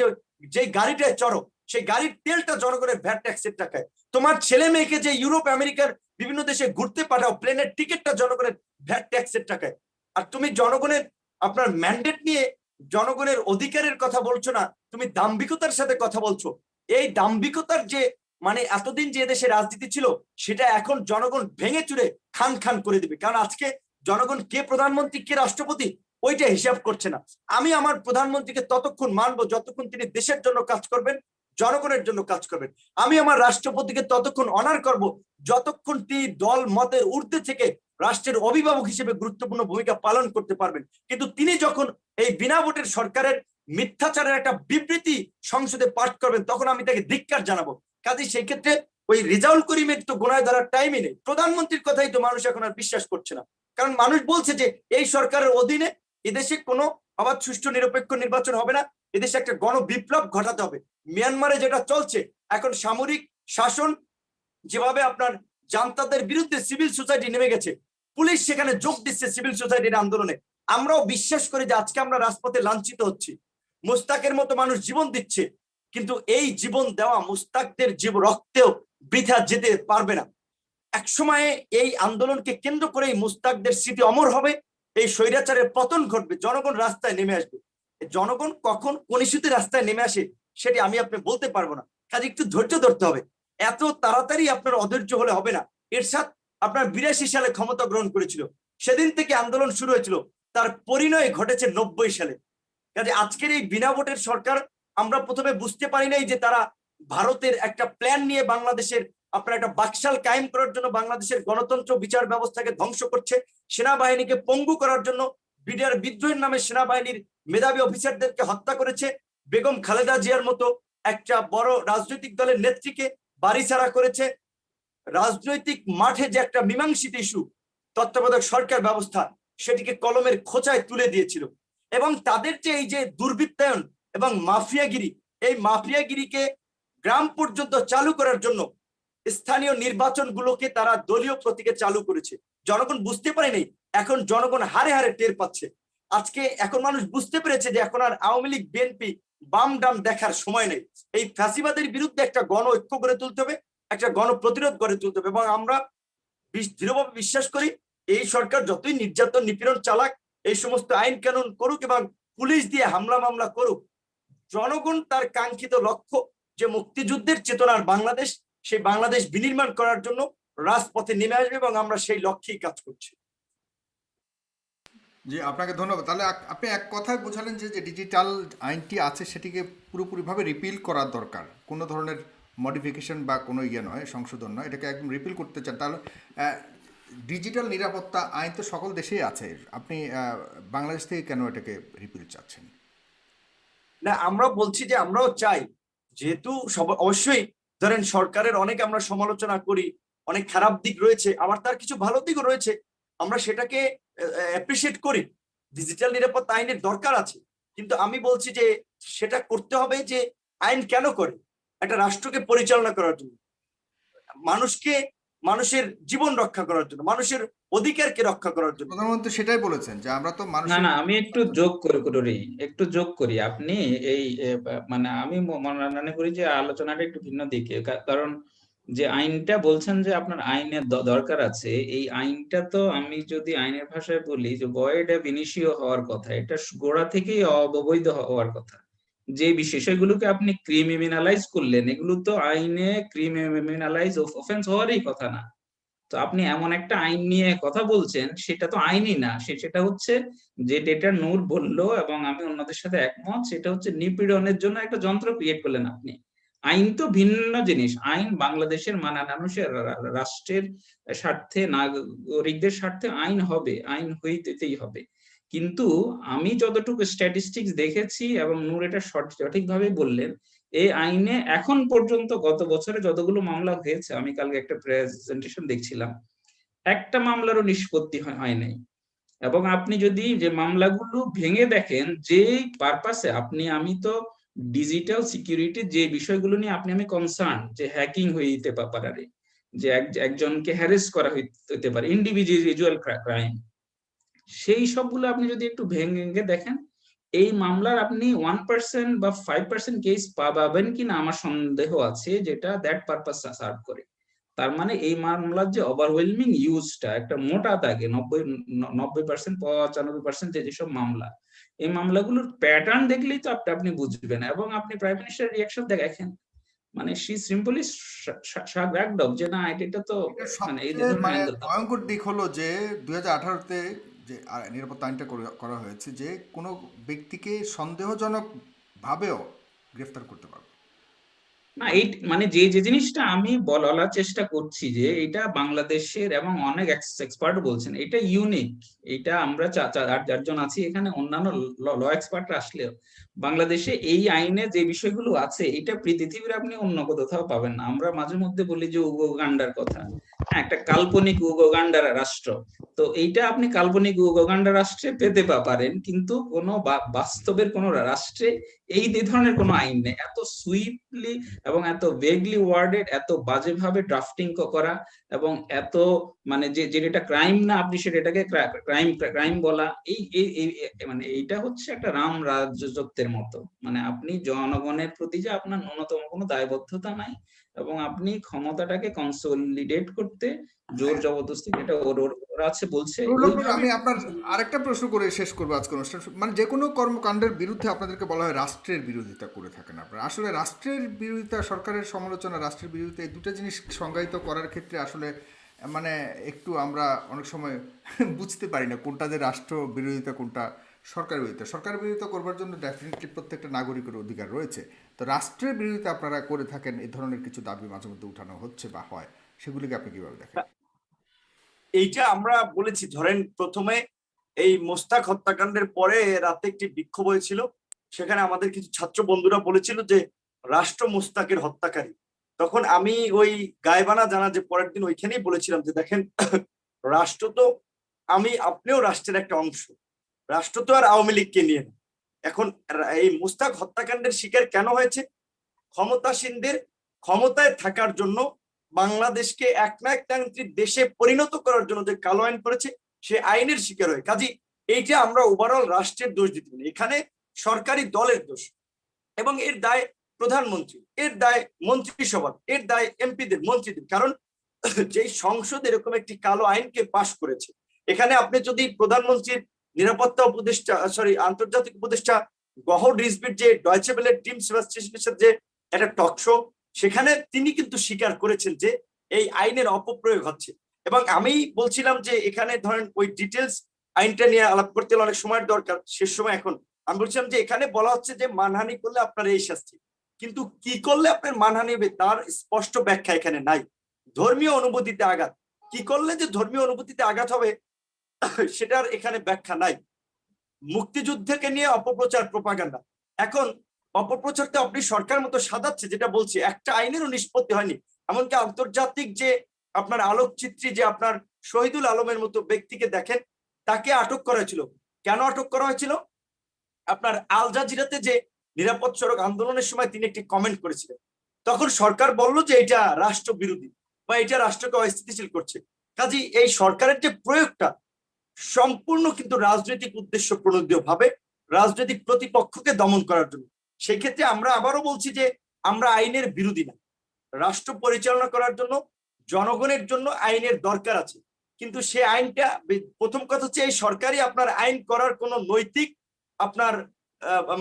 যে গাড়িটায় চড়ো, সেই গাড়ির তেলটা জনগণের ভ্যাট ট্যাক্সের টাকায়। তোমার ছেলে মেয়েকে যে ইউরোপ আমেরিকার বিভিন্ন দেশে ঘুরতে পাঠাও, প্লেনের টিকিটটা জনগণের ভ্যাট ট্যাক্সের টাকায়। আর তুমি জনগণের আপনার ম্যান্ডেট নিয়ে জনগণের অধিকারের কথা বলছো না, তুমি দাম্ভিকতার সাথে কথা বলছো। এই দাম্ভিকতার যে মানে এতদিন যে দেশে রাজনীতি ছিল, সেটা এখন জনগণ ভেঙে চুরে খান খান করে দিবে। কারণ আজকে জনগণ কে প্রধানমন্ত্রী কে রাষ্ট্রপতি ওইটা হিসাব করছে না। আমি আমার প্রধানমন্ত্রীকে ততক্ষণ মানবো যতক্ষণ তিনি দেশের জন্য কাজ করবেন, জনগণের জন্য কাজ করবেন। আমি আমার রাষ্ট্রপতিকে ততক্ষণ অনার করব যতক্ষণ তিনি দল মতের ঊর্ধ্বে থেকে রাষ্ট্রের অভিভাবক হিসেবে গুরুত্বপূর্ণ ভূমিকা পালন করতে পারবেন। কিন্তু তিনি যখন এই বিনা ভোটের সরকারের মিথ্যাচারের একটা বিবৃতি সংসদে পাঠ করবেন, তখন আমি তাকে ধিক্কার জানাবো। কাজে সেই ক্ষেত্রে ওই রেজাউল করিমের তো গোনায় ধরার টাইমই নেই। প্রধানমন্ত্রীর কথাই তো মানুষ এখন আর বিশ্বাস করছে না, কারণ মানুষ বলছে যে এই সরকারের অধীনে এদেশে কোনো অবাধ সুষ্ঠু নিরপেক্ষ নির্বাচন হবে না, এদেশে একটা গণবিপ্লব ঘটাতে হবে। মিয়ানমারে যেটা চলছে এখন, সামরিক শাসন যেভাবে আপনার জান্তাদের বিরুদ্ধে সিভিল সোসাইটি নেমে গেছে, পুলিশ সেখানে যোগ দিচ্ছে সিভিল সোসাইটির আন্দোলনে। আমরাও বিশ্বাস করি যে আজকে আমরা রাজপথে লাঞ্ছিত হচ্ছি, মুস্তাকের মতো মানুষ জীবন দিচ্ছে, কিন্তু এই জীবন দেওয়া মুস্তাকদের রক্তেও বৃথা যেতে পারবে না। এক সময়ে এই আন্দোলনকে কেন্দ্র করেই মুস্তাকদের স্মৃতি অমর হবে, এই স্বৈরাচারের পতন ঘটবে, জনগণ রাস্তায় নেমে আসবে। জনগণ কখন কোন ইস্যুতে রাস্তায় নেমে আসে সেটি আমি আপনি বলতে পারবো না। কাজে একটু ধৈর্য ধরতে হবে, এত তাড়াতাড়ি আপনার অধৈর্য হলে হবে না। এরশাদ আপনার 82 সালে ক্ষমতা গ্রহণ করেছিল, সেদিন থেকে আন্দোলন শুরু হয়েছিল, তার পরিণয় ঘটেছে 90 সালে। কাজে আজকের এই বিনা ভোটের সরকার, আমরা প্রথমে বুঝতে পারি নাই যে তারা ভারতের একটা প্ল্যান নিয়ে বাংলাদেশের আপনার একটা বাকশাল কায়েম করার জন্য বাংলাদেশের গণতন্ত্র বিচার ব্যবস্থাকে ধ্বংস করছে, সেনাবাহিনীকে পঙ্গু করার জন্য বিডিআর বিদ্রোহের নামে সেনাবাহিনীর মেধাবী অফিসারদেরকে হত্যা করেছে, বেগম খালেদা জিয়ার মতো একটা বড় রাজনৈতিক দলের নেত্রীকে বাড়িছাড়া করেছে, রাজনৈতিক মাঠে যে একটা মীমাংসিত ইস্যু তত্ত্বাবধায়ক সরকার ব্যবস্থা সেটিকে কলমের খোঁচায় তুলে দিয়েছিল। এবং তাদের যে এই যে দুর্বৃত্তায়ন এবং মাফিয়াগিরি, এই মাফিয়াগিরিকে গ্রাম পর্যন্ত চালু করার জন্য স্থানীয় নির্বাচনগুলোকে তারা দলীয় প্রতীকে চালু করেছে। জনগণ বুঝতে পারেনি, এখন জনগণ হারে হারে টের পাচ্ছে। আজকে এখন মানুষ বুঝতে পেরেছে যে এখন আর আওয়ামী লীগ বিএনপি বাম ডাম দেখার সময় নেই। এই ফ্যাসিবাদের বিরুদ্ধে একটা গণ ঐক্য গড়ে তুলতে হবে, একটা গণ প্রতিরোধ গড়ে তুলতে হবে। এবং আমরা দৃঢ়ভাবে বিশ্বাস করি এই সরকার যতই নির্যাতন নিপীড়ন চালাক, এই সমস্ত আইন কানুন করুক এবং পুলিশ দিয়ে হামলা মামলা করুক, জনগণ তার কাঙ্ক্ষিত লক্ষ্য যে মুক্তিযুদ্ধের চেতনার বাংলাদেশ, সেই বাংলাদেশ বিনির্মাণ করার জন্য রাজপথে নেমে আসবে এবং আমরা সেই লক্ষ্যেই কাজ করছি। জি, আপনাকে ধন্যবাদ। তাহলে আপনি এক কথায় বোঝালেন যে যে ডিজিটাল আইনটি আছে সেটিকে পুরোপুরিভাবে রিপিল করা দরকার, কোনো ধরনের মডিফিকেশন বা কোনো ইয়ে নয়, সংশোধন নয়, এটাকে একদম রিপিল করতে চান। তাহলে ডিজিটাল নিরাপত্তা আইন তো সকল দেশেই আছে, আপনি বাংলাদেশ থেকে কেন এটাকে রিপিল চাচ্ছেন? না, আমরা বলছি যে আমরাও চাই, যেহেতু অবশ্যই ধরেন সরকারের অনেক আমরা সমালোচনা করি, অনেক খারাপ দিক রয়েছে, আবার তার কিছু ভালো দিকও রয়েছে, আমরা সেটাকে অ্যাপ্রিসিয়েট করি। ডিজিটাল নিরাপত্তা আইনের দরকার আছে, কিন্তু আমি বলছি যে সেটা করতে হবে যে আইন কেন করে, একটা রাষ্ট্রকে পরিচালনা করার জন্য, মানুষকে, মানুষের জীবন রক্ষা করার জন্য, মানুষের অধিকারকে রক্ষা করার জন্য। প্রধানমন্ত্রী সেটাই বলেছেন যে আমরা তো না মানুষের। না, আমি একটু যোগ করি আপনি এই মানে আমি মনে করি যে আলোচনাটা একটু ভিন্ন দিকে, কারণ যে আইনটা বলছেন যে আপনার আইনের দরকার আছে, এই আইনটা তো আমি যদি আইনের ভাষায় বলি যে ভয়েড অ্যাব ইনিশিও হওয়ার কথা, এটা গোড়া থেকেই অবৈধ হওয়ার কথা। যে বিষয়গুলোকে আপনি ক্রিমিনালাইজ করলেন, এগুলো তো আইনে ক্রিমিনালাইজ অফেন্স হওয়ারই কথা না। তো আপনি এমন একটা আইন নিয়ে কথা বলছেন, সেটা তো আইনই না, সেটা হচ্ছে যে ডেটা নূর বললো এবং আমি অন্যদের সাথে একমত, সেটা হচ্ছে নিপীড়নের জন্য একটা যন্ত্র ক্রিয়েট করলেন আপনি। আইন তো ভিন্ন জিনিস। আইন বাংলাদেশের মানুষের রাষ্ট্রের স্বার্থে, নাগরিকদের স্বার্থে আইন হবে, আইন হইতেই হবে। কিন্তু আমি যতটুকু স্ট্যাটিস্টিক্স দেখেছি, এবং নূর এটা সঠিকভাবে বললেন, এই আইনে এখন পর্যন্ত গত বছরে যতগুলো মামলা হয়েছে, আমি কালকে একটা প্রেজেন্টেশন দেখছিলাম, একটা মামলারও নিষ্পত্তি হয় নাই। এবং আপনি যদি যে মামলাগুলো ভেঙে দেখেন, যে পারপাসে আমি তো ডিজিটাল সিকিউরিটি যে বিষয়গুলো নিয়ে আমি কনসার্ন, যে হ্যাকিং হইতে পারে, যে একজনকে হ্যারেস করা হইতে পারে, ইন্ডিভিজুয়াল ক্রাইম, সেই সবগুলো আপনি যদি একটু ভেঙে দেখেন, এই মামলার আপনি 1% বা 5% কেস পাবেন কিনা আমার সন্দেহ আছে, যেটা দ্যাট পারপাস সার্ভ করে। তার মানে এই মামলার যে ওভারওয়েলমিং ইউজটা একটা মোটা দাগে 90%, 95% যেসব মামলা, এই মামলাগুলোর প্যাটার্ন দেখলেই তো আপনি বুঝবেন। এবং আপনি প্রাইম মিনিস্টার রিয়াকশন দেখেন, মানে শি সিম্পলি শাকড অফ, যে না এটা তো এটা মানে এই সবচেয়ে ধরনের মানে আইন দরকার। ভয়ঙ্কর দিক হলো যে 2018-তে যে নিরাপত্তা আইনটা করা হয়েছে, যে কোনো ব্যক্তিকে সন্দেহজনক ভাবেও গ্রেফতার করতে পারবে। না, মানে এই মানে যে জিনিসটা আমি বলার চেষ্টা করছি, যে এটা বাংলাদেশের, এবং অনেক এক্সপার্ট বলছেন এটা ইউনিক, এটা আমরা 4-8 জন আছি এখানে, অন্যান্য ল এক্সপার্ট আসলেও বাংলাদেশে এই আইনে যে বিষয়গুলো আছে, এটা পৃথিবীর আপনি অন্য কোথাও পাবেন না। আমরা মাঝে মধ্যে বলি যে উগান্ডার কথা, হ্যাঁ, একটা কাল্পনিক উগান্ডার রাষ্ট্র, তো এইটা আপনি কাল্পনিক উগান্ডা রাষ্ট্রে পেতে পারেন, কিন্তু কোনো বাস্তবের কোনো রাষ্ট্রে এই ধরনের কোনো আইন নেই। এত সুইফটলি এবং এত ভেগলি ওয়ার্ডেড, এত বাজেভাবে ড্রাফটিং করা, এবং এত মানে যেটা ক্রাইম না, আপনি সেটাকে ক্রাইম বলা, মানে এইটা হচ্ছে একটা রাম রাজত্বের মতো। মানে আপনি জনগণের প্রতি যে আপনার ন্যূনতম কোনো দায়বদ্ধতা নাই, এবং আপনি ক্ষমতাটাকে কনসোলিডেট করতে জোর জবরদস্তি, যেটা ওরা আছে বলছে ওইভাবে। আমি আপনার আরেকটা প্রশ্ন করে শেষ করবো আজকের অনুষ্ঠান। মানে যে কোনো কর্মকাণ্ডের বিরুদ্ধে আপনাদেরকে বলা হয় রাষ্ট্রের বিরোধিতা করে থাকেন আপনারা। আসলে রাষ্ট্রের বিরোধিতা, সরকারের সমালোচনা, রাষ্ট্রের বিরোধিতা, এই দুটো জিনিস সংজ্ঞায়িত করার ক্ষেত্রে আসলে মানে একটু আমরা অনেক সময় বুঝতে পারি না কোনটা যে রাষ্ট্র বিরোধিতা, কোনটা সরকার বিরোধিতা। সরকার বিরোধিতা করবার জন্য ডেফিনেটলি প্রত্যেকটা নাগরিকের অধিকার রয়েছে। তো রাষ্ট্রের বিরোধিতা আপনারা করে থাকেন, এই ধরনের কিছু দাবি মাঝে মধ্যে উঠানো হচ্ছে বা হয়, সেগুলিকে আপনি কিভাবে দেখেন? এইটা আমরা বলেছি, ধরেন প্রথমে এই মোস্তাক হত্যাকাণ্ডের পরে রাতে একটি বিক্ষোভ হয়েছিল, সেখানে আমাদের কিছু ছাত্র বন্ধুরা বলেছিল যে রাষ্ট্র মোস্তাকের হত্যাকারী। তখন আমি ওই গায়বানা জানাজে পরের দিন ওইখানেই বলেছিলাম যে দেখেন, রাষ্ট্র তো আপনিও রাষ্ট্রের একটা অংশ, রাষ্ট্র তো আর আওয়ামী লীগকে নিয়ে না। এখন এই মোস্তাক হত্যাকাণ্ডের শিকার কেন হয়েছে? ক্ষমতাসীনদের ক্ষমতায় থাকার জন্য, বাংলাদেশকে একনায়কতান্ত্রিক দেশে পরিণত করার জন্য যে কালো আইন করেছে, সে আইনের শিকার হয়। কাজী এইটা আমরা ওভারঅল রাষ্ট্রের দোষ দিতে পারি, এখানে সরকারি দলের দোষ, এবং এর দায় প্রধানমন্ত্রী, এর দায় মন্ত্রিসভা, এর দায় এমপিদের, মন্ত্রীদের। কারণ যেই সংসদ এরকম একটি কালো আইনকে পাশ করেছে, এখানে আপনি যদি প্রধানমন্ত্রীর নিরাপত্তা উপদেষ্টা, আন্তর্জাতিক উপদেষ্টা গহর রিজভির যে ডয়চে ভেলে টিম সেবাস্টিয়ানের যে একটা টক শো, সেখানে তিনি কিন্তু স্বীকার করেছেন যে এই আইনের অপপ্রয়োগ হচ্ছে। এবং আমি বলছিলাম যে এখানে ধরেন ওই ডিটেলস আইনটা নিয়ে আলাপ করতে হলে অনেক সময়ের দরকার, শেষ সময় এখন। আমি বলছিলাম যে এখানে বলা হচ্ছে যে মানহানি করলে আপনার এই শাস্তি, কিন্তু কি করলে আপনার মানহানি হবে তার স্পষ্ট ব্যাখ্যা এখানে নাই। ধর্মীয় অনুভূতিতে আঘাত, কি করলে যে ধর্মীয় অনুভূতিতে আঘাত হবে সেটার এখানে ব্যাখ্যা নাই। মুক্তিযুদ্ধকে নিয়ে অপপ্রচার, প্রপাগান্ডা। এখন অপপ্রচার তো আপনি সরকার মতো সাজাচ্ছে, যেটা বলছি একটা আইনেরও নিষ্পত্তি হয়নি। এমনকি আন্তর্জাতিক যে আপনার আলোকচিত্রী যে আপনার শহীদুল আলমের মতো ব্যক্তিকে দেখেন, তাকে আটক করা হয়েছিল। কেন আটক করা হয়েছিল? আপনার আল জাজিরাতে যে নিরাপদ সড়ক আন্দোলনের সময় তিনি একটি কমেন্ট করেছিলেন, তখন সরকার বলল যে এটা রাষ্ট্র বিরোধী বা এটা রাষ্ট্রকে অস্থিতিশীল করছে। কাজী এই সরকারের যে প্রয়োগটা সম্পূর্ণ কিন্তু রাজনৈতিক উদ্দেশ্য প্রণোদিত ভাবে রাজনৈতিক প্রতিপক্ষকে দমন করার জন্য। সেই ক্ষেত্রে আমরা আবারও বলছি যে আমরা আইনের বিরোধী না। রাষ্ট্র পরিচালনা করার জন্য জনগণের জন্য আইনের দরকার আছে, কিন্তু সে আইনটা, প্রথম কথা হচ্ছে এই সরকারি আপনার আইন করার কোনো নৈতিক আপনার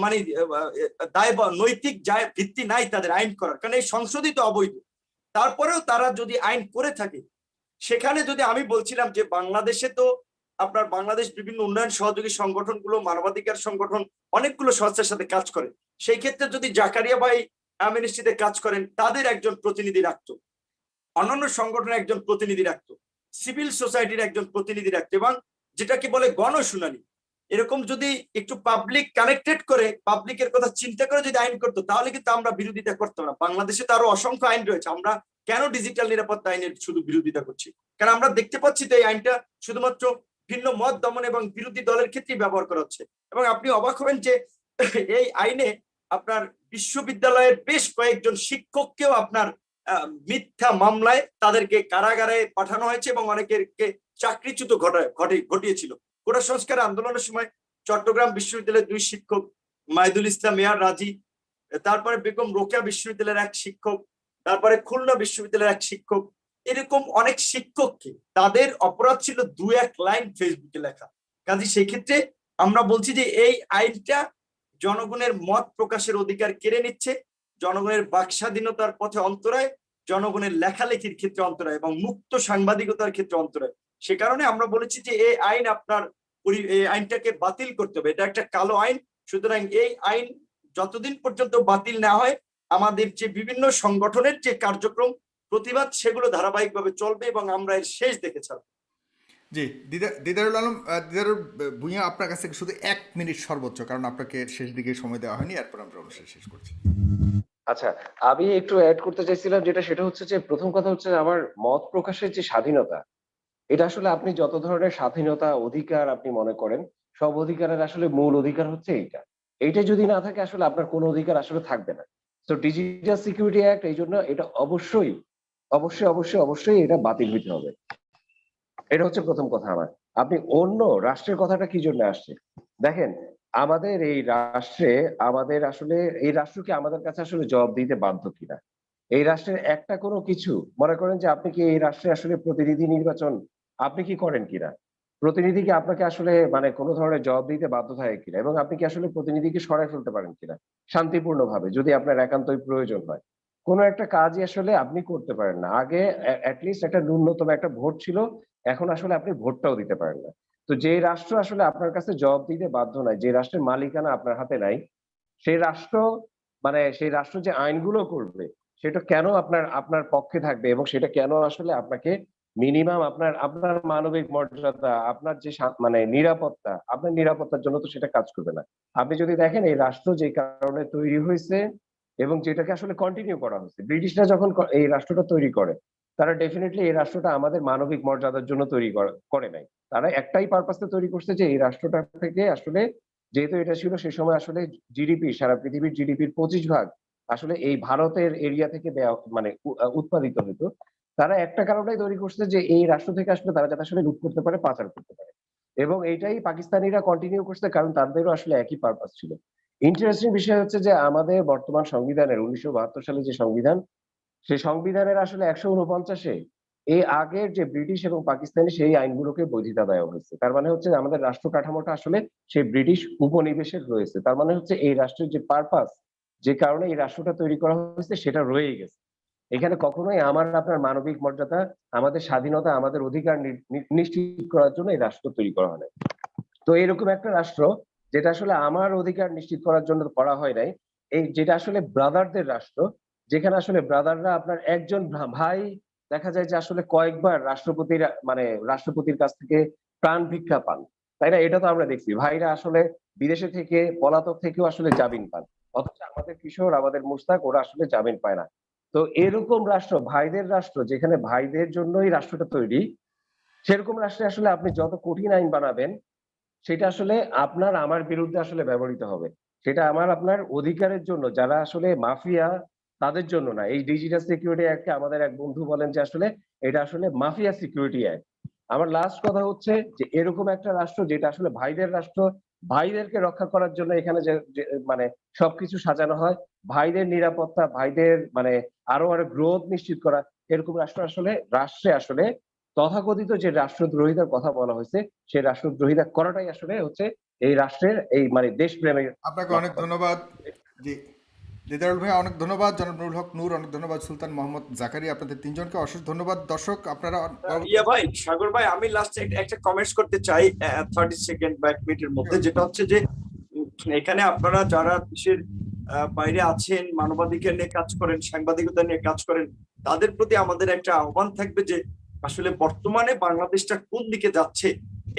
মানে দায় বা নৈতিক ভিত্তি নাই তাদের আইন করার, কারণ এই সংশোধিত অবৈধ। তারপরেও তারা যদি আইন করে থাকে, সেখানে যদি আমি বলছিলাম যে বাংলাদেশে তো আপনার বাংলাদেশ বিভিন্ন উন্নয়ন সহযোগী সংগঠনগুলো, মানবাধিকার সংগঠন অনেকগুলো সংস্থার সাথে কাজ করে। সেই ক্ষেত্রে যদি জাকারিয়া ভাই অ্যামনেস্টিতে কাজ করেন, তাদের একজন প্রতিনিধি রাখতো, অন্যান্য সংগঠনের একজন প্রতিনিধি রাখতো, সিভিল সোসাইটির একজন প্রতিনিধি রাখতো, এবং যেটাকে বলে গণশুনানি, এরকম যদি একটু পাবলিক কানেক্টেড করে পাবলিকের কথা চিন্তা করে যদি আইন করতো, তাহলে কিন্তু আমরা বিরোধিতা করতাম না। বাংলাদেশে তো আরো অসংখ্য আইন রয়েছে, আমরা কেন ডিজিটাল নিরাপত্তা আইনের শুধু বিরোধিতা করছি? কারণ আমরা দেখতে পাচ্ছি তো এই আইনটা শুধুমাত্র ভিন্ন মত দমন এবং বিরোধী দলের ক্ষেত্রেই ব্যবহার করা হচ্ছে। এবং আপনি অবাক হবেন যে এই আইনে আপনার বিশ্ববিদ্যালয়ের বেশ কয়েকজন শিক্ষককেও আপনার মিথ্যা মামলায় তাদেরকে কারাগারে পাঠানো হয়েছে এবং অনেকেরকে চাকরিচ্যুত ঘটিয়েছিল। কোটা সংস্কার আন্দোলনের সময় চট্টগ্রাম বিশ্ববিদ্যালয়ের 2 শিক্ষক, মাইদুল ইসলাম মেয়ার রাজি, তারপরে বেগম রোকেয়া বিশ্ববিদ্যালয়ের 1 শিক্ষক, তারপরে খুলনা বিশ্ববিদ্যালয়ের 1 শিক্ষক, এরকম অনেক শিক্ষককে তাদের অপরাধ ছিল 2-1 লাইন ফেসবুকে লেখা। কাজে সেই ক্ষেত্রে আমরা বলছি যে এই আইনটা জনগণের মত প্রকাশের অধিকার কেড়ে নিচ্ছে, জনগণের বাক স্বাধীনতার পথে অন্তরায়, জনগণের লেখালেখির ক্ষেত্রে অন্তরায় এবং মুক্ত সাংবাদিকতার ক্ষেত্রে অন্তরায়। সে কারণে আমরা বলেছি যে এই আইন আপনার এই আইনটাকে বাতিল করতে হবে, এটা একটা কালো আইন। সুতরাং এই আইন যতদিন পর্যন্ত বাতিল না হয়, আমাদের যে বিভিন্ন সংগঠনের যে কার্যক্রম, প্রতিবাদ, সেগুলো ধারাবাহিকভাবে চলবে এবং আমরা এর শেষ দেখে ছাড়বো। জি, দিদারুল আলম, দিদারুল ভূঁইয়া, আপনার কাছে শুধু 1 মিনিট সর্বোচ্চ, কারণ আপনাকে শেষ দিকে সময় দেওয়া হয়নি, এরপর আমরা অনুষ্ঠান শেষ করছি। আচ্ছা, আমি একটু অ্যাড করতে চাইছিলাম, সেটা হচ্ছে যে প্রথম কথা হচ্ছে আমার মত প্রকাশের যে স্বাধীনতা, এটা আসলে আপনি যত ধরনের স্বাধীনতা অধিকার আপনি মনে করেন, সব অধিকারের আসলে মূল অধিকার হচ্ছে এইটা যদি না থাকে আসলে আপনার কোনো অধিকার আসলে থাকবে না। তো ডিজিটাল সিকিউরিটি অ্যাক্ট, এই জন্য এটা অবশ্যই অবশ্যই অবশ্যই অবশ্যই এটা বাতিল হইতে হবে। এটা হচ্ছে প্রথম কথা আমার। আপনি অন্য রাষ্ট্রের কথাটা কি জন্য আসছে দেখেন, আমাদের এই রাষ্ট্রে আমাদের আসলে এই রাষ্ট্রকে আমাদের কাছে আসলে জবাব দিতে বাধ্য কিনা, এই রাষ্ট্রের একটা কোনো কিছু মনে করেন যে আপনি কি এই রাষ্ট্রে আসলে প্রতিনিধি নির্বাচন আপনি কি করেন কিনা, প্রতিনিধিকে আপনাকে আসলে মানে কোনো ধরনের জবাব দিতে বাধ্য থাকে কিনা, এবং আপনি কি আসলে প্রতিনিধিকে সরাই ফেলতে পারেন কিনা শান্তিপূর্ণভাবে যদি আপনার একান্তই প্রয়োজন হয়। কোনো একটা কাজই আসলে আপনি করতে পারেন না। আগে অ্যাটলিস্ট একটা ন্যূনতম একটা ভোট ছিল, এখন আসলে আপনি ভোটটাও দিতে পারেন না। তো যে রাষ্ট্র আসলে আপনার কাছে জবাব দিতে বাধ্য নয়, যে রাষ্ট্রের মালিকানা আপনার হাতে নাই, সেই রাষ্ট্র মানে সেই রাষ্ট্র যে আইনগুলো করবে সেটা কেন আপনার আপনার পক্ষে থাকবে, এবং সেটা কেন আসলে আপনাকে মিনিমাম আপনার আপনার মানবিক মর্যাদা, আপনার যে মানে নিরাপত্তা, আপনার নিরাপত্তার জন্য তো সেটা কাজ করবে না। আপনি যদি দেখেন এই রাষ্ট্র যে কারণে তৈরি হয়েছে এবং যেটাকে আসলে কন্টিনিউ করা হচ্ছে, ব্রিটিশরা যখন এই রাষ্ট্রটা তৈরি করে, তারা ডেফিনেটলি এই রাষ্ট্রটা আমাদের মানবিক মর্যাদার জন্য তৈরি করে নাই। তারা একটাই পারপাসে তৈরি করছে যে এই রাষ্ট্রটা থেকে আসলে, যেহেতু এটা ছিল সে সময় আসলে জিডিপি, সারা পৃথিবীর জিডিপির 25% আসলে এই ভারতের এরিয়া থেকে দেওয়া মানে উৎপাদিত হতো। তারা একটা কারণেই তৈরি করছে যে এই রাষ্ট্র থেকে আসলে তারা যাতে আসলে লুট করতে পারে, পাচার করতে পারে, এবং এইটাই পাকিস্তানিরা কন্টিনিউ করছে, কারণ তাদেরও আসলে একই পারপাস ছিল। ইন্টারেস্টিং বিষয় হচ্ছে যে আমাদের বর্তমান সংবিধানের 1972 সালে যে সংবিধান, সেই সংবিধানের আসলে 149-এ এই আগের যে ব্রিটিশ এবং পাকিস্তানি সেই আইনগুলোকে বৈধতা দেওয়া হয়েছে। তার মানে হচ্ছে আমাদের রাষ্ট্র কাঠামোটা আসলে সেই ব্রিটিশ উপনিবেশের রয়েছে। তার মানে হচ্ছে এই রাষ্ট্রের যে পারপাস, যে কারণে এই রাষ্ট্রটা তৈরি করা হয়েছে, সেটা রয়েই গেছে। এখানে কখনোই আমার আপনার মানবিক মর্যাদা, আমাদের স্বাধীনতা, আমাদের অধিকার নিশ্চিত করার জন্য এই রাষ্ট্র তৈরি করা হয় না। তো এরকম একটা রাষ্ট্র যেটা আসলে আমার অধিকার নিশ্চিত করার জন্য করা হয় নাই, এই যেটা আসলে ব্রাদারদের রাষ্ট্র, যেখানে আসলে ব্রাদাররা আপনার একজন ভাই দেখা যায় যে আসলে কয়েকবার রাষ্ট্রপতির কাছ থেকে প্রাণ ভিক্ষা পান, তাই না? এটা তো আমরা দেখছি ভাইরা আসলে বিদেশে থেকে পলাতক থেকেও আসলে জামিন পান, অথচ আমাদের কিশোর, আমাদের মুশতাক ওরা আসলে জামিন পায় না। তো এরকম রাষ্ট্র, ভাইদের রাষ্ট্র, যেখানে ভাইদের জন্যই রাষ্ট্রটা তৈরি, সেরকম রাষ্ট্রে আসলে আপনি যত কঠিন আইন বানাবেন সেটা আসলে আপনার আমার বিরুদ্ধে আসলে ব্যবহৃত হবে। সেটা আমার আপনার অধিকারের জন্য, যারা আসলে মাফিয়া তাদের জন্য না। এই ডিজিটাল সিকিউরিটি অ্যাক্টকে আমাদের এক বন্ধু বলেন যে আসলে এটা আসলে মাফিয়া সিকিউরিটি অ্যাক্ট। আমার লাস্ট কথা হচ্ছে যে এরকম একটা রাষ্ট্র যেটা আসলে ভাইদের রাষ্ট্র, ভাইদেরকে রক্ষা করার জন্য এখানে যে মানে সবকিছু সাজানো হয়, ভাইদের নিরাপত্তা, ভাইদের আরো গ্রোথ নিশ্চিত করা, এরকম রাষ্ট্রে আসলে তথাকথিত যে রাষ্ট্রদ্রোহিতার কথা বলা হয়েছে, সেই রাষ্ট্রদ্রোহিতা করাটাই আসলে হচ্ছে এই রাষ্ট্রের এই দেশপ্রেমের আপনাকে অনেক লক্ষণ। ধন্যবাদ। জি, দিদারুল ভাই অনেক ধন্যবাদ, জনাব নুরুল হক নূর অনেক ধন্যবাদ, সুলতান মোহাম্মদ জাকারিয়া, আপনাদের তিনজনকে অশেষ ধন্যবাদ। দর্শক আপনারা ইয়া ভাই, সাগর ভাই, আমি লাস্টে একটা কমেন্টস করতে চাই 30 সেকেন্ড বা 1 মিনিটের মধ্যে, যেটা হচ্ছে যে এখানে আপনারা যারা দেশের বাইরে আছেন, মানবাধিকার নিয়ে কাজ করেন, সাংবাদিকতা নিয়ে কাজ করেন, তাদের প্রতি আমাদের একটা আহ্বান থাকবে যে আসলে বর্তমানে বাংলাদেশটা কোন দিকে যাচ্ছে,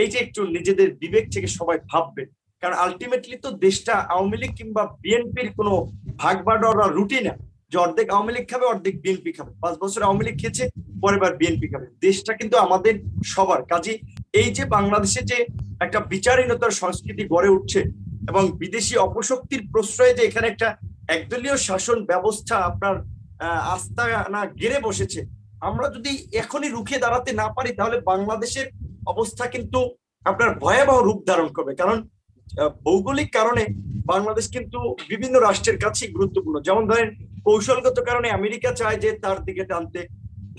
এই যে একটু নিজেদের বিবেক থেকে সবাই ভাববে। কারণ আলটিমেটলি তো দেশটা আওয়ামী লীগ কিংবা বিএনপির কোনো ভাগ বাটোয়ারা রুটি না, যে অর্ধেক আওয়ামী লীগ খাবে অর্ধেক বিএনপি খাবে। 5 বছর আওয়ামী লীগ খেয়েছে, পরের বার বিএনপি খাবে। দেশটা কিন্তু আমাদের সবার। কাজে এই যে বাংলাদেশে যে একটা বিচারহীনতার সংস্কৃতি গড়ে উঠছে এবং বিদেশি অপশক্তির প্রশ্রয়ে যে এখানে একটা একদলীয় শাসন ব্যবস্থা আপনার আস্থা না গেড়ে বসেছে, আমরা যদি এখনই রুখে দাঁড়াতে না পারি, তাহলে বাংলাদেশের অবস্থা কিন্তু আপনার ভয়াবহ রূপ ধারণ করবে। কারণ ভৌগোলিক কারণে বাংলাদেশ কিন্তু বিভিন্ন রাষ্ট্রের কাছেই গুরুত্বপূর্ণ। যেমন ধরেন, কৌশলগত কারণে আমেরিকা চায় যে তার দিকে টানতে,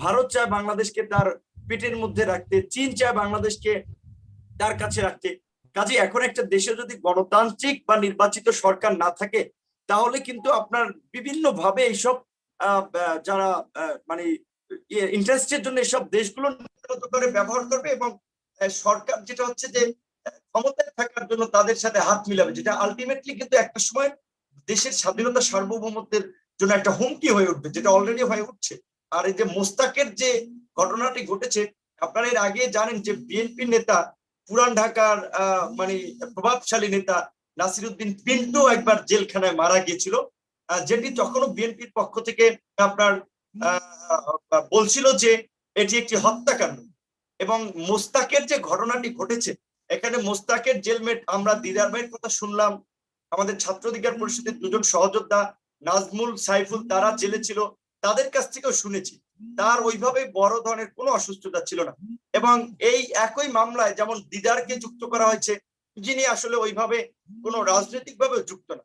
ভারত চায় বাংলাদেশকে তার পেটের মধ্যে রাখতে, চীন চায় বাংলাদেশকে তার কাছে রাখতে। কাজে এখন একটা দেশে যদি গণতান্ত্রিক বা নির্বাচিত সরকার না থাকে, তাহলে কিন্তু আপনার বিভিন্ন ভাবে এইসব যারা ইন্টারেস্টের জন্য এসব দেশগুলো করে ব্যবহার করবে, এবং সরকার যেটা হচ্ছে যে ক্ষমতায় থাকার জন্য তাদের সাথে হাত মিলাবে, যেটা আলটিমেটলি কিন্তু একটা সময় দেশের স্বাধীনতা সার্বভৌমত্বের জন্য একটা হুমকি হয়ে উঠবে, যেটা অলরেডি হয়ে উঠছে। আর এই যে মোস্তাকের যে ঘটনাটি ঘটেছে, আপনারা এর আগে জানেন যে বিএনপি নেতা, পুরান ঢাকার প্রভাবশালী নেতা নাসিরউদ্দিন পিন্টু একবার জেলখানায় মারা গিয়েছিল, যেটি তখনও বিএনপির পক্ষ থেকে আপনার বলছিল যে এটি একটি হত্যাকাণ্ড। এবং মোস্তাকের যে ঘটনাটি ঘটেছে, এখানে মোস্তাকের জেলমেট আমরা দিদার ভাইয়ের কথা শুনলাম, আমাদের ছাত্র অধিকার পরিষদের 2 জন সহযোদ্ধা নাজমুল, সাইফুল, তারা জেলে ছিল, তাদের কাছ থেকেও শুনেছি তার ওইভাবে বড় ধরনের কোনো অসুস্থতা ছিল না। এবং এই একই মামলায় যেমন দিদারকে যুক্ত করা হয়েছে, যিনি আসলে ওইভাবে কোনো রাজনৈতিক ভাবে যুক্ত না,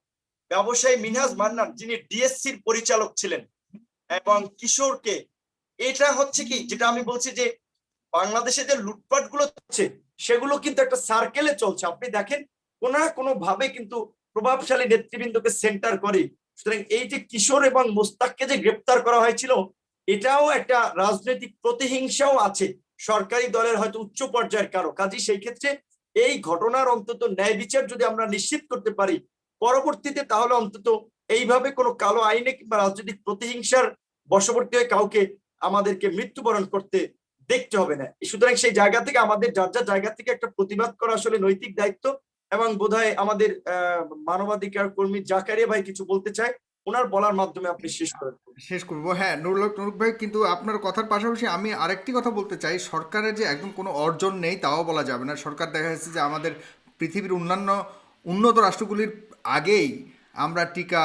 ব্যবসায়ী মিনহাজ মান্নান যিনি ডিএসসির পরিচালক ছিলেন, এবং কিশোরকে, এটা হচ্ছে কি যেটা আমি বলছি যে বাংলাদেশে যে লুটপাট গুলো হচ্ছে সেগুলো কিন্তু একটা সার্কেলে চলছে। আপনি দেখেন কোনো না কোনো ভাবে কিন্তু প্রভাবশালী নেতৃবৃন্দকে সেন্টার করে। সুতরাং এই যে কিশোর এবং মোস্তাককে যে গ্রেপ্তার করা হয়েছিল, এটাও একটা রাজনৈতিক প্রতিহিংসাও আছে সরকারি দলের হয়তো উচ্চ পর্যায়ের কারো। কাজে সেই ক্ষেত্রে এই ঘটনার অন্তত ন্যায় বিচার যদি আমরা নিশ্চিত করতে পারি পরবর্তীতে, তাহলে অন্তত এইভাবে কোনো কালো আইনে কিংবা রাজনৈতিক প্রতিহিংসার বশবর্তী হয়ে কাউকে আমাদেরকে মৃত্যুবরণ করতে দেখতে হবে না। সুতরাং সেই জায়গা থেকে আমাদের যার যার জায়গা থেকে একটা প্রতিবাদ করা আসলে নৈতিক দায়িত্ব। এবং বোধহয় আমাদের মানবাধিকার কর্মী জাকারিয়া ভাই কিছু বলতে চায়, ওনার বলার মাধ্যমে আপনি শেষ করবো। হ্যাঁ, নুরুল ভাই, কিন্তু আপনার কথার পাশাপাশি আমি আরেকটি কথা বলতে চাই। সরকারের যে একদম কোনো অর্জন নেই তাও বলা যাবে না। সরকার দেখা যাচ্ছে যে আমাদের পৃথিবীর অন্যান্য উন্নত রাষ্ট্রগুলির আগেই আমরা টিকা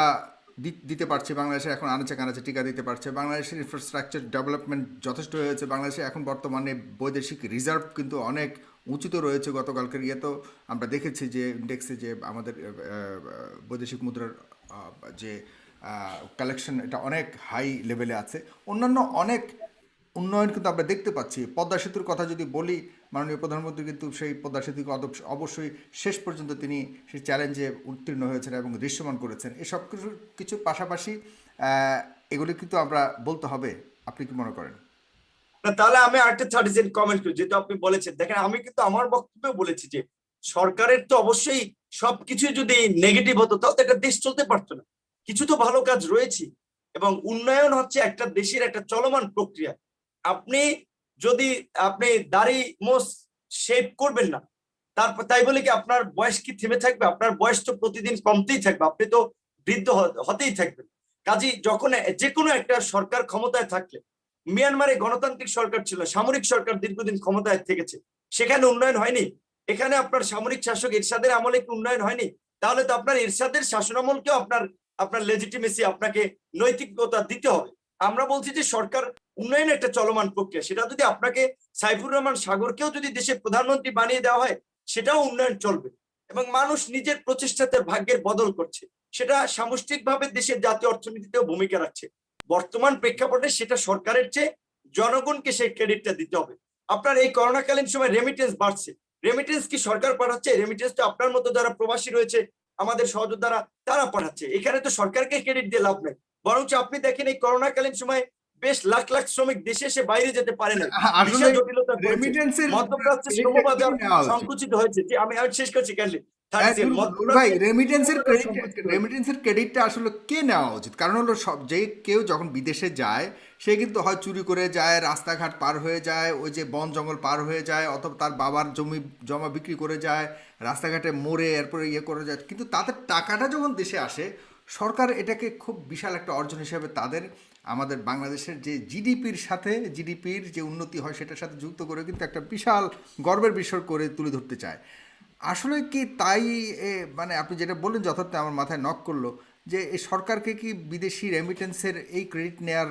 দিতে পারছি। বাংলাদেশে এখন আনাচে কানাচে টিকা দিতে পারছে। বাংলাদেশের ইনফ্রাস্ট্রাকচার ডেভেলপমেন্ট যথেষ্ট হয়েছে। বাংলাদেশে এখন বর্তমানে বৈদেশিক রিজার্ভ কিন্তু অনেক উঁচুতে রয়েছে। গতকালকের তো আমরা দেখেছি যে ইন্ডেক্সে যে আমাদের বৈদেশিক মুদ্রার যে কালেকশন, এটা অনেক হাই লেভেলে আছে। অন্যান্য অনেক উন্নয়ন কিন্তু আমরা দেখতে পাচ্ছি। পদ্মা সেতুর কথা যদি বলি, মাননীয় প্রধানমন্ত্রী কিন্তু সেই পদ্মা সেতুকে অবশ্যই শেষ পর্যন্ত তিনি সেই চ্যালেঞ্জে উত্তীর্ণ হয়েছেন এবং দৃশ্যমান করেছেন। এসব কিছু পাশাপাশি এগুলি কিন্তু আমরা বলতে হবে। আপনি কি মনে করেন? তাহলে আমি আরেকটা 30 সেকেন্ড কমেন্ট করি, যেটা আপনি বলেছেন। দেখেন, আমি কিন্তু আমার বক্তব্যে বলেছি যে সরকারের তো অবশ্যই সবকিছু যদি নেগেটিভ হতো তাহলে তো একটা দেশ চলতে পারতো না। কিছু তো ভালো কাজ রয়েছে, এবং উন্নয়ন হচ্ছে একটা দেশের একটা চলমান প্রক্রিয়া। আপনি যদি দাড়ি মোছ শেভ করবেন না, তারপর তাই বলে কি আপনার বয়স কি থেমে থাকবে? আপনার বয়স তো প্রতিদিন কমতেই থাকবে, আপনি তো বৃদ্ধ হতেই থাকবেন। কাজী যখন যে কোনো একটা সরকার ক্ষমতায় থাকলে, মিয়ানমারে গণতান্ত্রিক সরকার ছিল, সামরিক সরকার দীর্ঘদিন ক্ষমতায় থেকেছে, সেখানে উন্নয়ন হয়নি? এখানে আপনার সামরিক শাসক এরশাদের আমলে কি উন্নয়ন হয়নি? তাহলে তো আপনার এরশাদের শাসনামলকেও আপনার লেজিটিমেসি, আপনাকে নৈতিকতা দিতে হবে। আমরা বলছি যে সরকার উন্নয়নের একটা চলমান প্রক্রিয়া, সেটা যদি আপনাকে সাইফুর রহমান সাগরকেও যদি দেশের প্রধানমন্ত্রী বানিয়ে দেওয়া হয়, সেটাও উন্নয়ন চলবে। এবং মানুষ নিজের প্রচেষ্টাতে ভাগ্যের বদল করছে, সেটা সামষ্টিকভাবে দেশের জাতীয় অর্থনীতিতেও ভূমিকা রাখছে। বর্তমান প্রেক্ষাপটে সেটা সরকারের চেয়ে জনগণকে সেই ক্রেডিটটা দিতে হবে। আপনার এই করোনাকালীন সময় রেমিটেন্স বাড়ছে, রেমিটেন্স কি সরকার পাঠাচ্ছে? রেমিটেন্স তো আপনার মতো যারা প্রবাসী রয়েছে, আমাদের সহযোদ্ধারা, তারা পাঠাচ্ছে। এখানে তো সরকারকে ক্রেডিট দিয়ে লাভ নেই। বরঞ্চ আপনি দেখেন এই করোনাকালীন সময় বেশ লাখ লাখ শ্রমিক দেশে এসে বাইরে যেতে পারে না, আসলে ভিসা জটিলতা করেছে, রেমিটেন্সের মধ্যপ্রাচ্যের শ্রম ক্রেডিটটা বাজার কি নেওয়া উচিত? সংকুচিত হয়েছে। যে আমি শেষ করছি কাইন্ডলি, নুরুল ভাই, রেমিটেন্সের ক্রেডিট, সংকুচিত হয়েছে। রেমিটেন্সের ক্রেডিটটা আসলে কে নেওয়া উচিত? কারণ হলো সব, যে কেউ যখন বিদেশে যায় সে কিন্তু হয় চুরি করে যায়, রাস্তাঘাট পার হয়ে যায়, ওই যে বন জঙ্গল পার হয়ে যায়, অথবা তার বাবার জমি জমা বিক্রি করে যায়, রাস্তাঘাটে মরে এরপরে ইয়ে করে যায়, কিন্তু তাদের টাকাটা যখন দেশে আসে, সরকার এটাকে খুব বিশাল একটা অর্জন হিসেবে তাদের, আমাদের বাংলাদেশের যে জিডিপির সাথে, জিডিপির যে উন্নতি হয় সেটার সাথে যুক্ত করে কিন্তু একটা বিশাল গর্বের বিষয় করে তুলে ধরতে চায়। আসলে কি তাই? মানে আপনি যেটা বললেন যথার্থ আমার মাথায় নক করলো, যে এই সরকারকে কি বিদেশি রেমিটেন্সের এই ক্রেডিট নেয়ার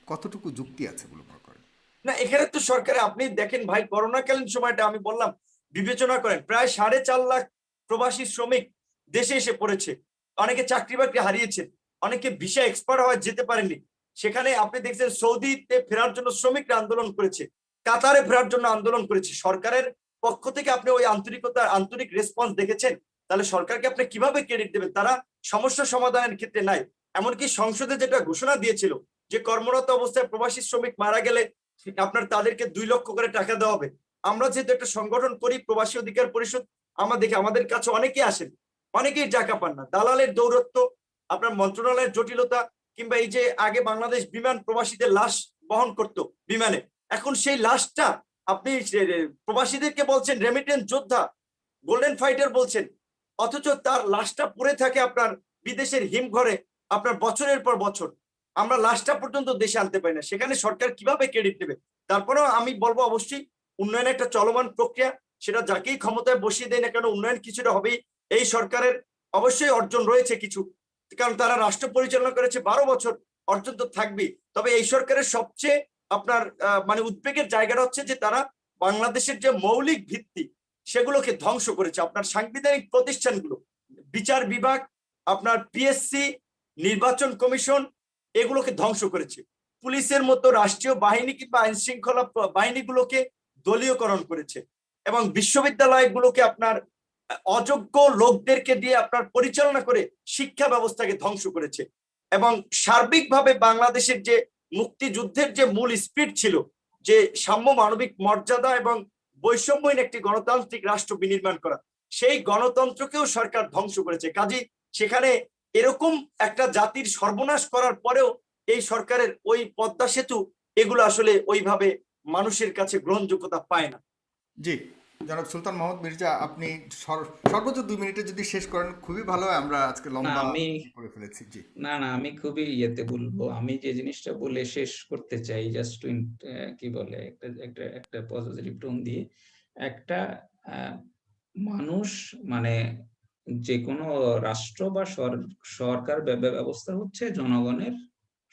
কতটুকু যুক্তি আছে বলে মনে করেন? না, এখানে তো সরকারে আপনি দেখেন ভাই, করোনাকালীন সময়টা আমি বললাম, বিবেচনা করেন প্রায় 4.5 লাখ প্রবাসী শ্রমিক দেশে এসে পড়েছে। অনেকে চাকরি বাকরি হারিয়েছে, অনেকে ভিসা এক্সপায়ার হওয়ায় যেতে পারেননি। সেখানে আপনি দেখছেন সৌদিতে ফেরার জন্য শ্রমিকরা আন্দোলন করেছে, কাতারে ফেরার জন্য আন্দোলন করেছে। সরকারের পক্ষ থেকে আপনি ওই আন্তরিক রেসপন্স দেখেছেন? তাহলে সরকারকে আপনি কিভাবে ক্রেডিট দেবেন? তারা সমস্যা সমাধানের ক্ষেত্রে নাই। এমনকি সংসদে যেটা ঘোষণা দিয়েছিল যে কর্মরত অবস্থায় প্রবাসী শ্রমিক মারা গেলে আপনার তাদেরকে 2 লক্ষ করে টাকা দেওয়া হবে। আমরা যেহেতু একটা সংগঠন করি, প্রবাসী অধিকার পরিষদ, আমাদের কাছে অনেকেই আসেন, অনেকেই টাকা পান না। দালালের দৌরত্ব, আপনার মন্ত্রণালয়ের জটিলতা, কিংবা এই যে আগে বাংলাদেশ বিমান প্রবাসীদের লাশ বহন করত বিমানে, এখন সেই লাশটা আপনি প্রবাসীদেরকে বলছেন রেমিটেন্স যোদ্ধা, গোল্ডেন ফাইটার বলছেন, অথচ তার লাশটা পড়ে থাকে আপনার বিদেশের হিমঘরে আপনার বছরের পর বছর। আমরা লাশটা পর্যন্ত দেশে আনতে পারি না, সেখানে সরকার কিভাবে ক্রেডিট দেবে? তারপরেও আমি বলবো অবশ্যই উন্নয়ন একটা চলমান প্রক্রিয়া, সেটা যাকেই ক্ষমতায় বসিয়ে দেয় না কেন উন্নয়ন কিছুটা হবেই। এই সরকারের অবশ্যই অর্জন রয়েছে কিছু, কারণ তারা রাষ্ট্র পরিচালনা করেছে 12 বছর, অর্জন তো থাকবেই। তবে এই সরকারের সবচেয়ে আপনার মানে উদ্বেগের জায়গাটা হচ্ছে যে তারা বাংলাদেশের যে মৌলিক ভিত্তি সেগুলোকে ধ্বংস করেছে। আপনার সাংবিধানিক প্রতিষ্ঠানগুলো, বিচার বিভাগ, আপনার পিএসসি, নির্বাচন কমিশন, এগুলোকে ধ্বংস করেছে। পুলিশের মতো রাষ্ট্রীয় বাহিনী কিংবা আইন শৃঙ্খলা বাহিনীগুলোকে দলীয়করণ করেছে, এবং বিশ্ববিদ্যালয়গুলোকে আপনার অযোগ্য লোকদেরকে দিয়ে আপনার পরিচালনা করে শিক্ষা ব্যবস্থাকে ধ্বংস করেছে। এবং সার্বিকভাবে বাংলাদেশের যে মুক্তিযুদ্ধের যে মূল স্পিরিট ছিল, যে সাম্য, মানবিক মর্যাদা এবং বৈষম্যহীন একটি গণতান্ত্রিক রাষ্ট্র বিনির্মাণ করা, সেই গণতন্ত্রকেও সরকার ধ্বংস করেছে। কাজেই সেখানে এরকম একটা জাতির সর্বনাশ করার পরেও এই সরকারের ওই পদ্মা সেতু, এগুলো আসলে ওইভাবে মানুষের কাছে গ্রহণযোগ্যতা পায় না। জি, জনাব সুলতান মোহাম্মদ মির্জা, আপনি সর্বোচ্চ 2 মিনিটে যদি শেষ করেন খুবই ভালো হয়, আমরা আজকে না লম্বা আমি করে ফেলেছি। জি, আমি খুবই ইয়েতে বলবো, আমি যে জিনিসটা বলে শেষ করতে চাই, জাস্ট টু কি বলে, একটা পজিটিভ টোন দিয়ে, একটা মানুষ মানে যে কোনো রাষ্ট্র বা সরকার ব্যবস্থা হচ্ছে জনগণের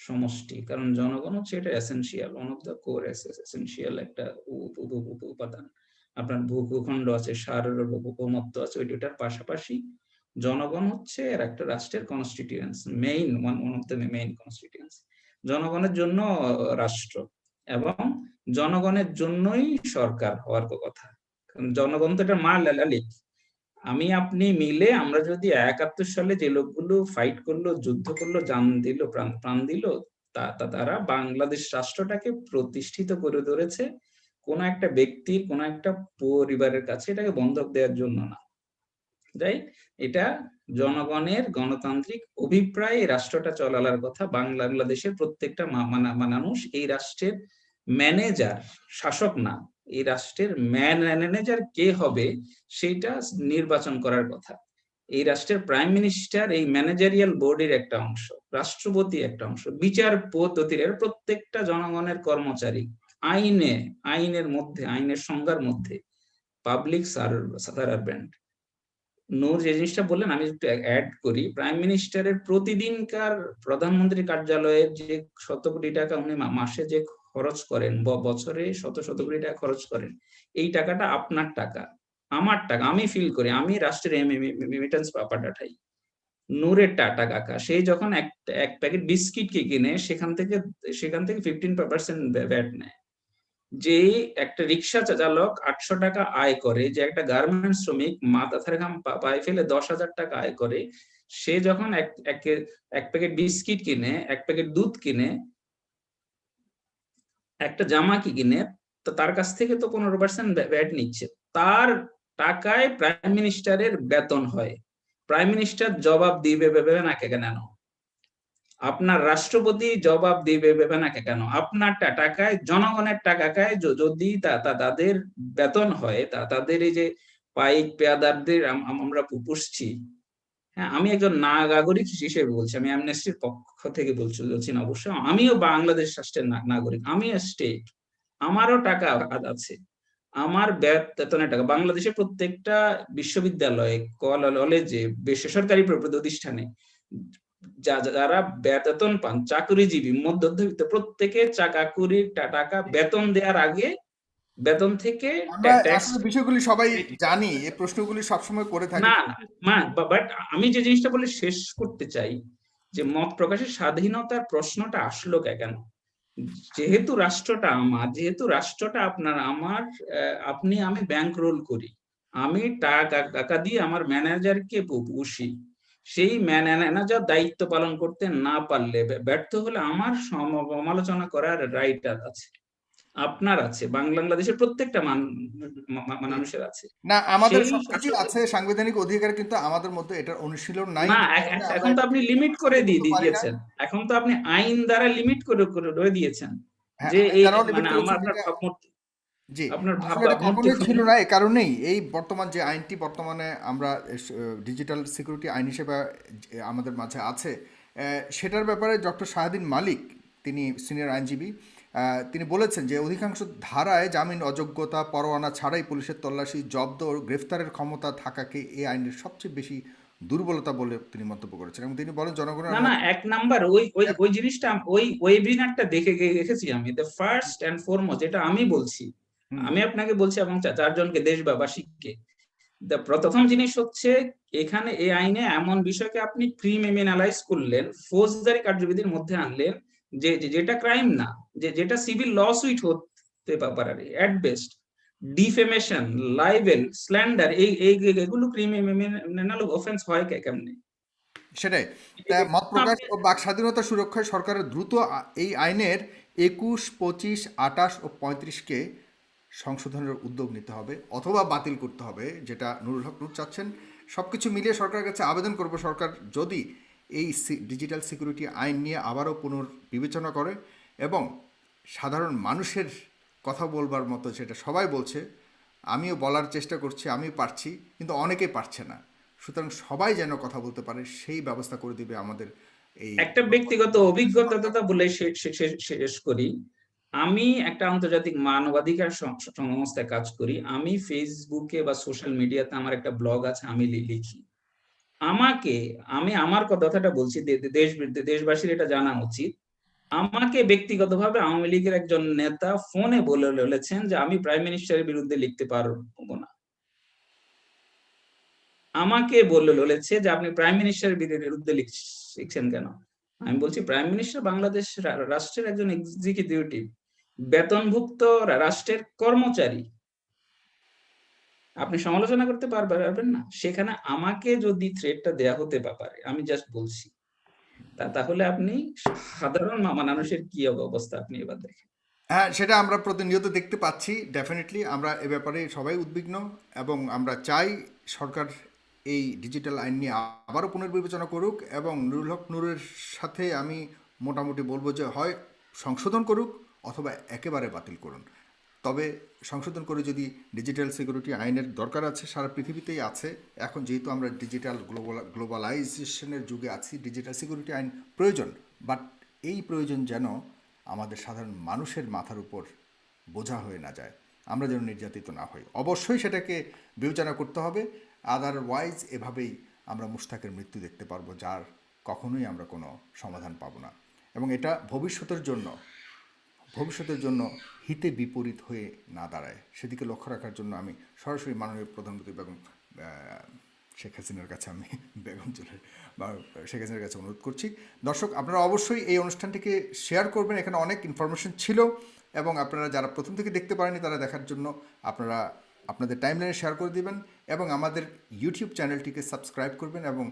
সমষ্টি, কারণ জনগণ হচ্ছে এটা essential, one of the core essential একটা উপাদান। আপনার ভূখণ্ড আছে, সার্বভৌমত্ব আছে, ওই দুটার পাশাপাশি জনগণ হচ্ছে এর একটা রাষ্ট্রের কনস্টিটিউয়েন্স, ওয়ান অফ দ্য মেইন কনস্টিটিউয়েন্স। জনগণের জন্য রাষ্ট্র, এবং জনগণের জন্যই সরকার হওয়ার কথা। জনগণ তো এটা মালিক। আমি আপনি মিলে আমরা যদি 71 সালে যে লোকগুলো ফাইট করলো, যুদ্ধ করলো, জান দিল, প্রাণ দিল, তারা বাংলাদেশ রাষ্ট্রটাকে প্রতিষ্ঠিত করে ধরেছে কোন একটা ব্যক্তির, কোন একটা পরিবারের কাছে এটাকে বন্ধক দেওয়ার জন্য না, রাইট? এটা জনগণের গণতান্ত্রিক অভিপ্রায় এই রাষ্ট্রটা চলার কথা। বাংলাদেশের প্রত্যেকটা মানুষ এই রাষ্ট্রের ম্যানেজার, শাসক না, এই রাষ্ট্রের ম্যানেজার কে হবে সেটা নির্বাচন করার কথা। এই রাষ্ট্রের প্রাইম মিনিস্টার এই ম্যানেজারিয়াল বোর্ডের একটা অংশ, রাষ্ট্রপতি একটা অংশ, বিচার পদ্ধতির প্রত্যেকটা জনগণের কর্মচারী, আইনের মধ্যে, আইনের সংজ্ঞার মধ্যে পাবলিক সার্ভেন্ট। নূর যে জিনিসটা বললেন আমি একটু অ্যাড করি, প্রাইম মিনিস্টারের প্রতিদিনকার প্রধানমন্ত্রীর কার্যালয়ের যে শত কোটি টাকা উনি মাসে যে খরচ করেন, বছরে শত শত কোটি টাকা খরচ করেন, এই টাকাটা আপনার টাকা, আমার টাকা, আমি ফিল করি, আমি রাষ্ট্রের রেমিটেন্স পাঠাই। নূরের টাকা কাকা, সেই যখন এক প্যাকেট বিস্কিট কে কিনে সেখান থেকে 15% ভ্যাট নেয়। যে একটা রিক্সা চালক 800 টাকা আয় করে, যে একটা গার্মেন্টস শ্রমিক মাথার ঘাম পায়ে ফেলে 10,000 টাকা আয় করে, সে যখন এক প্যাকেট বিস্কিট কিনে, এক প্যাকেট দুধ কিনে, একটা জামা কিনে, তো তার কাছ থেকে তো 15% ভ্যাট নিচ্ছে। তার টাকায় প্রাইম মিনিস্টারের বেতন হয়। প্রাইম মিনিস্টার জবাব দিবে না কেন? আপনার রাষ্ট্রপতি জবাব দিবে না কেন? আপনার টাকায়, জনগণের টাকায় যদি তাদের বেতন হয়, তাদের এই যে পাইক পেয়াদারদের আমরা পুষছি, হ্যাঁ, আমি একজন নাগরিক হিসেবে বলছি, আমি অ্যামনেস্টির পক্ষ থেকে বলছি না, অবশ্যই আমিও বাংলাদেশ রাষ্ট্রের নাগরিক, আমি স্টেট, আমারও টাকা আছে, আমার বেতনের টাকা। বাংলাদেশের প্রত্যেকটা বিশ্ববিদ্যালয়ে, কলেজে, বেসরকারি প্রতিষ্ঠানে যারা বেতন পান, চাকরিজীবী, মধ্যবিত্ত, প্রত্যেকে চাকুরির টাকা বেতন দেওয়ার আগে বেতন থেকে আমরা আসলে বিষয়গুলি সবাই জানি, এই প্রশ্নগুলি সবসময় করে থাকি। না, বাট আমি যে জিনিসটা বলে শেষ করতে চাই, যে মত প্রকাশের স্বাধীনতার প্রশ্নটা আসলো কেন? যেহেতু রাষ্ট্রটা আমার, যেহেতু রাষ্ট্রটা আপনার, আমার, আমি ব্যাংক রোল করি, আমি টাকা দিয়ে আমার ম্যানেজারকে পুষি, সেই ম্যানেজার দায়িত্ব পালন করতে না পারলে, ব্যর্থ হলে আমার সমালোচনা করার রাইট আছে, আপনার আছে, বাংলাদেশের প্রত্যেকটা মানুষের আছে। না, আমাদের সবকিছু আছে, সাংবিধানিক অধিকার, কিন্তু আমাদের মধ্যে এটার অনুশীলন নাই। না, এখন তো আপনি লিমিট করে দিয়েছেন, এখন তো আপনি আইন দ্বারা লিমিট করে দিয়েছেন যে এই মানে আমার জি, আপনার কখনোই ছিল না। এই কারণেই এই বর্তমান যে আইনটি বর্তমানে আমরা ডিজিটাল সিকিউরিটি আইন হিসেবে আমাদের মাঝে আছে, সেটার ব্যাপারে ডক্টর শাহাদিন মালিক, তিনি সিনিয়র আইনজীবী, তিনি বলেছেন যে অধিকাংশ ধারায় জামিন অযোগ্যতা, পরোয়ানা ছাড়াই পুলিশের তল্লাশি, জব্দ ও গ্রেফতারের ক্ষমতা থাকাকে এই আইনের সবচেয়ে বেশি দুর্বলতা বলে তিনি মন্তব্য করেছেন। এবং তিনি বলেন জনগণের না, এক নাম্বার ওই জিনিসটা, ওই ওয়েবিনারটা দেখে গেছি আমি, দ্য ফার্স্ট এন্ড ফরমোস্ট, যেটা আমি বলছি, আমি আপনাকে বলছি এবং চারজনকে, দেশবাসীকে, প্রথম জিনিস হচ্ছে, এখানে এই আইনে এমন বিষয়কে আপনি ক্রিমিনালাইজ করলেন, ফৌজদারি কার্যবিধির মধ্যে আনলেন, যেটা ক্রাইম না, যেটা সিভিল ল সুইট হতে পারে এট বেস্ট, ডিফেমেশন, লাইবেল, স্ল্যান্ডার, এগুলো ক্রিমিনাল অফেন্স হয় কেমনে? সেটাই। মত প্রকাশ ও বাক স্বাধীনতা সুরক্ষায় সরকারের দ্রুত এই আইনের 21, 25, 28 ও 35-কে সংশোধনের উদ্যোগ নিতে হবে অথবা বাতিল করতে হবে, যেটা নুরুল হক নূর চাচ্ছেন। সব কিছু মিলিয়ে সরকারের কাছে আবেদন করব, সরকার যদি এই ডিজিটাল সিকিউরিটি আইন নিয়ে আবারও পুনর্বিবেচনা করে এবং সাধারণ মানুষের কথা বলবার মতো, সেটা সবাই বলছে, আমিও বলার চেষ্টা করছি, আমিও পারছি, কিন্তু অনেকেই পারছে না, সুতরাং সবাই যেন কথা বলতে পারে সেই ব্যবস্থা করে দিবে আমাদের এই। একটা ব্যক্তিগত অভিজ্ঞতা বলে শেষ করি। আমি একটা আন্তর্জাতিক মানবাধিকার সংস্থায় কাজ করি, আমি ফেসবুকে বা সোশ্যাল মিডিয়াতে আমার একটা ব্লগ আছে, আমি লিখি। আমি আমার কথাটা বলছি, দেশবাসীর এটা জানা উচিত। আমাকে ব্যক্তিগতভাবে আওয়ামী লীগের একজন নেতা ফোনে বলেছেন যে আমি প্রাইম মিনিস্টারের বিরুদ্ধে লিখতে পারবো না। আমাকে বলেছে যে আপনি প্রাইম মিনিস্টারের বিরুদ্ধে লিখছেন কেন? আমি বলছি, প্রাইম মিনিস্টার বাংলাদেশ রাষ্ট্রের একজন এক্সিকিউটিভ, বেতনভুক্ত রাষ্ট্রের কর্মচারী, আপনি সমালোচনা করতে পারবেন না? সেখানে আমাকে যদি থ্রেটটা দেয়া হতে পারে, আমি জাস্ট বলছি, তাহলে আপনি সাধারণ মানুষের কি অবস্থা আপনি এবার দেখেন। হ্যাঁ, সেটা আমরা প্রতিনিয়ত দেখতে পাচ্ছি। ডেফিনিটলি আমরা এ ব্যাপারে সবাই উদ্বিগ্ন এবং আমরা চাই সরকার এই ডিজিটাল আইন নিয়ে আবারও পুনর্বিবেচনা করুক, এবং নুরুল হক নূরের সাথে আমি মোটামুটি বলবো যে হয় সংশোধন করুক অথবা একেবারে বাতিল করুন। তবে সংশোধন করে যদি ডিজিটাল সিকিউরিটি আইনের দরকার আছে, সারা পৃথিবীতেই আছে। এখন যেহেতু আমরা ডিজিটাল গ্লোবালাইজেশনের যুগে আছি, ডিজিটাল সিকিউরিটি আইন প্রয়োজন। বাট এই প্রয়োজন যেন আমাদের সাধারণ মানুষের মাথার উপর বোঝা হয়ে না যায়, আমরা যেন নির্যাতিত না হই। অবশ্যই সেটাকে বিবেচনা করতে হবে। আদারওয়াইজ এভাবেই আমরা মুশতাকের মৃত্যু দেখতে পারবো, যার কখনোই আমরা কোনো সমাধান পাবো না। এবং এটা ভবিষ্যতের জন্য হিতে বিপরীত হয়ে না দাঁড়ায়, সেদিকে লক্ষ্য রাখার জন্য আমি সরাসরি মাননীয় প্রধানমন্ত্রী শেখ হাসিনার কাছে শেখ হাসিনার কাছে অনুরোধ করছি। দর্শক, আপনারা অবশ্যই এই অনুষ্ঠানটিকে শেয়ার করবেন। এখানে অনেক ইনফরমেশন ছিল, এবং আপনারা যারা প্রথম থেকে দেখতে পারেনি তারা দেখার জন্য আপনারা আপনাদের টাইমলাইনে শেয়ার করে দিবেন, এবং আমাদের ইউটিউব চ্যানেলটিকে সাবস্ক্রাইব করবেন, এবং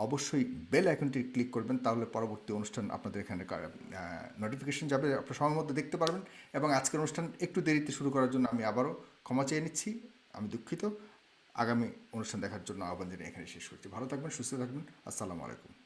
অবশ্যই বেল আইকনটি ক্লিক করবেন। তাহলে পরবর্তী অনুষ্ঠান আপনাদের এখানে নোটিফিকেশন যাবে, আপনারা সময় মতো দেখতে পারবেন। এবং আজকের অনুষ্ঠান একটু দেরিতে শুরু করার জন্য আমি আবারও ক্ষমা চেয়ে নিচ্ছি, আমি দুঃখিত। আগামী অনুষ্ঠান দেখার জন্য আহ্বান জানিয়ে এখানে শেষ করছি। ভালো থাকবেন, সুস্থ থাকবেন। আসসালামু আলাইকুম।